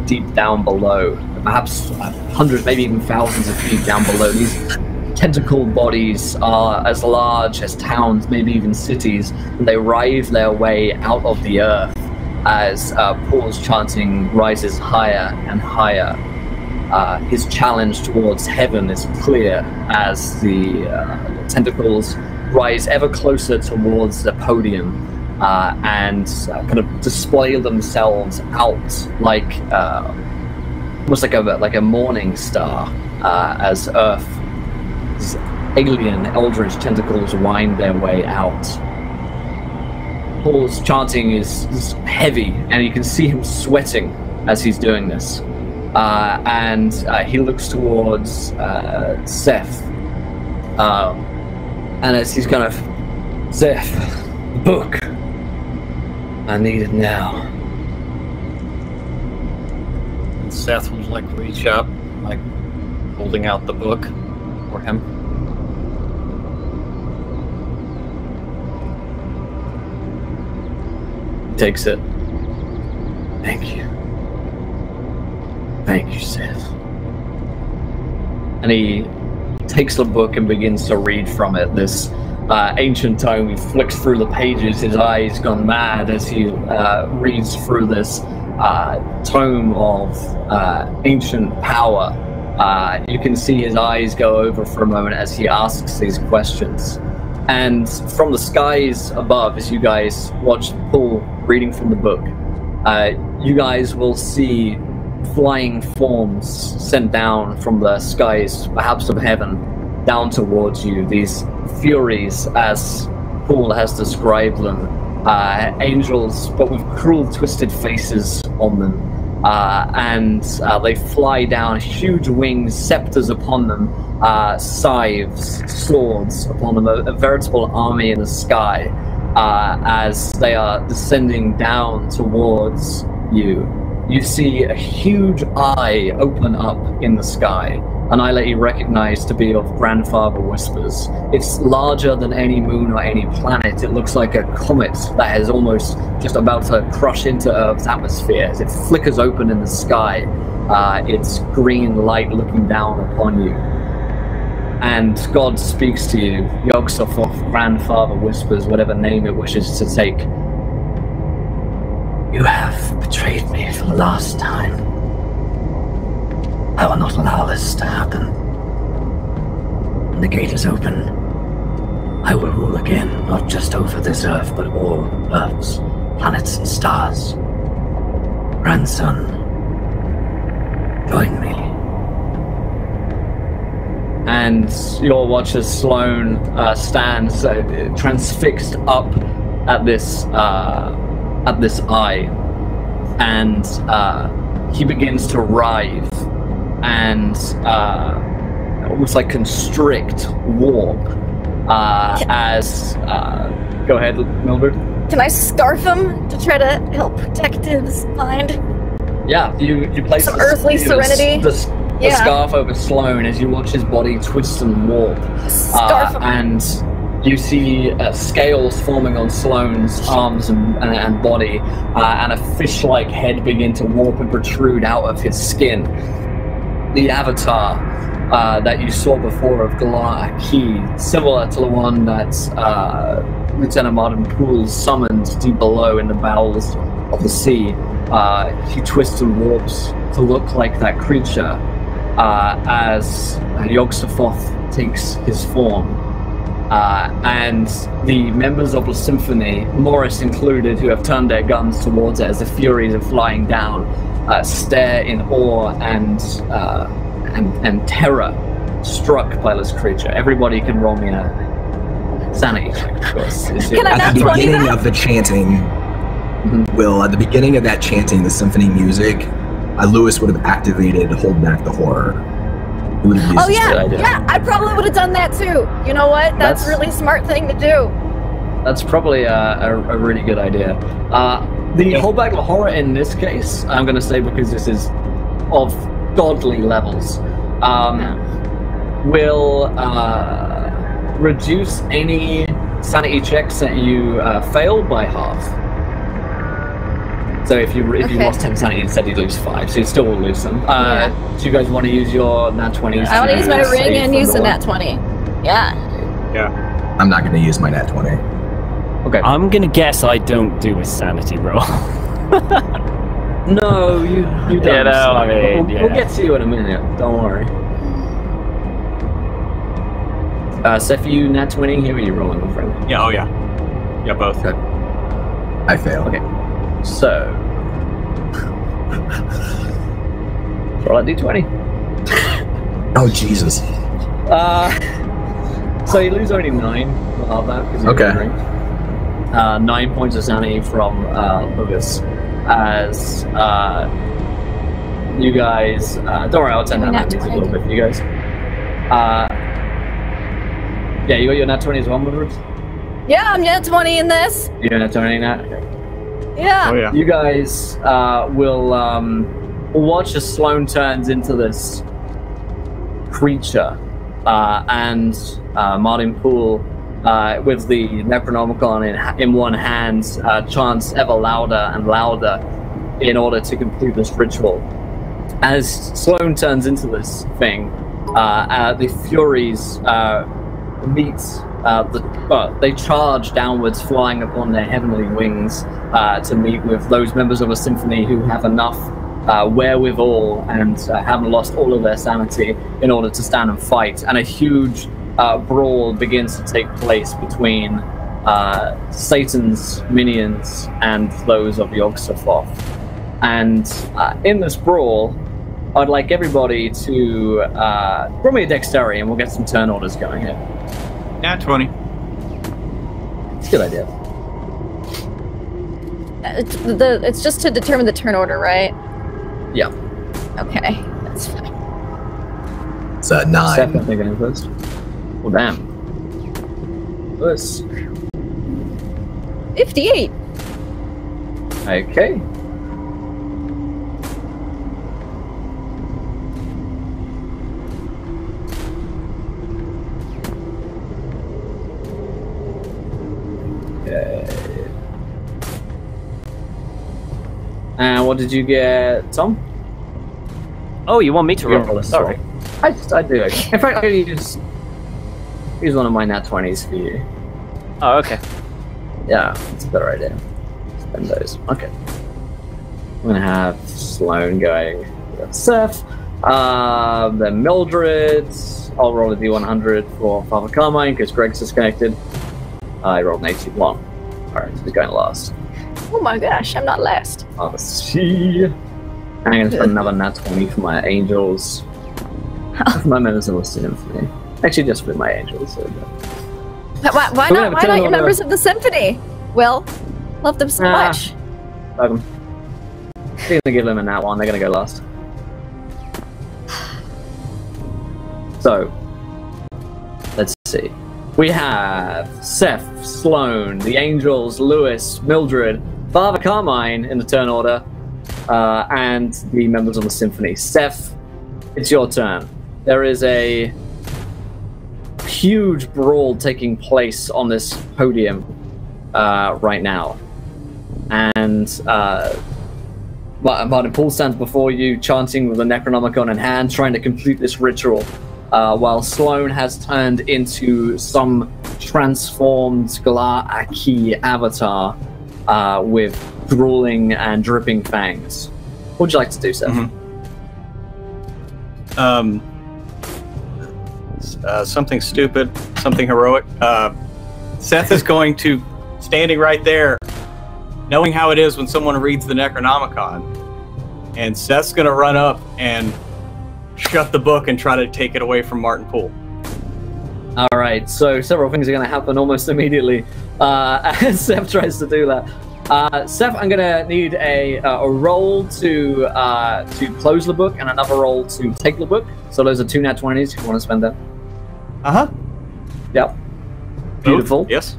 deep down below, perhaps hundreds, maybe even thousands of feet down below. These tentacled bodies are as large as towns, maybe even cities, and they writhe their way out of the earth as Poole's chanting rises higher and higher. His challenge towards heaven is clear as the tentacles rise ever closer towards the podium and kind of display themselves out like almost like a morning star as Earth's alien eldritch tentacles wind their way out. Poole's chanting is heavy, and you can see him sweating as he's doing this. And he looks towards Seth, and as he's kind of, "Seth, the book, I need it now." And Seth will reach up, holding out the book for him. He takes it. "Thank you. Thank you, Seth." And he takes the book and begins to read from it. This ancient tome, he flicks through the pages, his eyes gone mad as he reads through this tome of ancient power. You can see his eyes go over for a moment as he asks these questions. And from the skies above, as you guys watch Poole reading from the book, you guys will see flying forms sent down from the skies, perhaps of heaven, down towards you. These furies, as Poole has described them, angels, but with cruel, twisted faces on them. And they fly down, huge wings, scepters upon them, scythes, swords upon them, a veritable army in the sky, as they are descending down towards you. You see a huge eye open up in the sky, an eye that you recognize to be of Grandfather Whispers. It's larger than any moon or any planet. It looks like a comet that is almost just about to crush into Earth's atmosphere as it flickers open in the sky, its green light looking down upon you. And God speaks to you, Yog-Sothoth, Grandfather Whispers, whatever name it wishes to take. "You have betrayed me for the last time. I will not allow this to happen. The gate is open. I will rule again, not just over this earth, but all earths, planets, and stars. Grandson, join me. And you'll watch as Sloane stands transfixed up at this eye, and he begins to writhe and almost like constrict, warp. As go ahead, Mildred. Can I scarf him to try to help protect his mind? Yeah, you place some earthly serenity. The scarf over Sloane as you watch his body twist and warp. Scarf him. And you see scales forming on Sloane's arms and body, and a fish-like head begin to warp and protrude out of his skin. The avatar that you saw before of Galar Key, similar to the one that Lieutenant Martin Poole summoned deep below in the bowels of the sea. He twists and warps to look like that creature as Yog-Sothoth takes his form. And the members of the symphony, Morris included, who have turned their guns towards it as the Furies are flying down, stare in awe and terror struck by this creature. Everybody can roll me a sanity check, of course. At the beginning of the chanting, Will, at the beginning of that chanting, the symphony music, Lewis would have activated Hold Back the Horror. Oh yeah, I probably would have done that too. You know what? That's a really smart thing to do. That's probably a really good idea. The Hold Back the Horror in this case, I'm going to say, because this is of godly levels, will reduce any sanity checks that you fail by half. So if you lost 10 sanity, instead you lose 5, so you still will lose some. Do you guys want to use your nat 20s? I want to use my ring and use the nat 20. Yeah. I'm not going to use my nat 20. Okay. I'm going to guess I don't do a sanity roll. No, you don't. You know, I mean, we'll get to you in a minute. Don't worry. Seth, you nat 20? Here, are you rolling, my friend? Yeah. Oh yeah. Yeah, both. Okay. I fail. Okay. So, roll a d20. Oh Jesus. So you lose only 9. We'll have that because you drink. 9 points of sanity from Lewis. As you guys, don't worry, I'll turn down that music a little bit for you guys. Yeah, you got your nat 20 as well, Mildred? Yeah, I'm nat 20 in this. You're nat 20 nat? Okay. Yeah. Oh yeah. You guys will watch as Sloane turns into this creature, and Martin Poole, with the Necronomicon in one hand, chants ever louder and louder in order to complete this ritual. As Sloane turns into this thing, the Furies meet. They charge downwards, flying upon their heavenly wings to meet with those members of a symphony who have enough wherewithal and haven't lost all of their sanity in order to stand and fight. And a huge brawl begins to take place between Satan's minions and those of Yog-Sothoth. And in this brawl, I'd like everybody to roll me a dexterity, and we'll get some turn orders going here. Nat 20. It's a good idea. It's just to determine the turn order, right? Yeah. Okay, that's fine. It's a 9. Second thing going first. Well, damn. This. 58. Okay. And what did you get, Tom? Oh, you want me to roll? Sorry. I do. In fact, I'm going to use one of my nat 20s for you. Oh, okay. Yeah, it's a better idea. Spend those. Okay. I'm going to have Sloane going with Seth, then Mildred, I'll roll a D100 for Father Carmine because Greg's disconnected. I rolled an 81. Alright, so he's going last. Oh my gosh, I'm not last. Let's see. I'm going to spend another nat 20 for my angels. For my members of the symphony. Actually, just for my angels. So Why not your members of the symphony? Will, love them so much. Love them. We're going to give them a nat 1. They're going to go last. So, let's see. We have Seth, Sloane, the Angels, Lewis, Mildred, Father Carmine in the turn order, and the members of the Symphony. Seth, it's your turn. There is a huge brawl taking place on this podium right now. And Martin Poole stands before you, chanting with the Necronomicon in hand, trying to complete this ritual. While Sloane has turned into some transformed Glar-Aki avatar with drooling and dripping fangs. What would you like to do, Seth? Something stupid, something heroic. Seth is going to, standing right there, knowing how it is when someone reads the Necronomicon, and Seth's going to run up and shut the book and try to take it away from Martin Poole. All right, so several things are going to happen almost immediately as Seth tries to do that. Seth, I'm going to need a roll to close the book and another roll to take the book. So those are 2 nat 20s if you want to spend them. Yep. Beautiful. Both? Yes.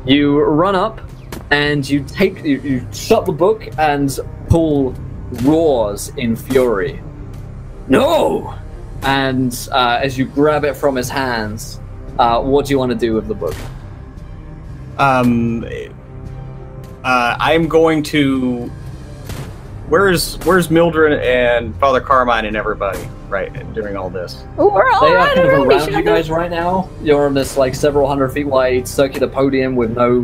You run up and you shut the book, and Poole roars in fury. No! And as you grab it from his hands, what do you want to do with the book? I'm going to. Where's Mildred and Father Carmine and everybody during all this? Oh, we're all they are kind of around around you guys right now. You're on this like several hundred feet wide circular podium with no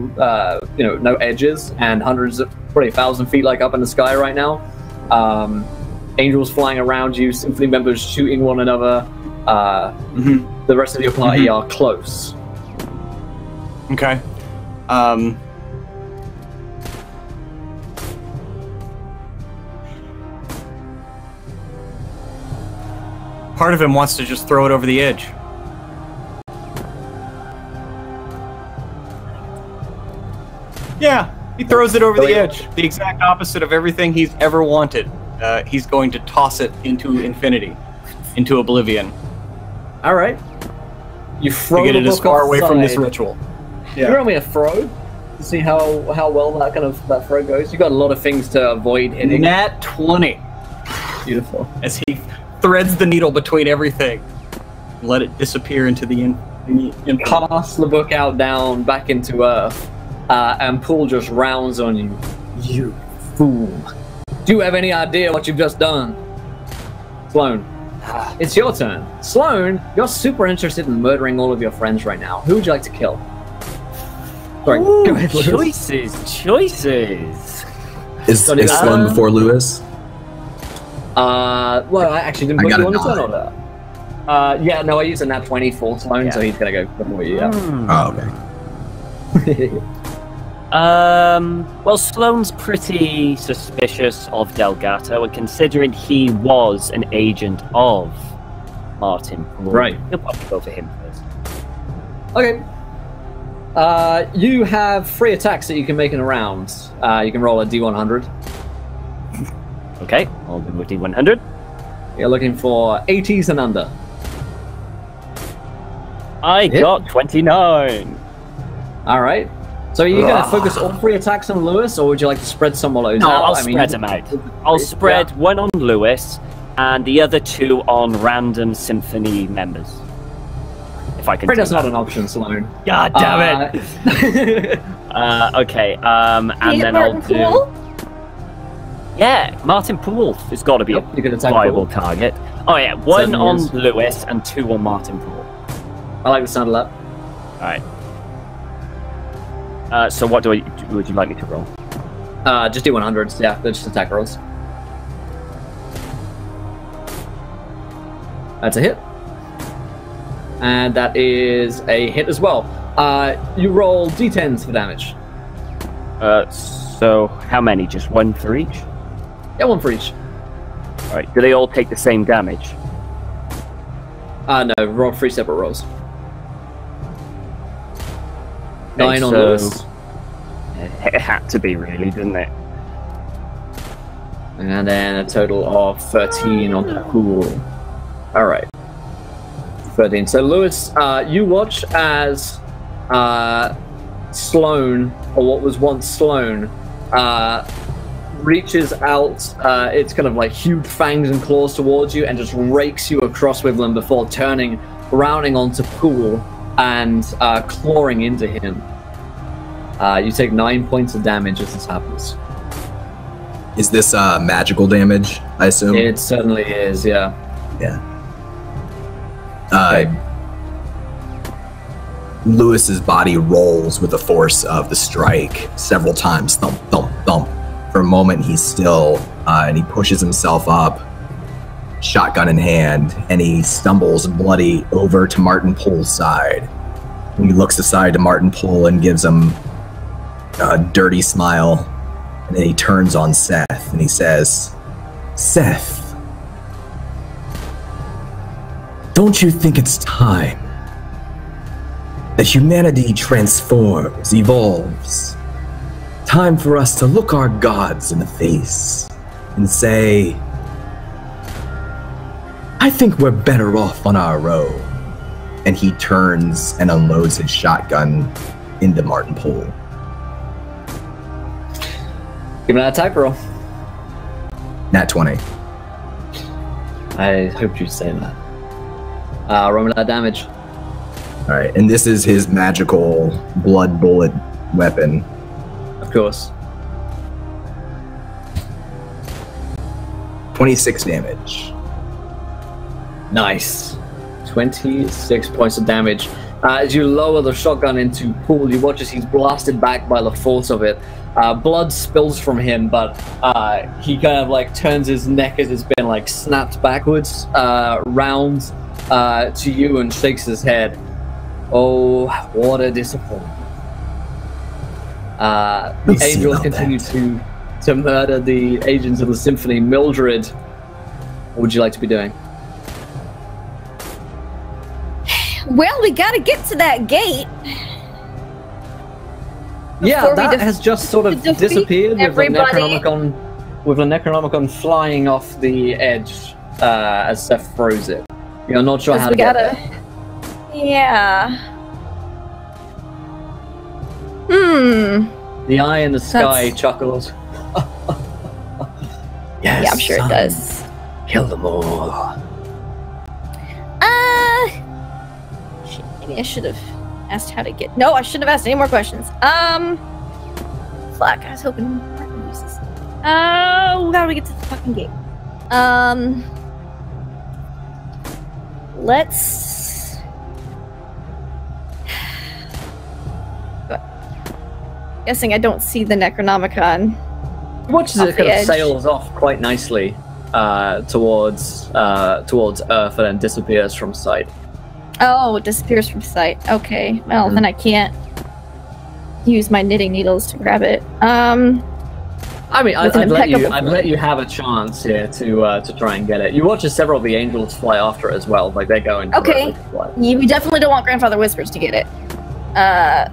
no edges, and hundreds of, probably 1,000 feet like up in the sky right now. Angels flying around you, symphony members shooting one another. The rest of your party are close. Okay. Part of him wants to just throw it over the edge. Yeah, he throws it over the edge. The exact opposite of everything he's ever wanted. He's going to toss it into infinity, into oblivion. All right. You throw to get the it book as far away from this offside. ritual. Yeah. You roll me a throw to see how well that throw goes. You got a lot of things to avoid hitting. Nat 20. Beautiful. As he threads the needle between everything, let it disappear into the infinite. Pass the book out down back into Earth, and Poole just rounds on you. You fool. Do you have any idea what you've just done? Sloane, it's your turn. Sloane, you're super interested in murdering all of your friends right now. Who would you like to kill? Sorry, Ooh, go ahead, Lewis. Choices. Is Sloane before Lewis? Well, I actually didn't put you on the turn order. Yeah, no, I used a nat 20 for Sloane, so he's gonna go before you. Yeah. Oh, okay. Well, Sloane's pretty suspicious of Delgato, and considering he was an agent of Martin Poole, right, he'll probably go for him first. Okay. You have 3 attacks that you can make in a round. You can roll a D100. Okay, I'll go with D100. You're looking for 80s and under. I got 29. All right. So are you going to focus all 3 attacks on Lewis, or would you like to spread some of those No, out? I'll spread them out. I'll spread one on Lewis and the other 2 on random symphony members. If I can. That's not an option, Sloane. God damn it. Okay. And then I'll do. Poole? Yeah, Martin Poole has got to be a viable target. Oh yeah, 1 on Lewis and 2 on Martin Poole. I like the sound of that. All right. So what would you like me to roll? Just do 100s. Yeah, they're just attack rolls. That's a hit. And that is a hit as well. You roll d10s for damage. So how many? Just one for each? Yeah, one for each. All right. Do they all take the same damage? No, roll 3 separate rolls. Okay, 9 on so Lewis. It had to be, really, didn't it? And then a total of 13 on Poole. Alright. 13. So, Lewis, you watch as Sloane, or what was once Sloane, reaches out its kind of like huge fangs and claws towards you and just rakes you across with them before turning, rounding onto Poole and clawing into him. You take 9 points of damage as this happens. Is this magical damage, I assume? It certainly is, yeah. Yeah. Lewis's body rolls with the force of the strike several times. Thump, thump, thump. For a moment, he's still, and he pushes himself up, shotgun in hand, and he stumbles bloody over to Martin Poole's side. And he looks aside to Martin Poole and gives him a dirty smile. And then he turns on Seth and he says, "Seth, don't you think it's time that humanity transforms, evolves? Time for us to look our gods in the face and say, I think we're better off on our own." And he turns and unloads his shotgun into Martin Poole. Give me that attack roll. Nat 20. I hoped you'd say that. Roll me that damage. Alright, and this is his magical blood bullet weapon. Of course. 26 damage. Nice. 26 points of damage. As you lower the shotgun into Poole, you watch as he's blasted back by the force of it. Blood spills from him, but he kind of like turns his neck as it's been like snapped backwards, round to you and shakes his head. Oh, what a disappointment. The angels continue to murder the agents of the symphony. Mildred, what would you like to be doing? Well, we gotta get to that gate. Yeah, that has just sort of disappeared with the everybody. Necronomicon flying off the edge as Seth throws it. You're not sure how to get there. Yeah. The eye in the sky chuckles. Yes, Yeah, I'm sure it does. Kill them all. Shit, maybe I should have asked how to get. No, I shouldn't have asked any more questions. Fuck, I was hoping Martin uses this. Oh, how do we get to the fucking gate? Let's. Guessing I don't see the Necronomicon. Watches it Off kind the of edge. sails off quite nicely towards Earth and then disappears from sight. Oh, it disappears from sight. Okay, well then I can't use my knitting needles to grab it. I mean, With an I'd impeccable let you have a chance here to try and get it. You watch as several of the angels fly after it as well, like they're going. Okay. to fly. We definitely don't want Grandfather Whispers to get it.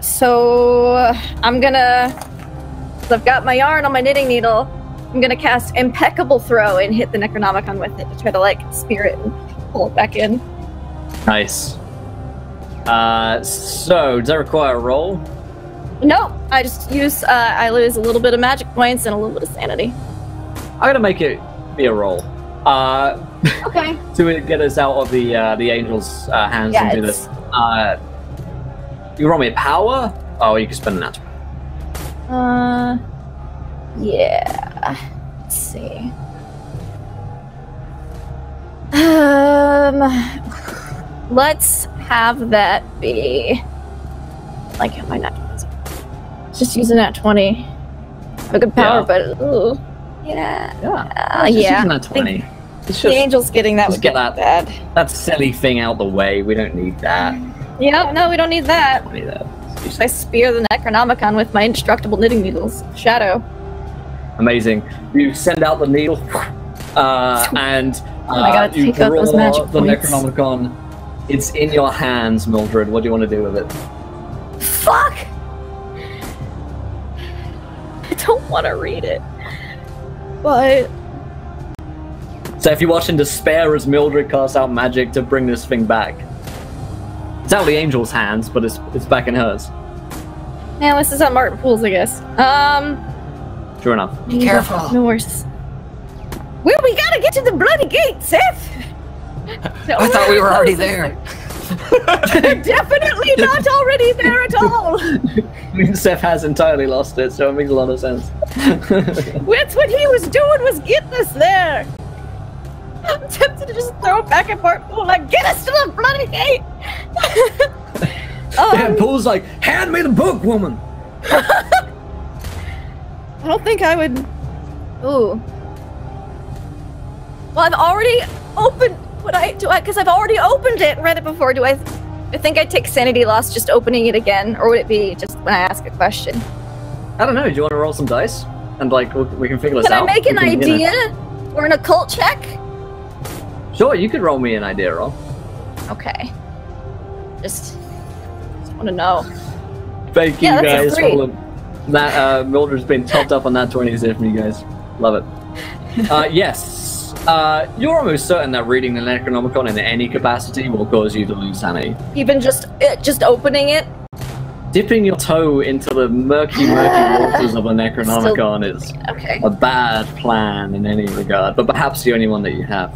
So I'm gonna. So I've got my yarn on my knitting needle. I'm gonna cast Impeccable Throw and hit the Necronomicon with it to try to like spear it and pull it back in. Nice. So does that require a roll? No, I just use. I lose a little bit of magic points and a little bit of sanity. I'm gonna make it be a roll. Okay. To get us out of the angel's hands Yeah, and do this. You roll me a power? Oh, you can spend an natural. Yeah. Let's see. Let's have that be. Like, why not? Just using that 20. A good power, Yeah. but ooh. Yeah. Just Yeah. using that 20. It's The just, angel's getting that just would get get that- bad. that silly thing out the way. We don't need that. Yeah, no, we don't need that. We don't need that. I spear the Necronomicon with my indestructible knitting needles. Shadow. Amazing. You send out the needle, and I gotta you take out those draw magic the points. Necronomicon. It's in your hands, Mildred. What do you want to do with it? Fuck! I don't want to read it. But So if you watch in despair as Mildred casts out magic to bring this thing back. It's out of the angel's hands, but it's back in hers. man, this is on Martin Poole's, I guess. Sure enough. Be careful. No worries. Well, we gotta get to the bloody gate, Seth. I thought we were already there. Definitely not already there at all. I mean, Seth has entirely lost it, so it makes a lot of sense. That's what he was doing, was getting us there. I'm tempted to just throw it back at Martin Poole, like, get us to the bloody gate. And Poole's like, hand me the book, woman. I don't think I would. Ooh. Well, I've already opened. Because I've already opened it and read it before. I think I'd take sanity loss just opening it again, or would it be just when I ask a question? I don't know. Do you want to roll some dice? And like, we can figure this Can out. I make an We can, idea or an occult check? Sure, you could roll me an idea roll. Okay. Just want to know. Thank you Yeah, that's a guys. 3. That Mildred's been topped up on that 20s there from you guys. Love it. Yes. You're almost certain that reading the Necronomicon in any capacity will cause you to lose sanity. Even just opening it. Dipping your toe into the murky waters of a Necronomicon is Okay. a bad plan in any regard, but perhaps the only one that you have.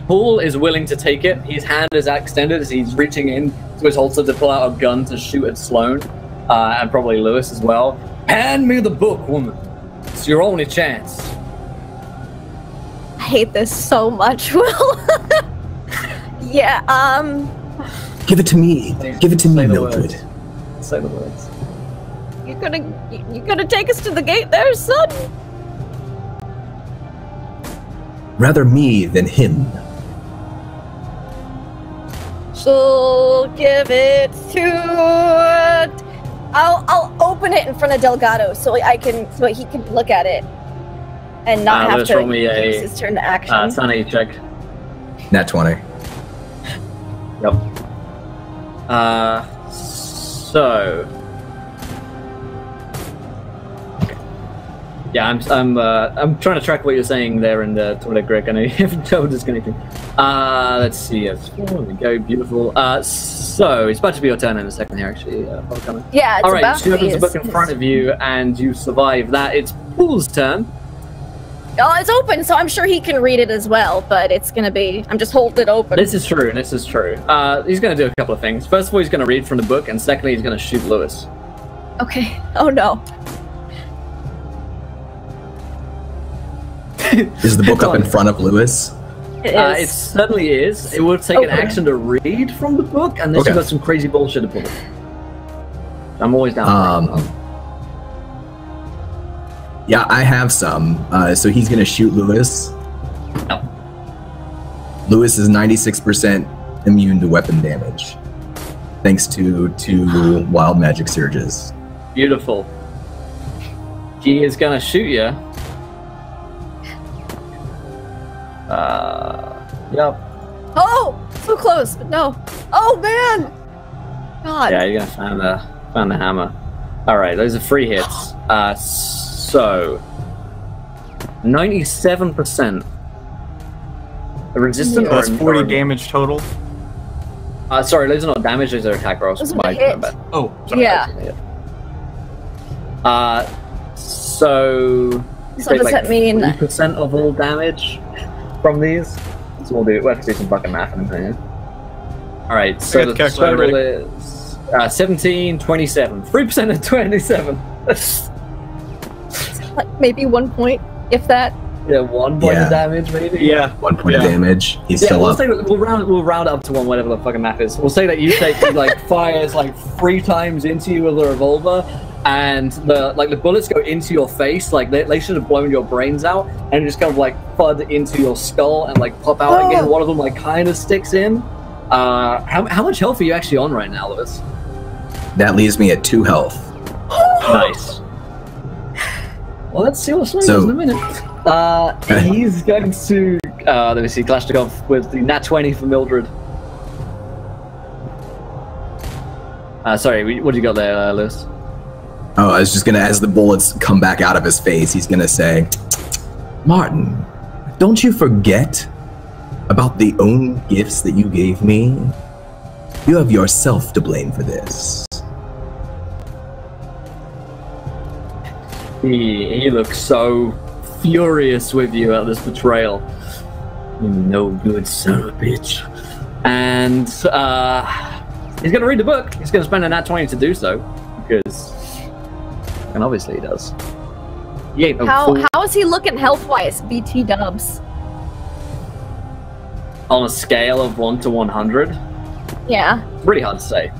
Poole is willing to take it. His hand is extended as he's reaching in to his holster to pull out a gun to shoot at Sloane, and probably Lewis as well. Hand me the book, woman. It's your only chance. I hate this so much, Will. Yeah. Give it to me. Give it to me, Say the Mildred. words. Say the words. You gonna take us to the gate there, son? Rather me than him. She'll give it to. I'll open it in front of Delgado so he can look at it and not have let's to roll me a, use his turn to action. sanity check. Nat 20. Yep. So. Yeah, I'm trying to track what you're saying there in the Twitter, Greg. I know you haven't told us anything. Let's see. Yes, there we go. Beautiful. So it's about to be your turn in a second here, actually. Yeah, it's all right. about She opens the to be book in front of you, and you survive that. It's Poole's turn. Oh, it's open, so I'm sure he can read it as well. But it's gonna be. I'm just holding it open. This is true. This is true. He's going to do a couple of things. First of all, he's going to read from the book, and secondly, he's going to shoot Lewis. Okay. Oh no. Is the book up in front of Lewis? It It is. certainly is. It will take an Okay. action to read from the book, and this Okay. has got some crazy bullshit to pull. I'm always down for it. Yeah, I have some. So he's gonna shoot Lewis. No. Lewis is 96% immune to weapon damage, thanks to 2 wild magic surges. Beautiful. He is gonna shoot you. Yep. Oh, so close, but no. Oh man. God. Yeah, you're gonna find the hammer. All right, those are 3 hits. So 97%. Resistant or That's 40 or- damage total. Sorry, those are not damage. Those are attack rolls. Those are My the hit. bad. Oh, Yeah. So you So take does that mean- 3% of all damage from these? So we'll have to do some fucking math in a minute. Alright, so got the the calculator total is 17, 27. 3% of 27. Like maybe 1 point, if that. Yeah, 1 point Yeah. of damage, maybe? yeah. 1 point of Yeah. damage. He's Yeah, still we'll up. say we'll round it up to 1, whatever the fucking math is. We'll say that you take like fires like 3 times into you with a revolver, and the bullets go into your face, like they should have blown your brains out, and just kind of like thud into your skull and like pop out again. One of them like kind of sticks in. How much health are you actually on right now, Lewis? That leaves me at 2 health. Nice. Well, let's see what Snow does in a minute. He's going to let me see, Kalashnikov with the nat 20 for Mildred. Sorry, what do you got there, Lewis? Oh, I was just gonna, as the bullets come back out of his face, he's gonna say, Martin, don't you forget about the own gifts that you gave me? You have yourself to blame for this. He looks so furious with you at this betrayal. You no good son of a bitch. And he's gonna read the book. He's gonna spend a nat 20 to do so, because, and obviously he does. How is he looking health-wise, BT dubs? On a scale of 1 to 100? Yeah. Really hard to say.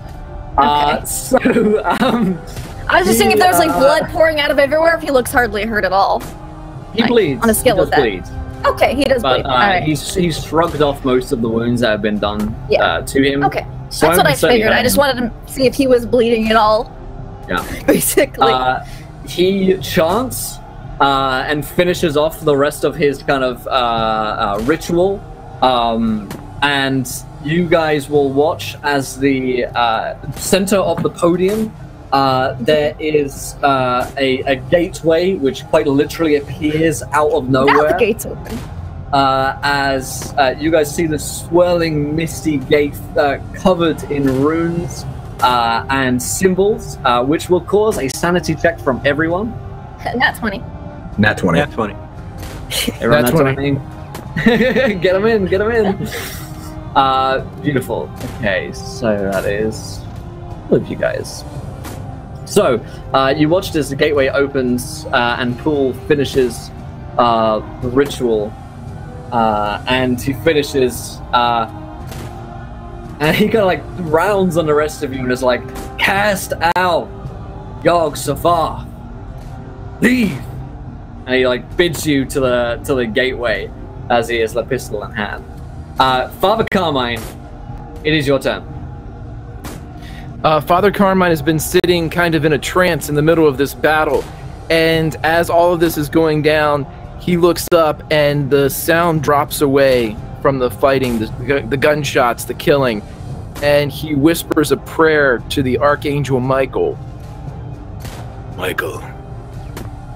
Okay. I was just thinking if there's like blood pouring out of everywhere, if he looks hardly hurt at all. He bleeds. On a scale of that. Bleed. Okay, he does bleed. All right. He's shrugged off most of the wounds that have been done to him. Okay, that's what I figured. I just wanted to see if he was bleeding at all. Yeah. Basically. He chants and finishes off the rest of his kind of ritual. And you guys will watch as the center of the podium, there is a gateway which quite literally appears out of nowhere. Now the gate's open. As you guys see the swirling, misty gate covered in runes and symbols, which will cause a sanity check from everyone. Nat 20. Nat 20. Nat 20. Everyone nat 20. Get him in, get him in. Beautiful. Okay, so that is all of you guys. So, you watched as the gateway opens and Poole finishes the ritual, and he finishes, and he kind of like rounds on the rest of you and is like, cast out Yog-Sothoth, leave! And he like bids you to the gateway as he has the pistol in hand. Father Carmine, it is your turn. Father Carmine has been sitting kind of in a trance in the middle of this battle, and as all of this is going down, he looks up and the sound drops away from the fighting, the gunshots, the killing, and he whispers a prayer to the Archangel Michael. Michael,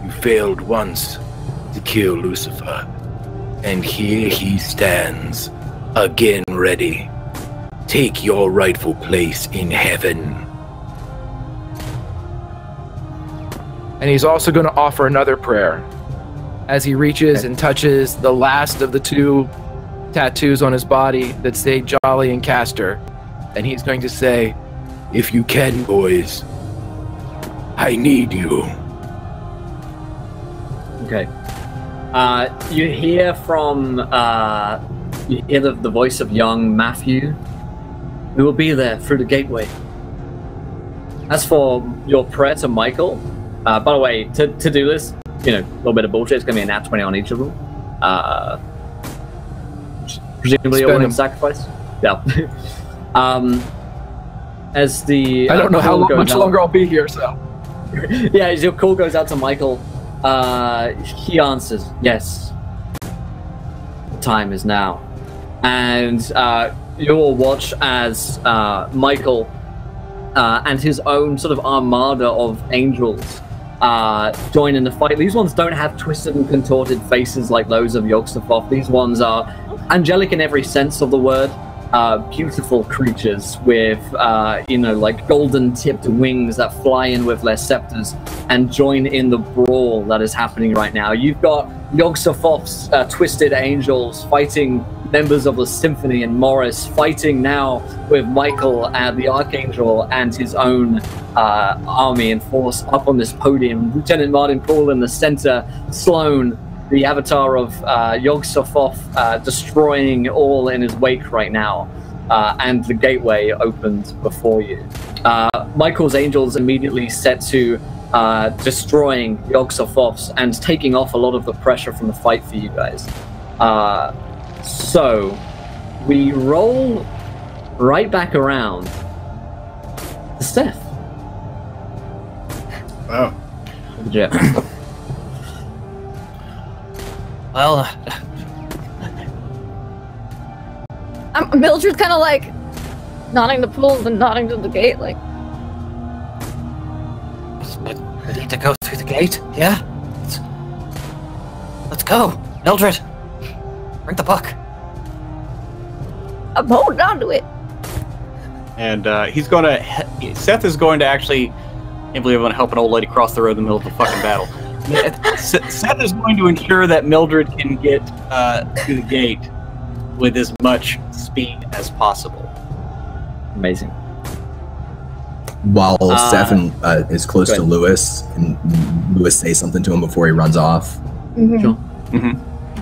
you failed once to kill Lucifer, and here he stands, again ready. Take your rightful place in heaven. And he's also going to offer another prayer as he reaches and touches the last of the 2 tattoos on his body that say Jolly and Castor. And he's going to say, if you can, boys, I need you. Okay. You hear from, you hear the voice of young Matthew. We will be there through the gateway. As for your prayer to Michael, by the way, to do this, you know, a little bit of bullshit, it's going to be a nat 20 on each of them. Presumably a willing sacrifice. Yeah. As the... I don't know how much longer I'll be here, so... Yeah, as your call goes out to Michael, he answers, yes. The time is now. And you will watch as Michael and his own sort of armada of angels join in the fight. These ones don't have twisted and contorted faces like those of Yog-Sothoth. These ones are angelic in every sense of the word. Beautiful creatures with, you know, like golden-tipped wings that fly in with their scepters and join in the brawl that is happening right now. You've got Yog-Sothoth's twisted angels fighting members of the symphony, and Morris fighting now with Michael and the Archangel and his own army and force up on this podium. Lieutenant Martin Poole in the center, Sloane, the avatar of Yog-Sothoth, destroying all in his wake right now, and the gateway opened before you. Michael's angels immediately set to destroying Yog-Sothoth's and taking off a lot of the pressure from the fight for you guys. So we roll right back around to Steph. Oh. Yeah. Well, Mildred's kind of like nodding to Poole and nodding to the gate, like. we need to go through the gate. Yeah. Let's go, Mildred. Bring the book. I'm holding on to it. And he's going to... Seth is going to actually... I can't believe I'm going to help an old lady cross the road in the middle of the fucking battle. Seth is going to ensure that Mildred can get to the gate with as much speed as possible. Amazing. While Seth is close to Lewis, and Lewis says something to him before he runs off, Sure.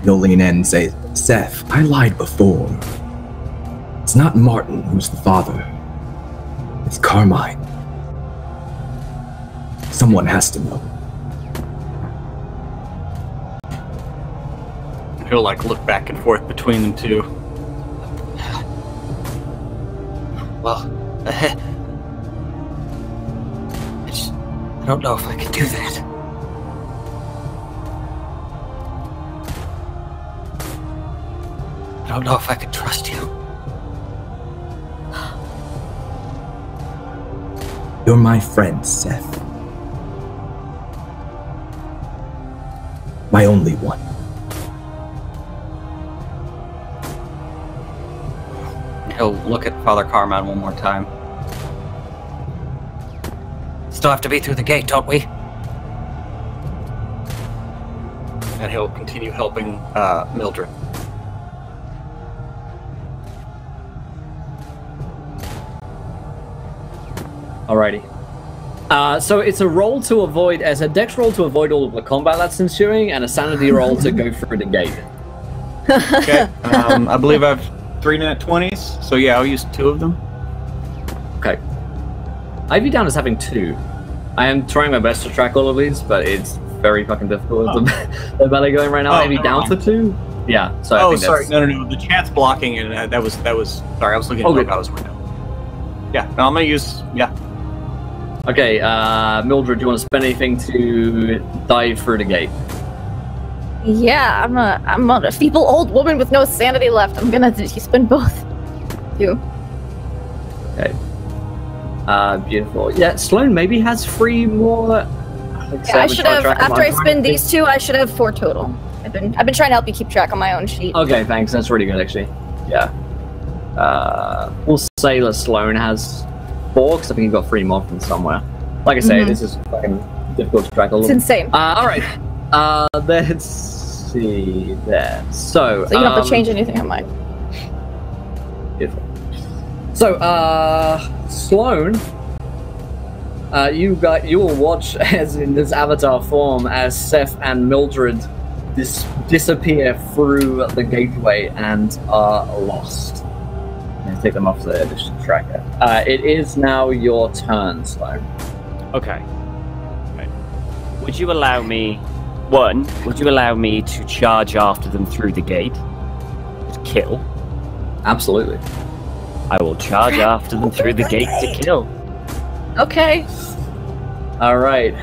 he'll lean in and say, Seth, I lied before. It's not Martin who's the father. It's Carmine. Someone has to know. He'll like look back and forth between them two. Well, I don't know if I can do that. I don't know if I can trust you. You're my friend, Seth. My only one. He'll look at Father Carmine one more time. Still have to be through the gate, don't we? And he'll continue helping Mildred. Alrighty. So it's a roll to avoid, as a dex roll to avoid all of the combat that's ensuing, and a sanity roll to go through the gate. Okay. I believe I have 3 nat 20s, so yeah, I'll use 2 of them. Okay. I have you down as having 2. I am trying my best to track all of these, but it's very fucking difficult with the belly going right now. I have you down to 2? Yeah, so I think sorry. that's... No. The chance blocking, and that was. Sorry, I was looking at what I was right now. Yeah, no, I'm gonna use. Yeah. Okay, Mildred, do you want to spend anything to dive through the gate? Yeah, I'm a feeble old woman with no sanity left. I'm gonna spend both. Too. Okay. Beautiful. Yeah, Sloane maybe has 3 more. Yeah, I should have. After I spend these 2, I should have 4 total. I've been trying to help you keep track on my own sheet. Okay, thanks. That's really good, actually. Yeah. We'll say that Sloane has 4, because I think you've got 3 more from somewhere. Like I say, this is fucking difficult to track. It's insane. Alright. Let's see there. So you don't have to change anything on mine. Beautiful. So, Sloane, you will watch as in this avatar form as Seth and Mildred disappear through the gateway and are lost. Let's take them off the edition tracker. It is now your turn, Sloane. Okay. Would you allow me... One, would you allow me to charge after them through the gate? To kill? Absolutely. I will charge after them through the gate to kill. Okay. Alright.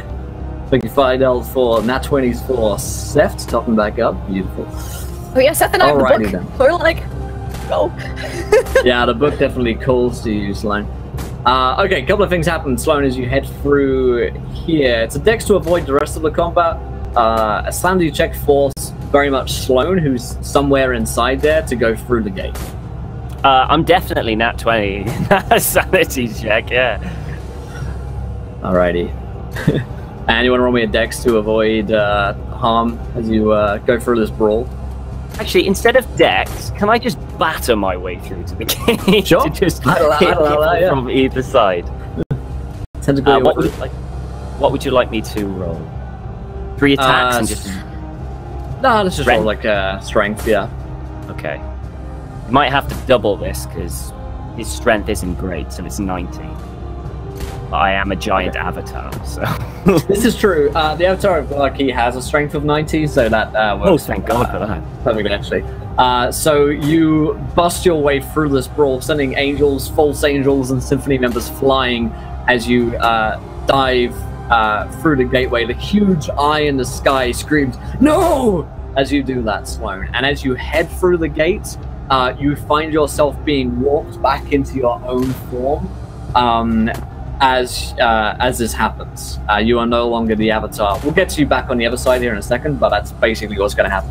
Thank you, Fidel, for nat 20s for Seth, topping back up. Beautiful. Oh yeah, Seth and I have the book. Then. We're like, go. Yeah, the book definitely calls to you, Sloane. Okay, a couple of things happen, Sloane, as you head through here. It's a dex to avoid the rest of the combat. A sanity check force very much Sloane, who's somewhere inside there, to go through the gate. I'm definitely nat 20. Sanity check, yeah. Alrighty. And you want to roll me a dex to avoid harm as you go through this brawl? Actually, instead of dex, can I just batter my way through to the gate? Sure. To just hit people from either side. What would you like me to roll? 3 attacks and just... No, let's just roll like strength, yeah. Okay. You might have to double this, because his strength isn't great, so it's 19. I am a giant avatar, so... This is true. The avatar of Larky has a strength of 90, so that works. Oh, thank God for that. Perfectly, actually. So you bust your way through this brawl, sending angels, false angels, and symphony members flying as you dive through the gateway. The huge eye in the sky screams, "No!" as you do that, Sloane. And as you head through the gate, you find yourself being warped back into your own form. As this happens, you are no longer the avatar. We'll get to you back on the other side here in a second, but that's basically what's going to happen.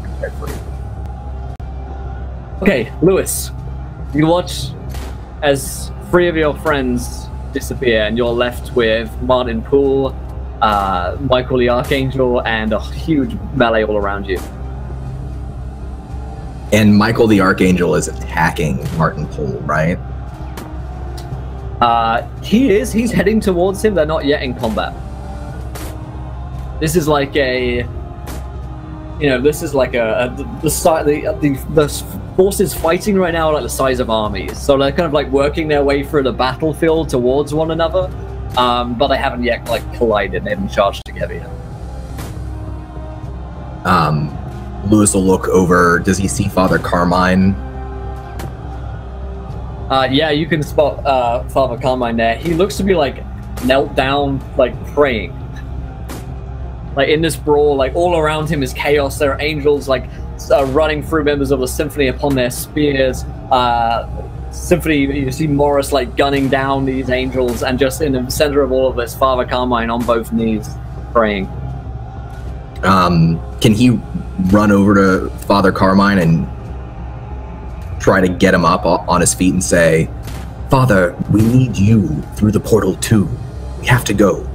Okay, Lewis, you watch as 3 of your friends disappear, and you're left with Martin Poole, Michael the Archangel, and a huge melee all around you. And Michael the Archangel is attacking Martin Poole, right? He is. He's heading towards him. They're not yet in combat. This is like a, the forces fighting right now are like the size of armies. So they're kind of like working their way through the battlefield towards one another, but they haven't yet like collided. They haven't charged together yet. Lewis will look over. Does he see Father Carmine? Yeah, you can spot Father Carmine there. He looks to be like knelt down, like praying. Like in this brawl, like all around him is chaos. There are angels like running through members of the symphony upon their spears. Symphony, you see Morris like gunning down these angels, and just in the center of all of this, Father Carmine on both knees praying. Can he run over to Father Carmine and try to get him up on his feet and say, "Father, we need you through the portal too. We have to go."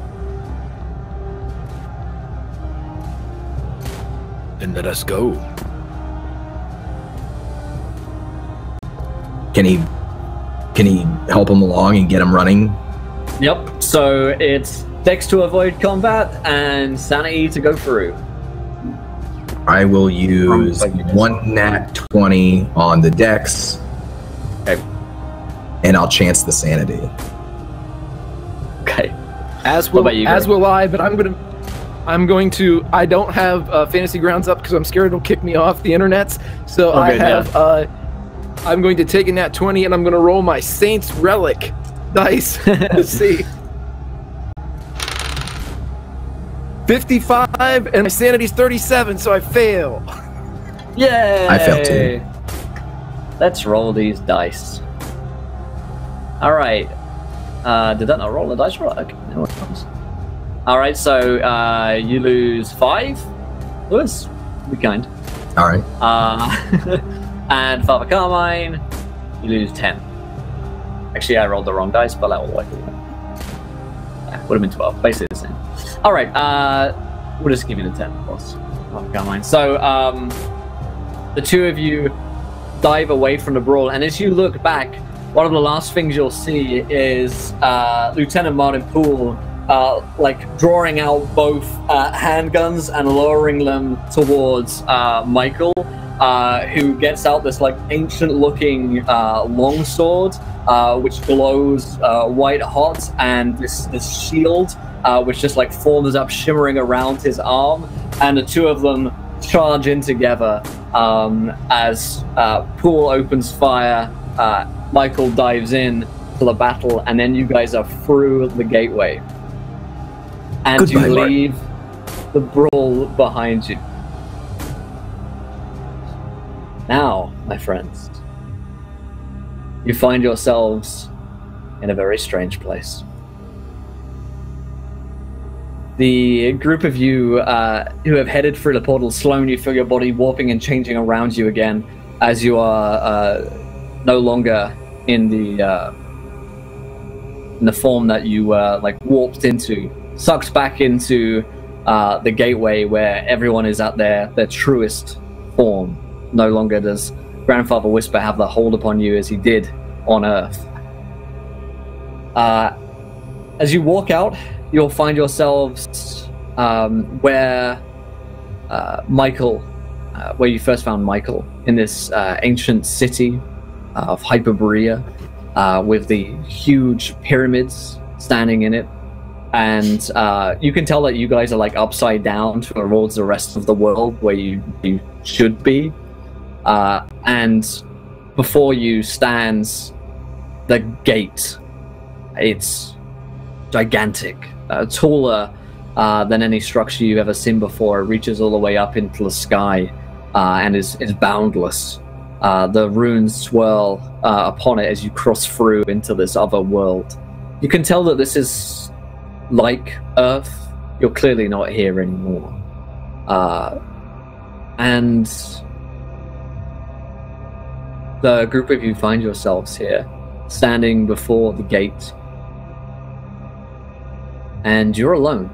Then let us go. Can he help him along and get him running? Yep. So it's Dex to avoid combat and Sanity to go through. I will use 1 nat 20 on the Dex. Okay. And I'll chance the Sanity. Okay. As will I, but I'm going to. I don't have Fantasy Grounds up because I'm scared it'll kick me off the internets. So I have. I'm going to take a nat 20 and I'm going to roll my Saint's Relic dice to see. 55 and my sanity's 37, so I fail. Yay! I failed too. Let's roll these dice. All right. Did that not roll the dice roll? Okay, no, it comes. All right, so you lose 5. Lewis, be kind. All right. And Father Carmine, you lose 10. Actually, I rolled the wrong dice, but that will likely would have been 12. Basically the same. All right, we'll just give you the 10, of course. Father Carmine. So the 2 of you dive away from the brawl, and as you look back, one of the last things you'll see is Lieutenant Martin Poole like drawing out both handguns and lowering them towards Michael, who gets out this like ancient-looking longsword, which glows white hot, and this shield, which just like forms up, shimmering around his arm, and the 2 of them charge in together as Poole opens fire. Michael dives in to the battle, and then you guys are through the gateway. And Goodbye, you leave the brawl behind you. Now, my friends, you find yourselves in a very strange place. The group of you who have headed through the portal, Sloane, you feel your body warping and changing around you again as you are no longer in the form that you were like warped into, sucked back into the gateway where everyone is at their truest form. No longer does Grandfather Whisper have the hold upon you as he did on Earth. As you walk out, you'll find yourselves where Michael, where you first found Michael, in this ancient city of Hyperborea, with the huge pyramids standing in it. And you can tell that you guys are like upside down towards the rest of the world where you should be. And before you stands the gate. It's gigantic, taller than any structure you've ever seen before. It reaches all the way up into the sky and is boundless. The runes swirl upon it as you cross through into this other world. You can tell that this is like Earth. You're clearly not here anymore. And the group of you find yourselves here, standing before the gate. And you're alone.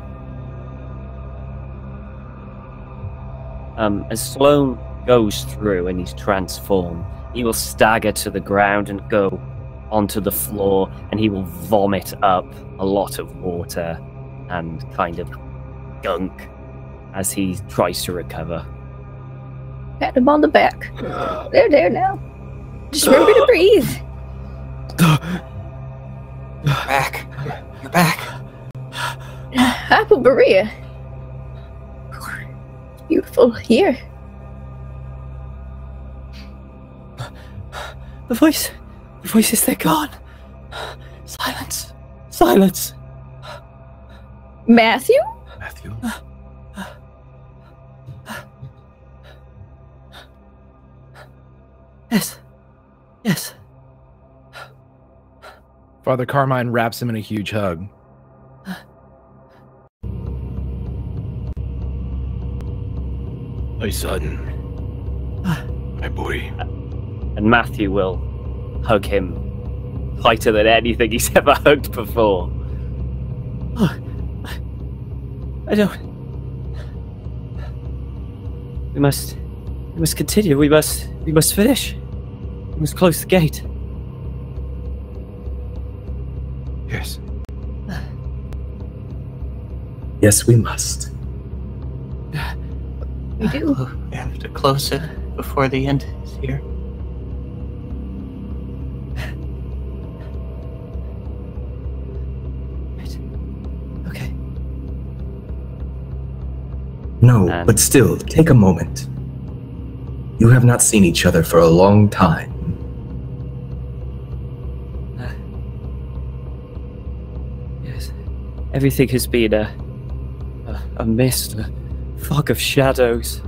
As Sloane goes through and he's transformed, he will stagger to the ground and go onto the floor, and he will vomit up a lot of water and kind of gunk as he tries to recover. Pat him on the back. There now. Just remember to breathe. You're back. Apple Maria. It's beautiful here. The voices, they're gone. Silence. Matthew? Yes. Father Carmine wraps him in a huge hug. My son. My boy. And Matthew will hug him tighter than anything he's ever hugged before. I don't... We must continue. We must finish. We must close the gate. Yes. Yes, we must. We do. We have to close it before the end is here. Okay. No, but still, take a moment. You have not seen each other for a long time. Yes. Everything has been a mist, a fog of shadows,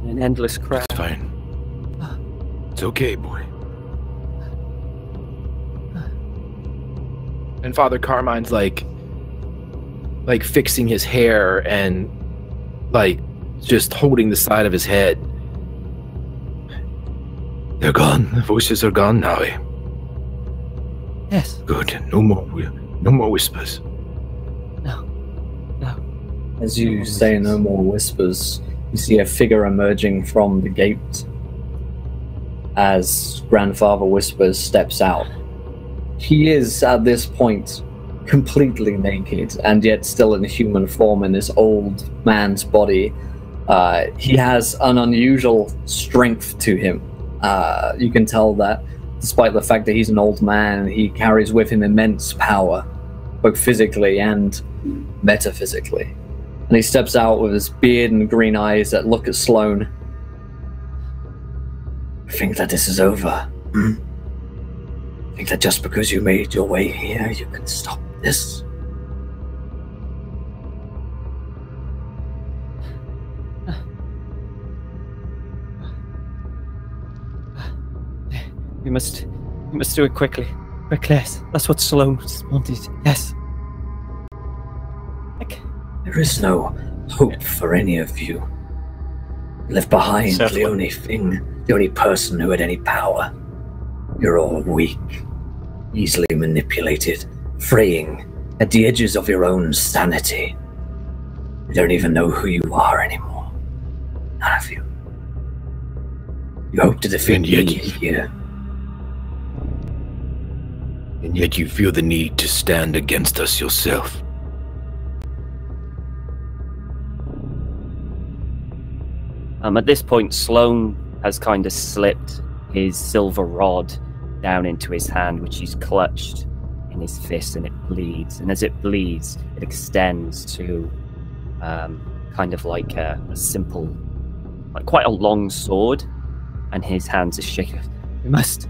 an endless crowd. It's fine. It's okay, boy. And Father Carmine's like fixing his hair and like just holding the side of his head. They're gone. The voices are gone now, eh? Yes. Good. No more whispers. No. As you say no more whispers, you see a figure emerging from the gate. As Grandfather Whispers steps out. He is, at this point, completely naked, and yet still in human form in this old man's body. He has an unusual strength to him. You can tell that, despite the fact that he's an old man, he carries with him immense power, both physically and metaphysically. And he steps out with his beard and green eyes that look at Sloane. I think that this is over. I think that just because you made your way here, you can stop this. We must do it quickly. Quickly, yes. That's what Sloane wanted. Yes. There is no hope for any of you. You left behind the only person who had any power. You're all weak, easily manipulated, fraying at the edges of your own sanity. You don't even know who you are anymore. None of you. You hope to defeat me here. And yet you feel the need to stand against us yourself. At this point, Sloane has kind of slipped his silver rod down into his hand, which he's clutched in in his fist, and it bleeds. And as it bleeds, it extends to kind of like a simple, like quite a long sword. And his hands are shaking. We must.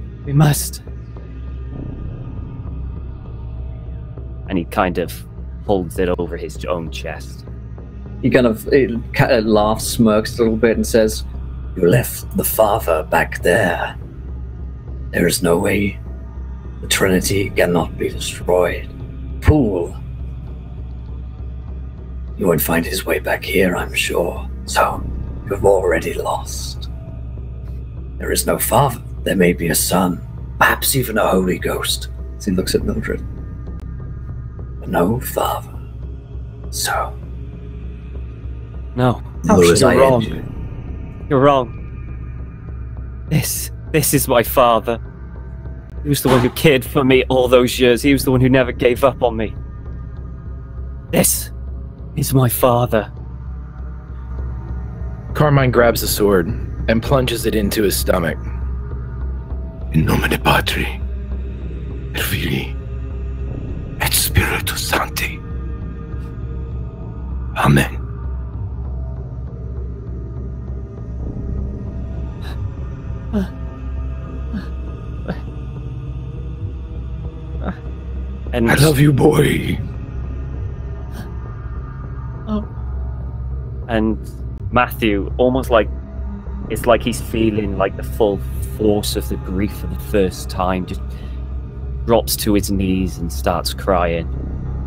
And he kind of holds it over his own chest. He kind of laughs, smirks a little bit, and says, "You left the father back there. There is no way the Trinity cannot be destroyed. Poole, you won't find his way back here, I'm sure. So, you've already lost. There is no father. There may be a son, perhaps even a Holy Ghost." As he looks at Mildred. "But no father. So..." No. Lewis, You're I wrong. end you. You're wrong. This is my father. He was the one who cared for me all those years. He was the one who never gave up on me. This is my father. Carmine grabs the sword and plunges it into his stomach. In nomine Patri, et Filii, et Spiritus Sancti. Amen. And I love you, boy. And Matthew, almost like it's like he's feeling like the full force of the grief for the first time, just drops to his knees and starts crying,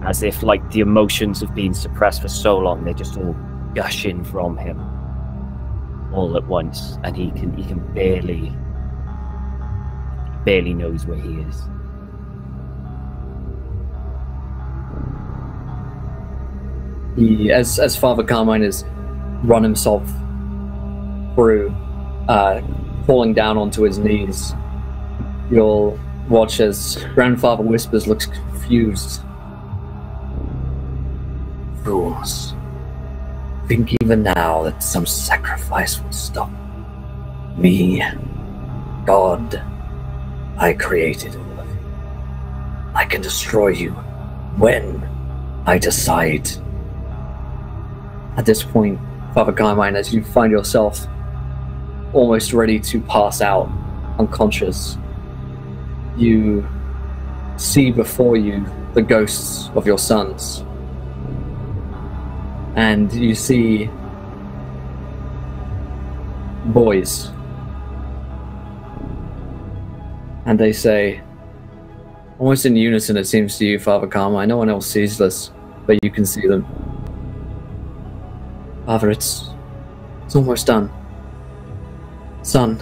as if like the emotions have been suppressed for so long, they're just all gushing from him all at once, and he can barely knows where he is. As Father Carmine has run himself through, falling down onto his knees, you'll watch as Grandfather Whispers looks confused. "Fools. Think even now that some sacrifice will stop me. God, I created all of you. I can destroy you when I decide." At this point, Father Carmine, as you find yourself almost ready to pass out, unconscious, you see before you the ghosts of your sons. And you see boys. And they say, almost in unison it seems to you, Father Carmine, no one else sees this, but you can see them. "Father, it's almost done. Son,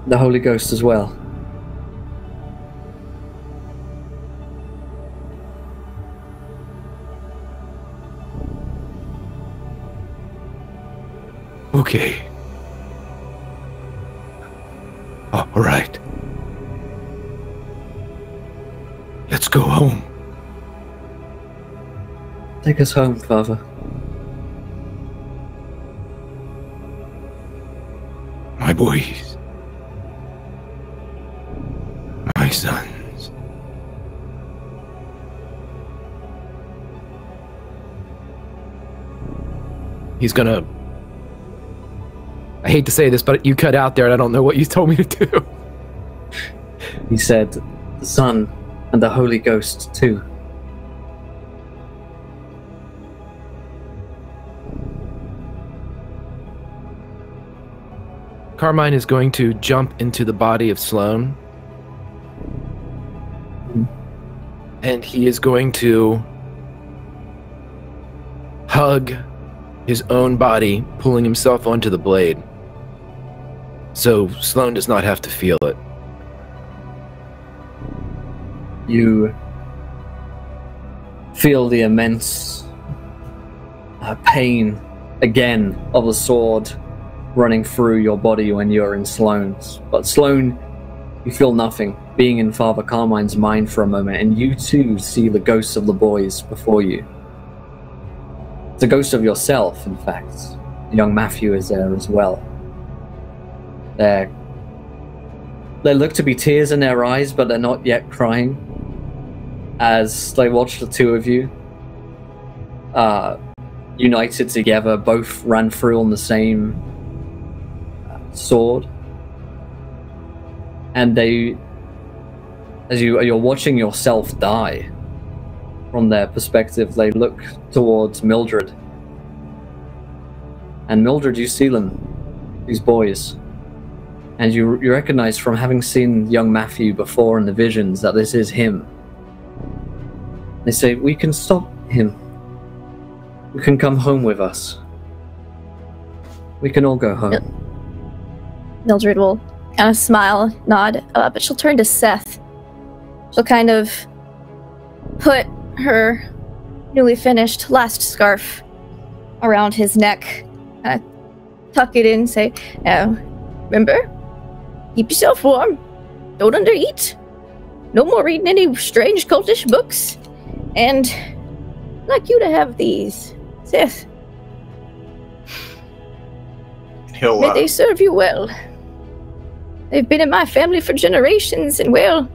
the Holy Ghost as well." Okay. All right. Let's go home. Take us home, Father. My boys. My sons. He's gonna... I hate to say this, but you cut out there and I don't know what you told me to do. He said, "The Son and the Holy Ghost too." Carmine is going to jump into the body of Sloane. And he is going to hug his own body, pulling himself onto the blade. So Sloane does not have to feel it. You feel the immense pain again of the sword running through your body when you're in Sloane's. But Sloane, you feel nothing, being in Father Carmine's mind for a moment, and you too see the ghosts of the boys before you. It's a ghost of yourself, in fact. Young Matthew is there as well. There look to be tears in their eyes, but they're not yet crying. as they watch the two of you united together, both ran through on the same sword. And as you're watching yourself die, from their perspective, they look towards Mildred. And Mildred, you see them, these boys. And you recognize from having seen young Matthew before in the visions that this is him. They say, we can stop him. You can come home with us. We can all go home. Mildred will kind of smile, nod, but she'll turn to Seth. She'll kind of put her newly finished last scarf around his neck, tuck it in, say, now, remember, keep yourself warm, don't undereat, no more reading any strange cultish books, and I'd like you to have these, Seth. May they serve you well. They've been in my family for generations, and well,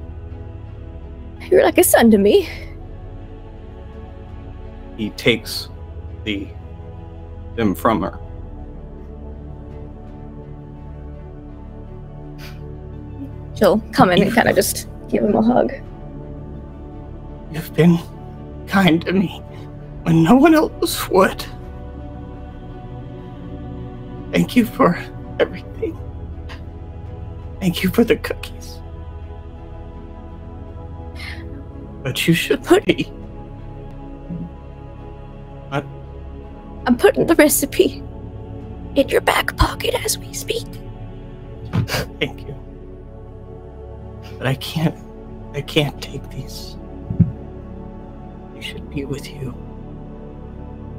you're like a son to me. He takes them from her. She'll come in and kind of just give him a hug. You've been kind to me when no one else would. Thank you for everything. Thank you for the cookies. But you should be. What? I'm putting the recipe in your back pocket as we speak. Thank you. But I can't take these. They should be with you.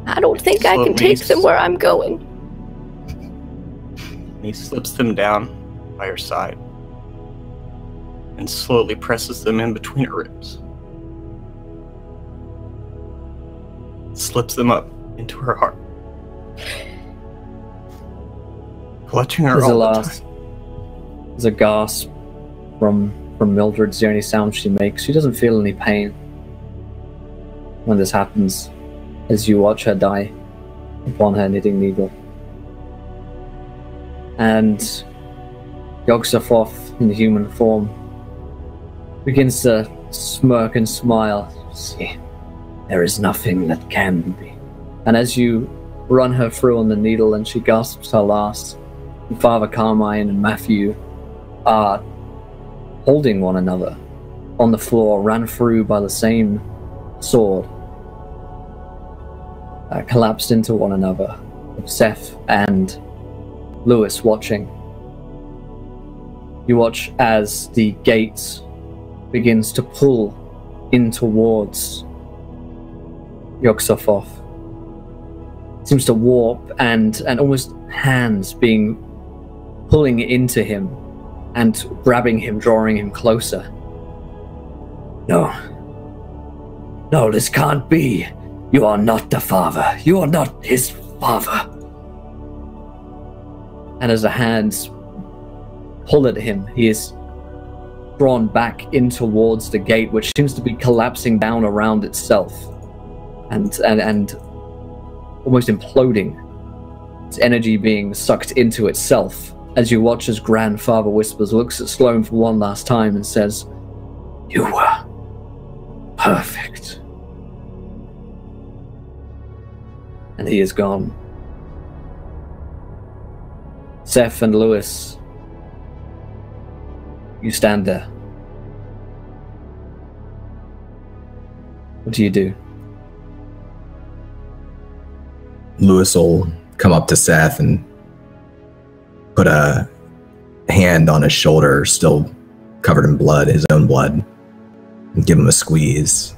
I don't think I can take them where I'm going. He slips them down by her side and slowly presses them in between her ribs. Slips them up into her heart. Clutching her all the time. There's a gasp from Mildred's the only sound she makes. She doesn't feel any pain when this happens, as you watch her die upon her knitting needle. And Yog-Sothoth, in human form, begins to smirk and smile. See, there is nothing that can be. And as you run her through on the needle and she gasps her last, Father Carmine and Matthew are holding one another on the floor, ran through by the same sword, collapsed into one another, with Seth and Lewis watching. You watch as the gate begins to pull in towards Yog-Sothoth. It seems to warp and almost hands being pulling into him and grabbing him, drawing him closer. No, this can't be. You are not the father. You are not his father. And as the hands pull at him, he is drawn back in towards the gate, which seems to be collapsing down around itself and almost imploding. Its energy being sucked into itself. As you watch as Grandfather Whispers looks at Sloane for one last time and says, "You were perfect." And he is gone. Seth and Lewis, you stand there. What do you do? Lewis will come up to Seth and put a hand on his shoulder, still covered in blood, his own blood, and give him a squeeze.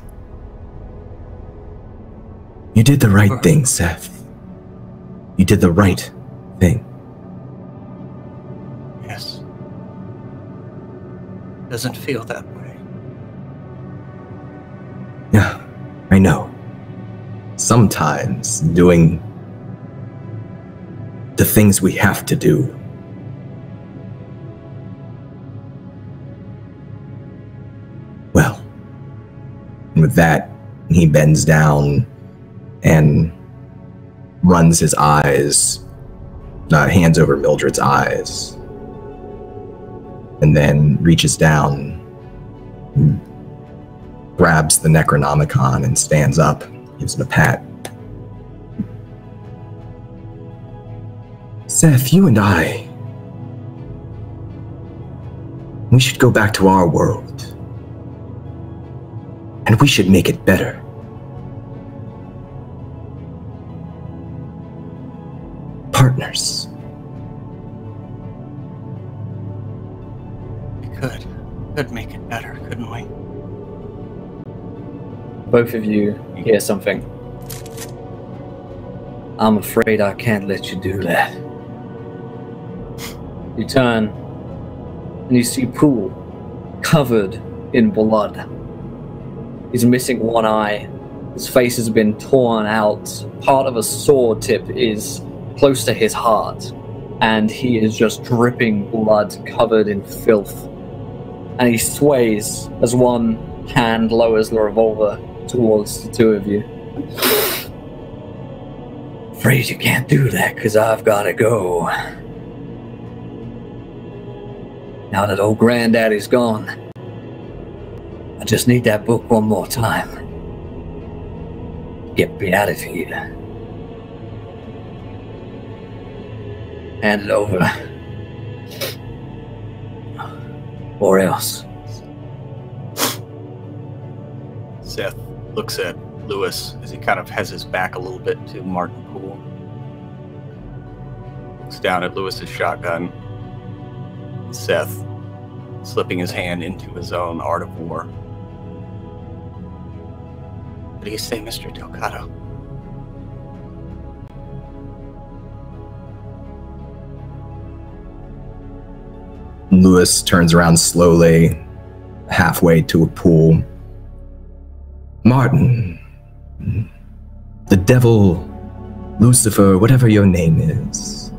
You did the right thing, Seth. You did the right thing. Yes. Doesn't feel that way. Yeah, I know. Sometimes doing the things we have to do well, And with that, he bends down and runs his hands over Mildred's eyes, and then reaches down, grabs the Necronomicon and stands up, gives it a pat. Seth, you and I, we should go back to our world, and we should make it better. Partners. We could make it better, couldn't we? Both of you hear something. I'm afraid I can't let you do that. You turn, and you see Poole covered in blood. He's missing one eye. His face has been torn out. Part of a sword tip is close to his heart, and he is just dripping blood, covered in filth. And he sways as one hand lowers the revolver towards the two of you. Afraid you can't do that, because I've got to go. Now that old granddaddy's gone, I just need that book one more time. Get me out of here. Hand it over. Or else. Seth looks at Lewis as he kind of has his back a little bit to Martin Poole. Looks down at Lewis's shotgun. Seth slipping his hand into his own Art of War. What do you say, Mr. Delgado? Lewis turns around slowly, halfway to a Poole. Martin, the devil, Lucifer, whatever your name is.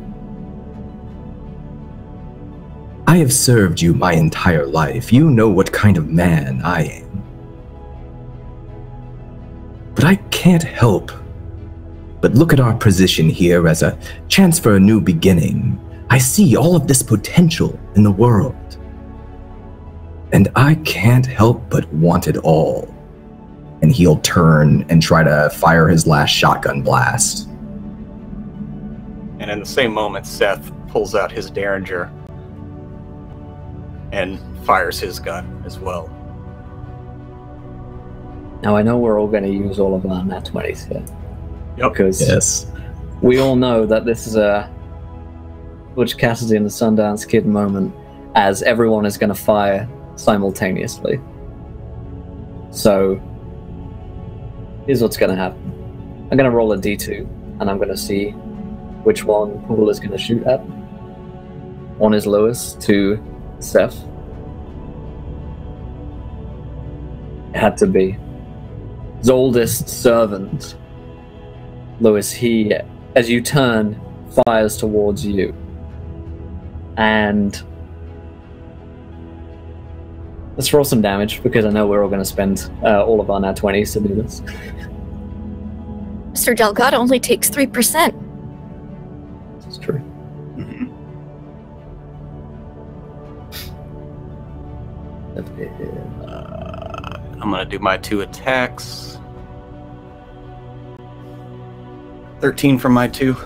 I have served you my entire life. You know what kind of man I am. But I can't help but look at our position here as a chance for a new beginning. I see all of this potential in the world, and I can't help but want it all. And he'll turn and try to fire his last shotgun blast. And in the same moment, Seth pulls out his Derringer and fires his gun as well. Now I know we're all going to use all of our nat 20s here. Yep. Because Yes. we all know that this is a Butch Cassidy and the Sundance Kid moment, as everyone is going to fire simultaneously. So, here's what's going to happen. I'm going to roll a d2, and I'm going to see which one Poole is going to shoot at. One is Lewis, 2 Seth. It had to be. His oldest servant, Lewis, he, as you turn, fires towards you. And let's roll some damage, because I know we're all going to spend all of our nat 20s to do this. Mr. Delgado only takes 3%. It's true. I'm going to do my 2 attacks. 13 from my 2.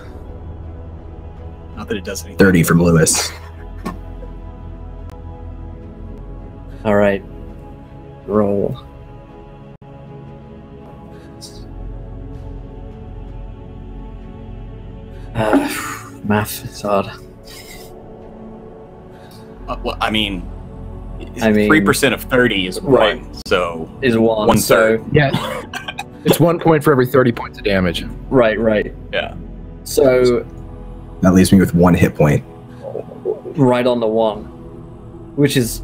Not that it does anything. 30 from Lewis. All right. Roll. Math is hard. Well, I mean, I mean, 3% of 30 is 1, right. so Is 1. 1/3. So, Yeah. It's 1 point for every 30 points of damage. right. Yeah. So, That leaves me with 1 hit point. right on the 1, which is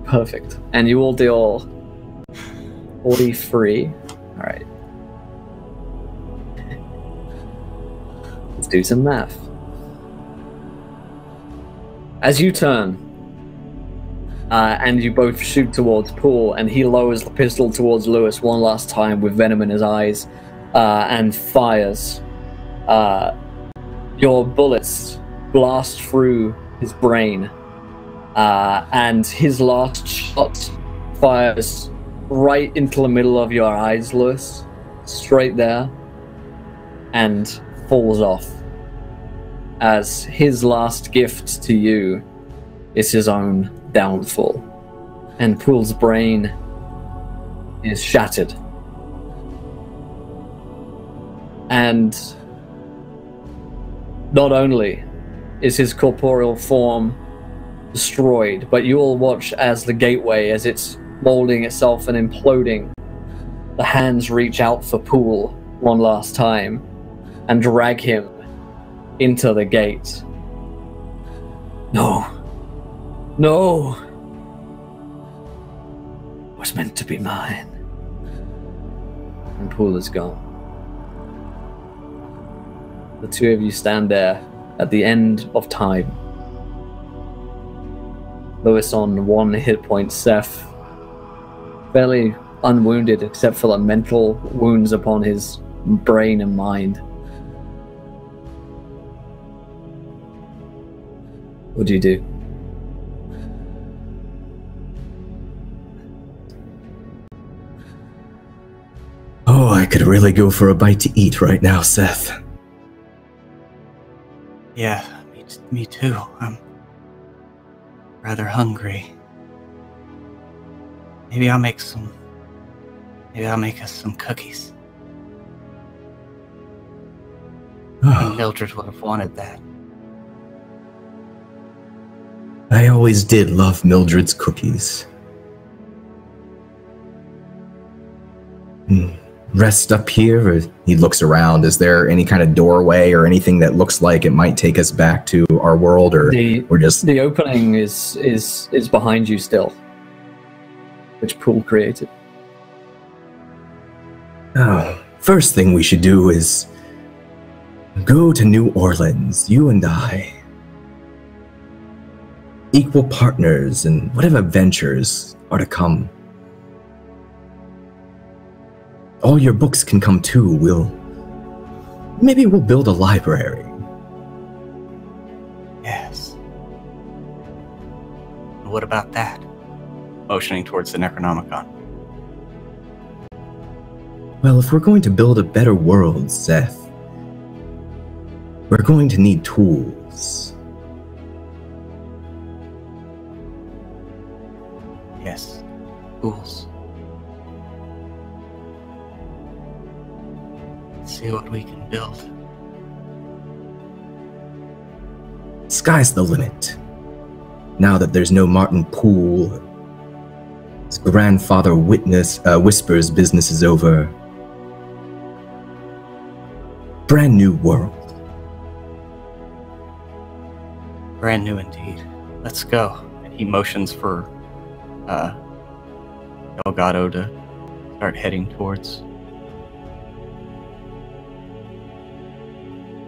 perfect. And you all deal 43. All right. Let's do some math. As you turn, and you both shoot towards Poole, and he lowers the pistol towards Lewis one last time with venom in his eyes, and fires. Your bullets blast through his brain, and his last shot fires right into the middle of your eyes, Lewis, straight there, and falls off, as his last gift to you is his own downfall, and Poole's brain is shattered. And not only is his corporeal form destroyed, but you all watch as the gateway, as it's molding itself and imploding, the hands reach out for Poole one last time and drag him into the gate. No. No. It was meant to be mine. And Poole is gone. The two of you stand there at the end of time. Lewis on 1 hit point, Seth fairly unwounded except for the mental wounds upon his brain and mind. What do you do? Oh, I could really go for a bite to eat right now, Seth. Yeah, me too. I'm rather hungry. Maybe I'll make us some cookies. Mildred would have wanted that. I always did love Mildred's cookies. Rest up here, or he looks around. Is there any kind of doorway or anything that looks like it might take us back to our world, or just the opening is behind you still, which Poole created. Oh, first thing we should do is go to New Orleans, you and I. Equal partners in whatever ventures are to come. All your books can come too. Maybe we'll build a library. Yes. What about that? Motioning towards the Necronomicon. Well, if we're going to build a better world, Seth, we're going to need tools. Yes, tools. Let's see what we can build. Sky's the limit. Now that there's no Martin Poole, his grandfather whispers business is over. Brand new world. Brand new indeed. Let's go. And he motions for Delgado to start heading towards.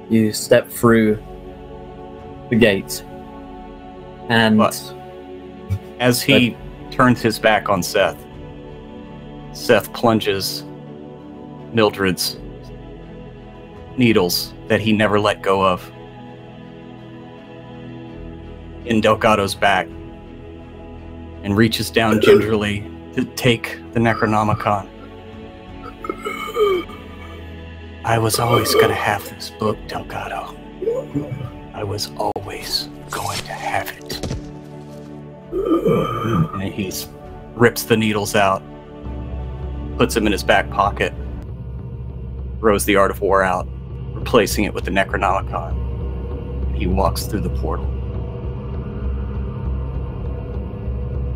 You step through the gate, and as he turns his back on Seth, Seth plunges Mildred's needles that he never let go of in Delgado's back and reaches down gingerly to take the Necronomicon. I was always going to have this book, Delgado. I was always going to have it. And he rips the needles out, puts them in his back pocket, throws the Art of War out, replacing it with the Necronomicon. And he walks through the portal.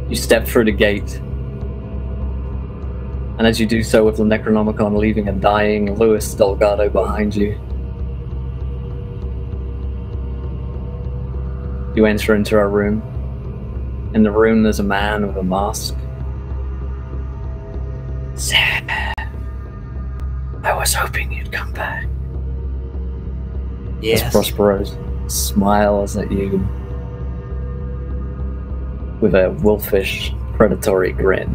you step through the gate. And as you do so with the Necronomicon leaving a dying Luis Delgado behind you, you enter into a room. In the room there's a man with a mask. Sam, I was hoping you'd come back. Yes. As Prospero smiles at you. with a wolfish, predatory grin.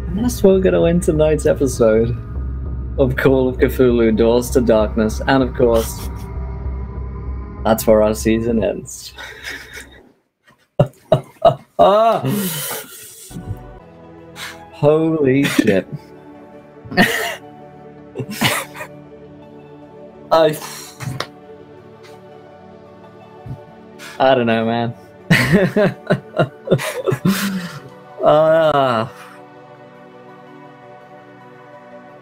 And that's where we're going to end tonight's episode of Call of Cthulhu Doors to Darkness. And of course, that's where our season ends. Holy shit. I don't know, man.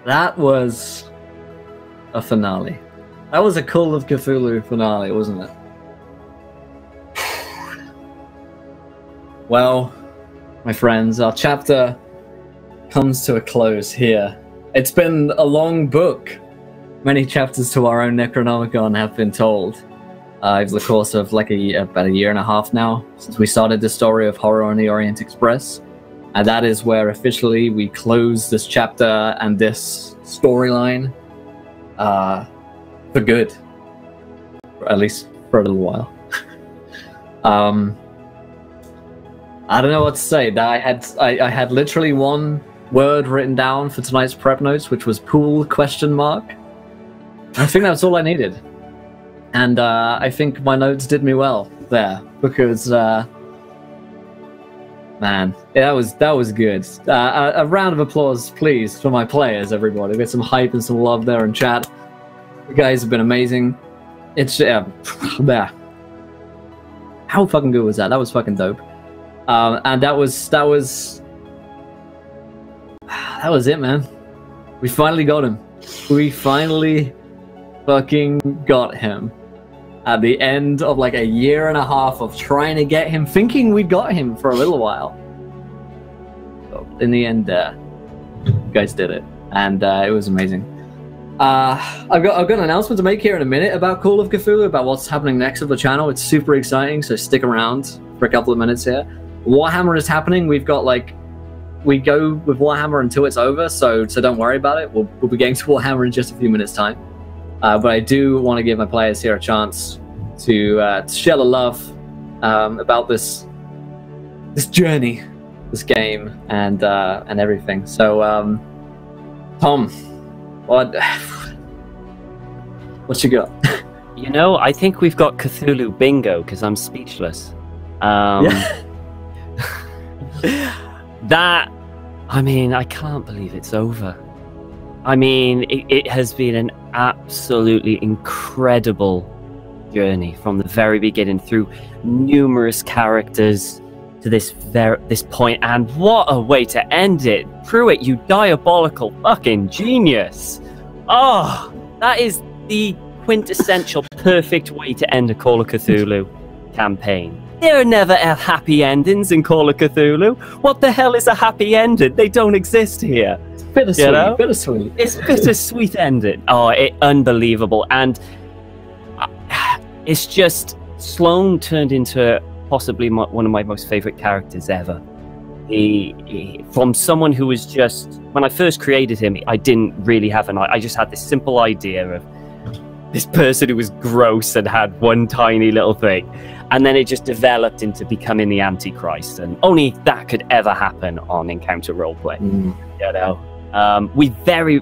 That was a finale. That was a Call of Cthulhu finale, wasn't it? Well, my friends, our chapter comes to a close here. It's been a long book. Many chapters to our own Necronomicon have been told over the course of like about a year and a half now, since we started the story of Horror on the Orient Express. And that is where officially we close this chapter and this storyline for good. At least for a little while. I don't know what to say. I had literally one word written down for tonight's prep notes, which was Poole ? I think that's all I needed. And I think my notes did me well there, because man, that was good. A round of applause, please, for my players, everybody. We had some hype and some love there in chat. You guys have been amazing. It's there. How fucking good was that? That was fucking dope. And that was it, man. We finally got him. We finally fucking got him. At the end of like a year and a half of trying to get him, thinking we got him for a little while. So in the end, you guys did it, and it was amazing. I've got an announcement to make here in a minute about Call of Cthulhu, about what's happening next of the channel. It's super exciting, so stick around for a couple of minutes here. Warhammer is happening. We've got we go with Warhammer until it's over, so don't worry about it. We'll be getting to Warhammer in just a few minutes' time. But I do want to give my players here a chance to share the love about this journey, this game, and everything. So, Tom, what you got? You know, I think we've got Cthulhu bingo, because I'm speechless. Yeah. That, I mean, I can't believe it's over. I mean, it has been an absolutely incredible journey from the very beginning, through numerous characters to this point, and what a way to end it. Pruitt, you diabolical fucking genius. Oh, that is the quintessential perfect way to end a Call of Cthulhu campaign. There are never happy endings in Call of Cthulhu. What the hell is a happy ending? They don't exist here. Bittersweet, you know? bittersweet. It's bittersweet ending. Oh, unbelievable. And it's just, Sloane turned into possibly one of my most favorite characters ever. From someone who was just, when I first created him, I didn't really have I just had this simple idea of this person who was gross and had one tiny little thing. And then it just developed into becoming the Antichrist, and only that could ever happen on Encounter Roleplay. You know,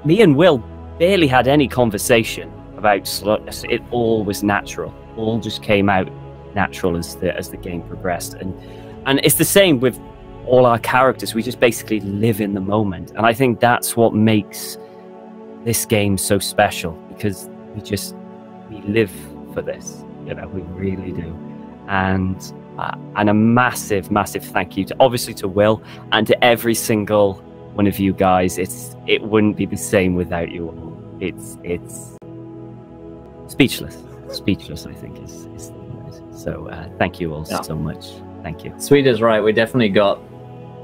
me and Will barely had any conversation about slutness. It all was natural. All just came out natural as the game progressed, and it's the same with all our characters. We just basically live in the moment, and I think that's what makes this game so special, because we live for this. You know, we really do. And a massive thank you to Will and to every single one of you guys. It wouldn't be the same without you all. It's speechless. I think is the word. So thank you all so much. Thank you. Sweet is right. We definitely got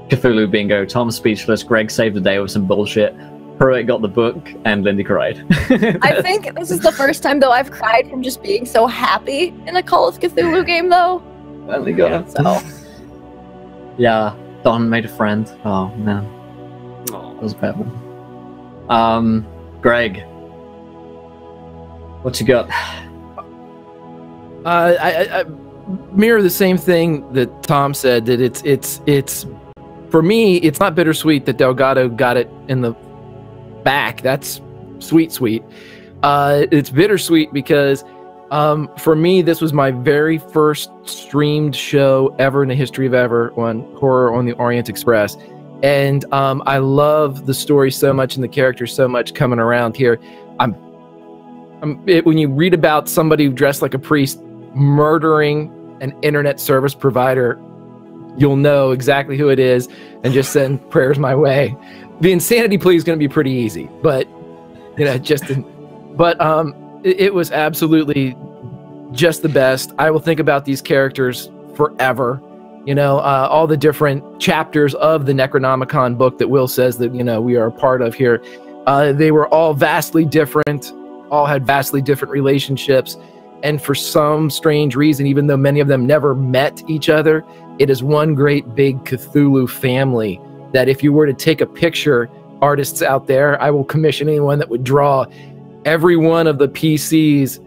Cthulhu bingo. Tom speechless. Greg saved the day with some bullshit. Pruitt got the book, and Lindy cried. I think this is the first time, though, I've cried from just being so happy in a Call of Cthulhu game, though. Finally got it. So. Yeah, Don made a friend. Oh, man. That was a bad one. Greg, what you got? mirror the same thing that Tom said, that it's for me, it's not bittersweet that Delgado got it in the back. That's sweet. It's bittersweet because for me, this was my very first streamed show ever in the history of ever on Horror on the Orient Express. And I love the story so much and the characters so much coming around here. When you read about somebody dressed like a priest murdering an internet service provider, you'll know exactly who it is and just send prayers my way. The insanity plea is going to be pretty easy, but it was absolutely just the best. I will think about these characters forever. All the different chapters of the Necronomicon book that Will says that, we are a part of here. They were all vastly different, all had vastly different relationships. And for some strange reason, even though many of them never met each other, it is one great big Cthulhu family that if you were to take a picture, artists out there, I will commission anyone that would draw every one of the PCs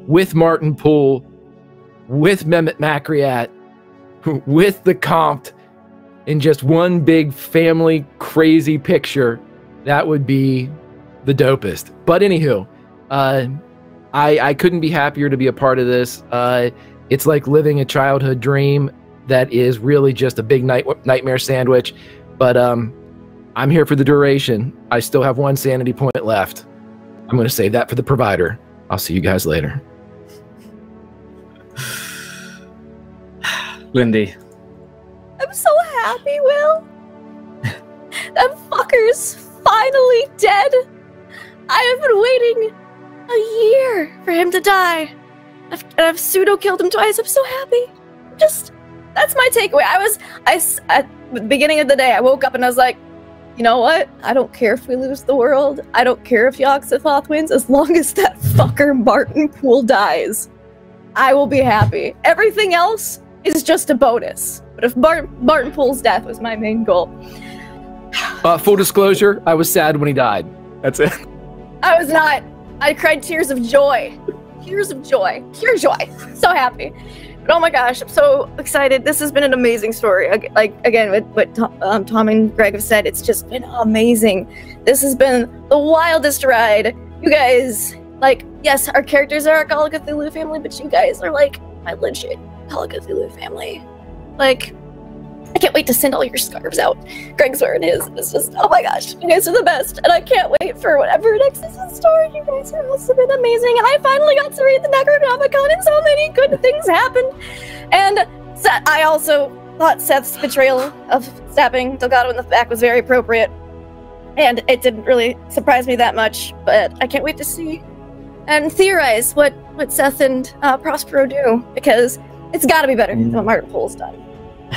with Martin Poole, with Mehmet Makriat, with the Comte, in just one big family crazy picture. That would be the dopest. But anywho, I couldn't be happier to be a part of this. It's like living a childhood dream that is really just a big nightmare sandwich. But I'm here for the duration. I still have one sanity point left. I'm going to save that for the provider. I'll see you guys later. Lindy. I'm so happy, Will. That fucker's finally dead. I have been waiting a year for him to die. I've pseudo killed him twice. I'm so happy. That's my takeaway. At the beginning of the day, I woke up and I was like, you know what? I don't care if we lose the world. I don't care if Yogg-Sothoth wins. As long as that fucker Martin Poole dies, I will be happy. Everything else is just a bonus. But if Martin Poole's death was my main goal. Full disclosure, I was sad when he died. That's it. I was not. I cried tears of joy. Tears of joy. Pure joy. So happy. But oh my gosh, I'm so excited. This has been an amazing story. Again, with what Tom and Greg have said, it's just been amazing. This has been the wildest ride. You guys, yes, our characters are a Call of Cthulhu family, but you guys are my legit Call of Cthulhu family. I can't wait to send all your scarves out. Greg's wearing his. It's just, oh my gosh, you guys are the best. And I can't wait for whatever next is in store. You guys have also been amazing. And I finally got to read the Necronomicon and so many good things happened. And I also thought Seth's betrayal of stabbing Delgado in the back was very appropriate. And it didn't really surprise me that much. But I can't wait to see and theorize what Seth and Prospero do. Because it's got to be better than what Martin Poole's done.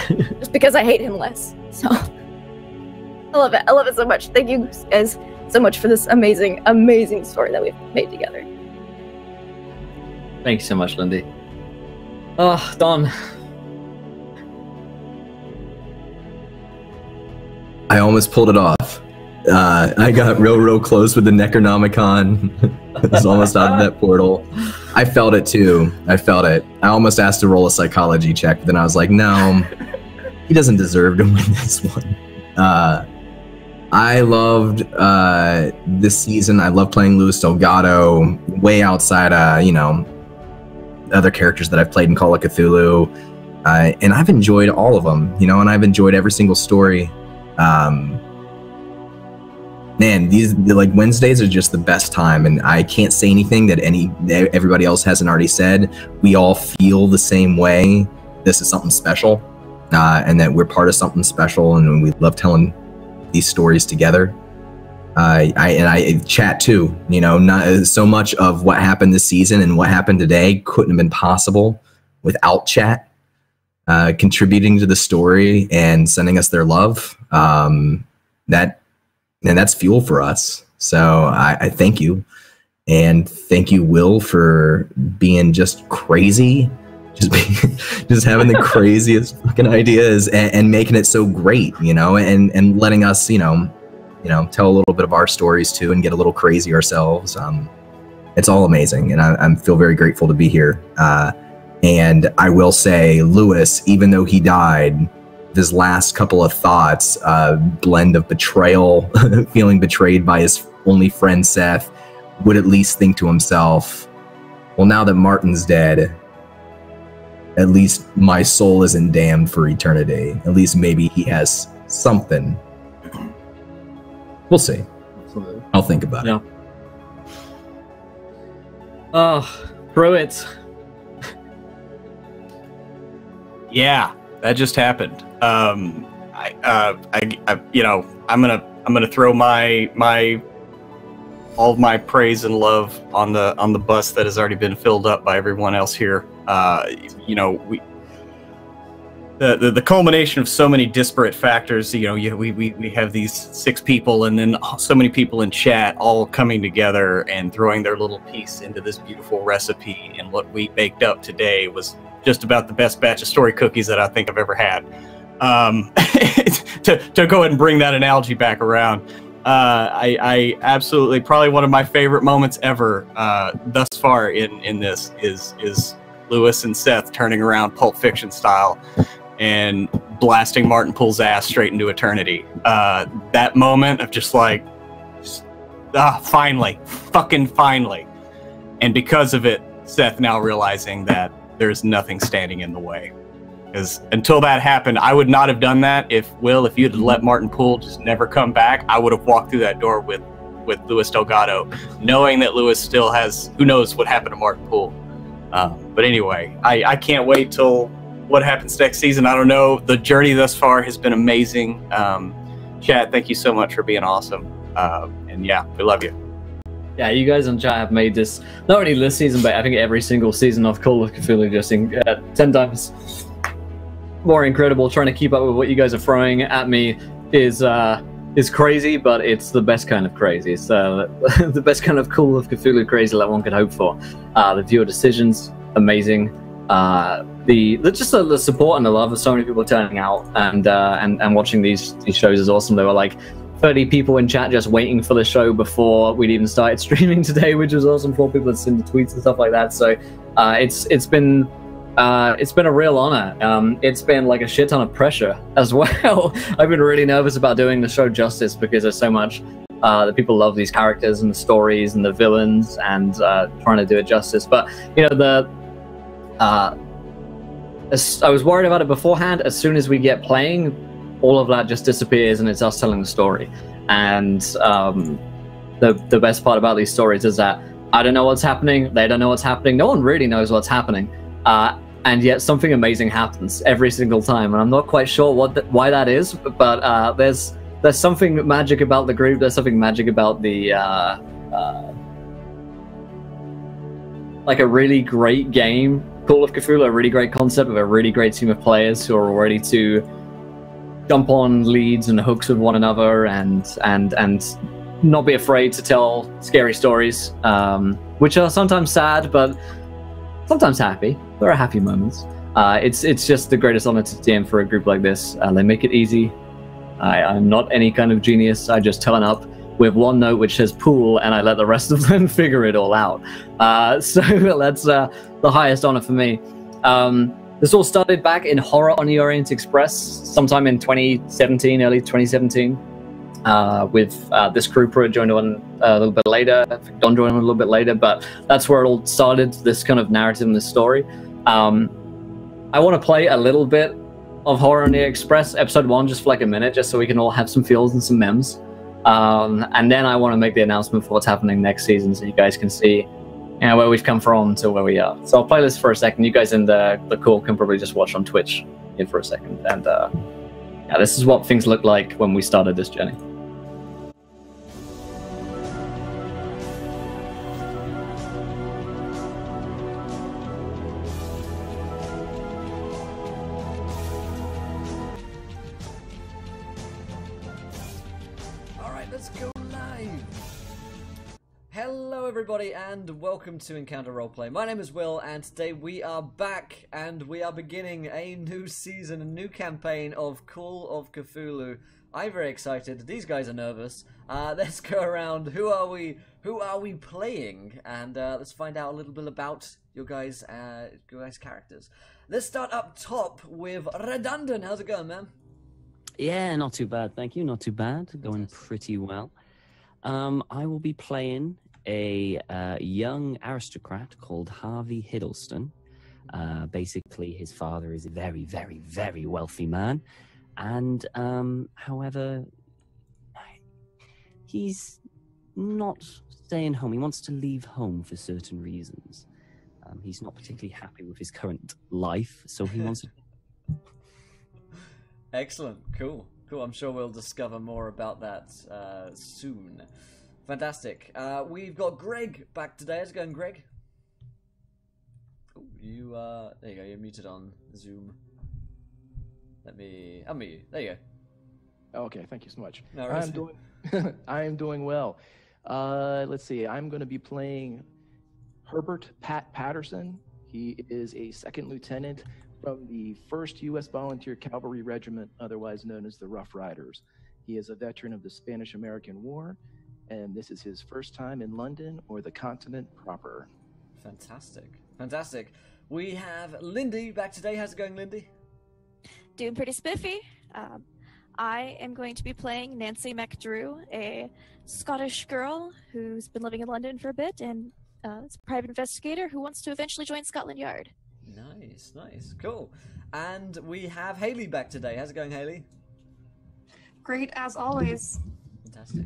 Just because I hate him less. So I love it. I love it so much. Thank you guys so much for this amazing, amazing story that we've made together. Thank you so much, Lindy. Oh, Don. I almost pulled it off. I got real close with the Necronomicon. I was almost out of that portal. I felt it too. I felt it. I almost asked to roll a psychology check, but then I was like, no, he doesn't deserve to win this one. I loved this season. I love playing Luis Delgado, way outside, other characters that I've played in Call of Cthulhu. And I've enjoyed all of them, and I've enjoyed every single story. Man, these Wednesdays are just the best time, and I can't say anything that everybody else hasn't already said. We all feel the same way. This is something special, and that we're part of something special, and we love telling these stories together. I chat too. Not so much of what happened this season and what happened today couldn't have been possible without chat contributing to the story and sending us their love. And that's fuel for us. So I thank you. And thank you, Will, for being just crazy. Just having the craziest fucking ideas and making it so great, and letting us, tell a little bit of our stories too and get a little crazy ourselves. It's all amazing. And I feel very grateful to be here. And I will say, Lewis, even though he died, his last couple of thoughts, blend of betrayal, feeling betrayed by his only friend Seth, would at least think to himself, well, now that Martin's dead, at least my soul isn't damned for eternity. At least maybe he has something. We'll see. Absolutely. I'll think about it. Oh, Pruitt. Yeah, that just happened. You know, I'm gonna throw my all of my praise and love on the bus that has already been filled up by everyone else here. You know, the culmination of so many disparate factors. You know, we have these 6 people, and then so many people in chat all coming together and throwing their little piece into this beautiful recipe. And what we baked up today was just about the best batch of story cookies that I think I've ever had. To go ahead and bring that analogy back around, I absolutely, probably one of my favorite moments ever thus far in this is Lewis and Seth turning around Pulp Fiction style and blasting Martin Poole's ass straight into eternity. That moment of just like, finally, fucking finally. And because of it, Seth now realizing that there's nothing standing in the way. Because until that happened, I would not have done that. If you'd let Martin Poole just never come back, I would have walked through that door with Luis Delgado, knowing that Luis still has, who knows what happened to Martin Poole. But anyway, I can't wait till what happens next season. I don't know. The journey thus far has been amazing. Chad, thank you so much for being awesome. And yeah, we love you. Yeah, you guys on chat have made this, not only this season, but I think every single season of Call of Cthulhu just 10 times more incredible. Trying to keep up with what you guys are throwing at me is crazy, but it's the best kind of crazy. It's the best kind of Call of Cthulhu crazy that one could hope for. The viewer decisions, amazing. The support and the love of so many people turning out and watching these shows is awesome. There were like 30 people in chat just waiting for the show before we'd even started streaming today, which was awesome. 4 people had seen the tweets and stuff like that. So it's been a real honor. It's been like a shit ton of pressure as well. I've been really nervous about doing the show justice because there's so much that people love these characters and the stories and the villains and trying to do it justice. But you know, I was worried about it beforehand. As soon as we get playing, all of that just disappears and it's us telling the story. And the best part about these stories is that I don't know what's happening, they don't know what's happening, no one really knows what's happening, and yet something amazing happens every single time, and I'm not quite sure why that is, but there's something magic about the group. There's something magic about the like a really great game, Call of Cthulhu, a really great concept with a really great team of players who are ready to jump on leads and hooks with one another and not be afraid to tell scary stories, which are sometimes sad but sometimes happy. There are happy moments. It's just the greatest honor to DM for a group like this. They make it easy. I'm not any kind of genius. I just turn up with one note which says Poole and I let the rest of them figure it all out. So that's the highest honor for me. This all started back in Horror on the Orient Express sometime in 2017, early 2017, with this crew. Pruitt joined on a little bit later, Don joined on a little bit later, but that's where it all started, this kind of narrative and this story. I want to play a little bit of Horror on the Express, episode 1, just for like a minute, just so we can all have some feels and some memes. And then I want to make the announcement for what's happening next season so you guys can see where we've come from to where we are. So I'll play this for a second. You guys in the call can probably just watch on Twitch in for a second. And yeah, this is what things looked like when we started this journey. All right, let's go live. Hello everybody and welcome to Encounter Roleplay. My name is Will and today we are back and we are beginning a new season, a new campaign of Call of Cthulhu. I'm very excited. These guys are nervous. Let's go around. Who are we playing? And let's find out a little bit about your guys' characters. Let's start up top with Redundant. How's it going, man? Yeah, not too bad, thank you. Not too bad. Going pretty well. I will be playing a young aristocrat called Harvey Hiddleston. Basically, his father is a very, very, very wealthy man. And, however, he's not staying home. He wants to leave home for certain reasons. He's not particularly happy with his current life, so he wants to... Excellent. Cool. I'm sure we'll discover more about that soon. Fantastic. We've got Greg back today. How's it going, Greg? Oh, you, there you go. You're muted on Zoom. Let me unmute you. There you go. Okay, thank you so much. No, I am doing well. Let's see. I'm going to be playing Herbert Patterson. He is a second lieutenant from the 1st U.S. Volunteer Cavalry Regiment, otherwise known as the Rough Riders. He is a veteran of the Spanish-American War, and this is his first time in London or the continent proper. Fantastic. We have Lindy back today. How's it going, Lindy? Doing pretty spiffy. I am going to be playing Nancy McDrew, a Scottish girl who's been living in London for a bit and is a private investigator who wants to eventually join Scotland Yard. Nice, cool. And we have Haley back today. How's it going, Haley? Great as always. Fantastic.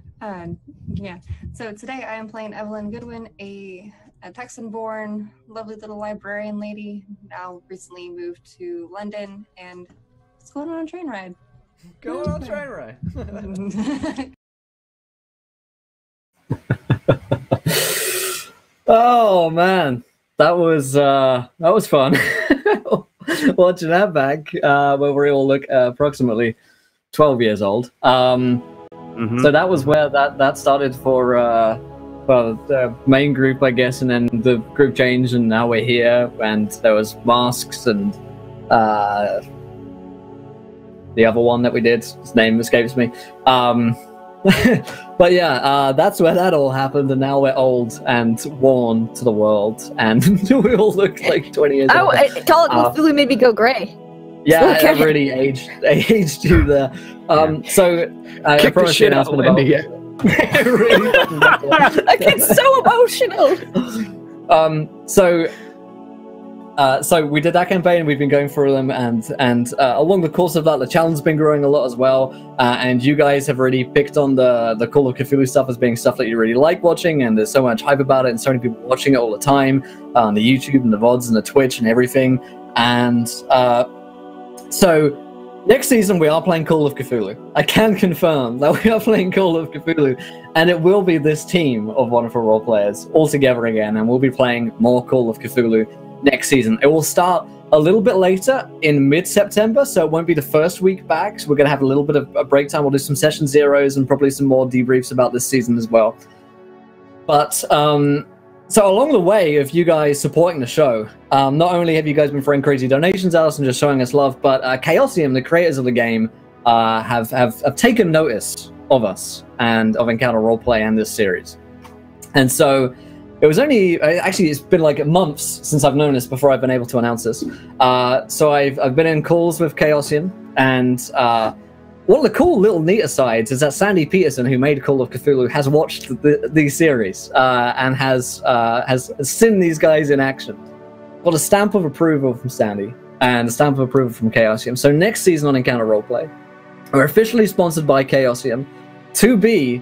Yeah. So today I am playing Evelyn Goodwin, a Texan-born, lovely little librarian lady. Now recently moved to London and is going on a train ride. Going on a train ride. Oh man. That was fun. Watching that back, where we all look approximately 12 years old. So that was where that started for the main group, I guess, and then the group changed, and now we're here. And there was masks and the other one that we did. His name escapes me. But yeah, that's where that all happened, and now we're old and worn to the world, and we all look like 20 years old. Call it Cthulhu made me go grey. Yeah, okay. I really aged you there. So kick the shit out of Lindy. Yeah. Really it's so emotional. So we did that campaign. We've been going through them, and along the course of that, the challenge has been growing a lot as well. And you guys have really picked on the Call of Cthulhu stuff as being stuff that you really like watching, and there's so much hype about it, and so many people watching it all the time on the YouTube and the VODs and the Twitch and everything. And so next season we are playing Call of Cthulhu. I can confirm that we are playing Call of Cthulhu, and it will be this team of wonderful role players all together again, and we'll be playing more Call of Cthulhu next season. It will start a little bit later in mid-September, so it won't be the first week back. So we're going to have a little bit of a break time. We'll do some session zeros and probably some more debriefs about this season as well. But so along the way of you guys supporting the show, not only have you guys been throwing crazy donations at us and just showing us love, but Chaosium, the creators of the game, have taken notice of us and of Encounter Roleplay and this series. And so it was only, actually, it's been like months since I've known this before I've been able to announce this. So I've been in calls with Chaosium, and one of the cool little neat asides is that Sandy Peterson, who made Call of Cthulhu, has watched these series and has seen these guys in action. Got a stamp of approval from Sandy and a stamp of approval from Chaosium. So next season on Encounter Roleplay, we're officially sponsored by Chaosium to be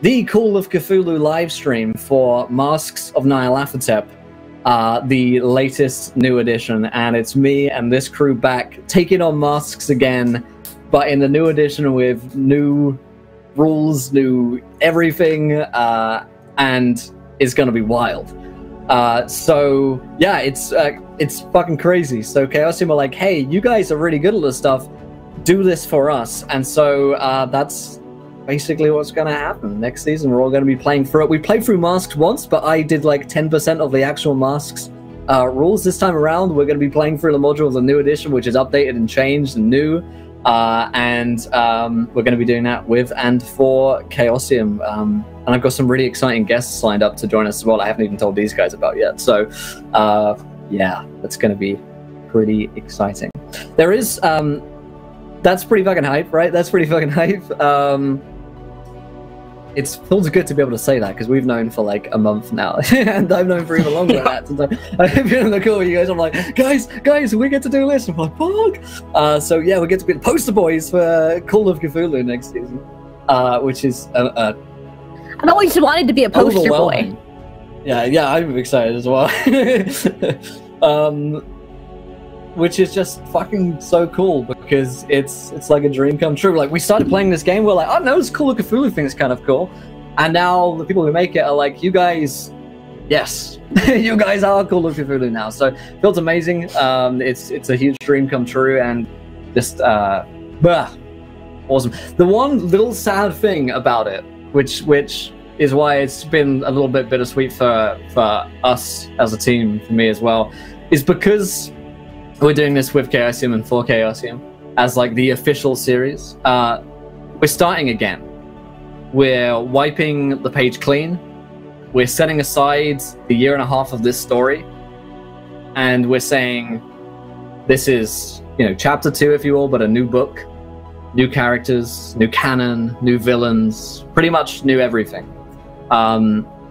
the Call of Cthulhu live stream for Masks of Nyarlathotep, the latest new edition, and it's me and this crew back taking on masks again, but in the new edition with new rules, new everything, and it's gonna be wild. So yeah, it's fucking crazy. So Chaosium are like, hey, you guys are really good at this stuff, do this for us. And so that's basically what's going to happen next season. We're all going to be playing through it. We played through Masks once, but I did like 10% of the actual Masks rules. This time around, we're going to be playing through the module of the new edition, which is updated and changed and new. And we're going to be doing that with and for Chaosium. And I've got some really exciting guests lined up to join us as well. I haven't even told these guys about yet. So, yeah, that's going to be pretty exciting. There is... that's pretty fucking hype, right? That's pretty fucking hype. It feels good to be able to say that because we've known for like a month now, and I've known for even longer than that. Since I've been on the call with you guys. I'm like, guys, we get to do this. I'm like, fuck. So yeah, we get to be the poster boys for Call of Cthulhu next season, which is I've always wanted to be a poster boy. Yeah, I'm excited as well. Which is just fucking so cool because it's like a dream come true. Like we started playing this game, we're like, oh no, this Call of Cthulhu thing is kind of cool, and now the people who make it are like, you guys, yes, you guys are Call of Cthulhu now. So it feels amazing. It's a huge dream come true, and just awesome. The one little sad thing about it, which is why it's been a little bit bittersweet for us as a team, for me as well, is because we're doing this with Chaosium and for Chaosium as like the official series. We're starting again. We're wiping the page clean. We're setting aside the 1.5 years of this story, and we're saying this is, chapter 2, if you will, but a new book, new characters, new canon, new villains, pretty much new everything.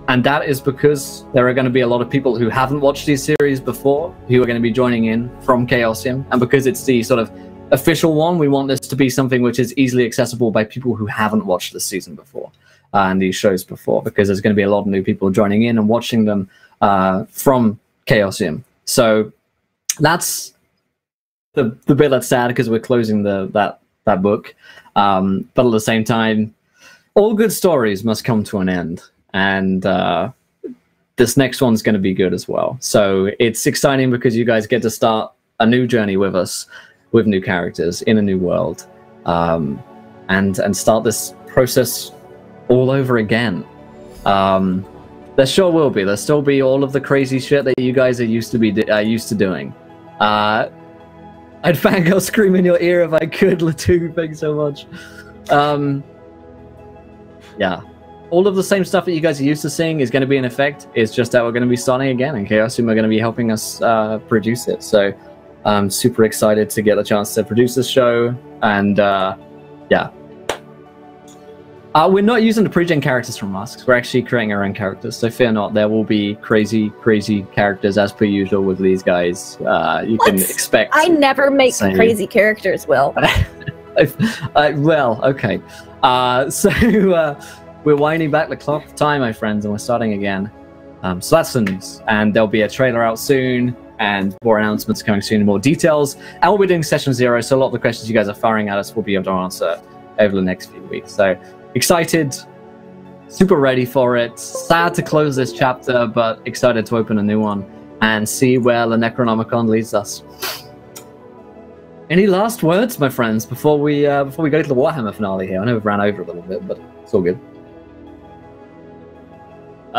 And that is because there are going to be a lot of people who haven't watched these series before who are going to be joining in from Chaosium. And because it's the sort of official one, we want this to be something which is easily accessible by people who haven't watched the season before and these shows before, because there's going to be a lot of new people joining in and watching them from Chaosium. So that's the bit that's sad because we're closing that book. But at the same time, all good stories must come to an end. And this next one's going to be good as well. So it's exciting because you guys get to start a new journey with us, with new characters in a new world, and start this process all over again. There sure will be. There'll still be all of the crazy shit that you guys are used to doing. I'd fangirl scream in your ear if I could, Latu. Thanks so much. Yeah. All of the same stuff that you guys are used to seeing is going to be in effect. It's just that we're going to be starting again, and Chaosium are going to be helping us produce it. So I'm super excited to get a chance to produce this show. And yeah. We're not using the pre-gen characters from Masks. We're actually creating our own characters. So fear not, there will be crazy characters as per usual with these guys. You can expect. I never make crazy characters, Will. Well, okay. So... we're winding back the clock of time, my friends, and we're starting again. So that's the news. And there'll be a trailer out soon, and more announcements coming soon, more details. And we'll be doing Session 0, so a lot of the questions you guys are firing at us will be able to answer over the next few weeks. So excited, super ready for it. Sad to close this chapter, but excited to open a new one and see where the Necronomicon leads us. Any last words, my friends, before we go to the Warhammer finale here? I know we've ran over a little bit, but it's all good.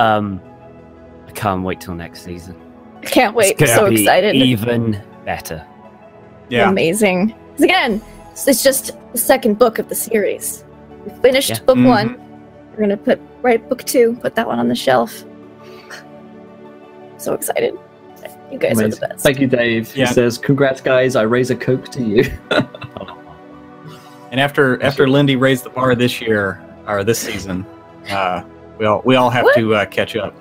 I can't wait till next season. I can't wait. I'm so excited. Even better. Yeah. Amazing. 'Cause again, it's just the second book of the series. We finished book 1. We're going to write book 2, put that one on the shelf. So excited. You guys are the best. Thank you, Dave. He says, congrats, guys. I raise a Coke to you. And after Lindy raised the bar this year, or this season, we all have to catch up.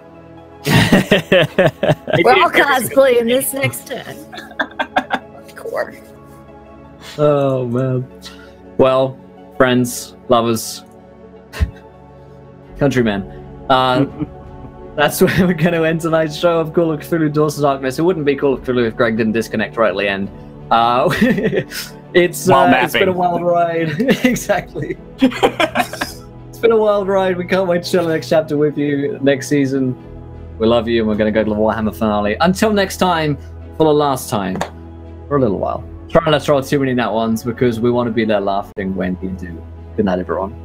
We're all cosplaying this next time. Core. Oh, man. Well, friends, lovers, countrymen, that's where we're going to end tonight's show of Call of Cthulhu Doors to Darkness. It wouldn't be Call of Cthulhu if Greg didn't disconnect right at the end. It's been a wild ride. Exactly. It's been a wild ride. We can't wait to share the next chapter with you next season. We love you, and we're going to go to the Warhammer finale. Until next time, for the last time, for a little while. Try not to throw too many nat ones because we want to be there laughing when you do. Good night, everyone.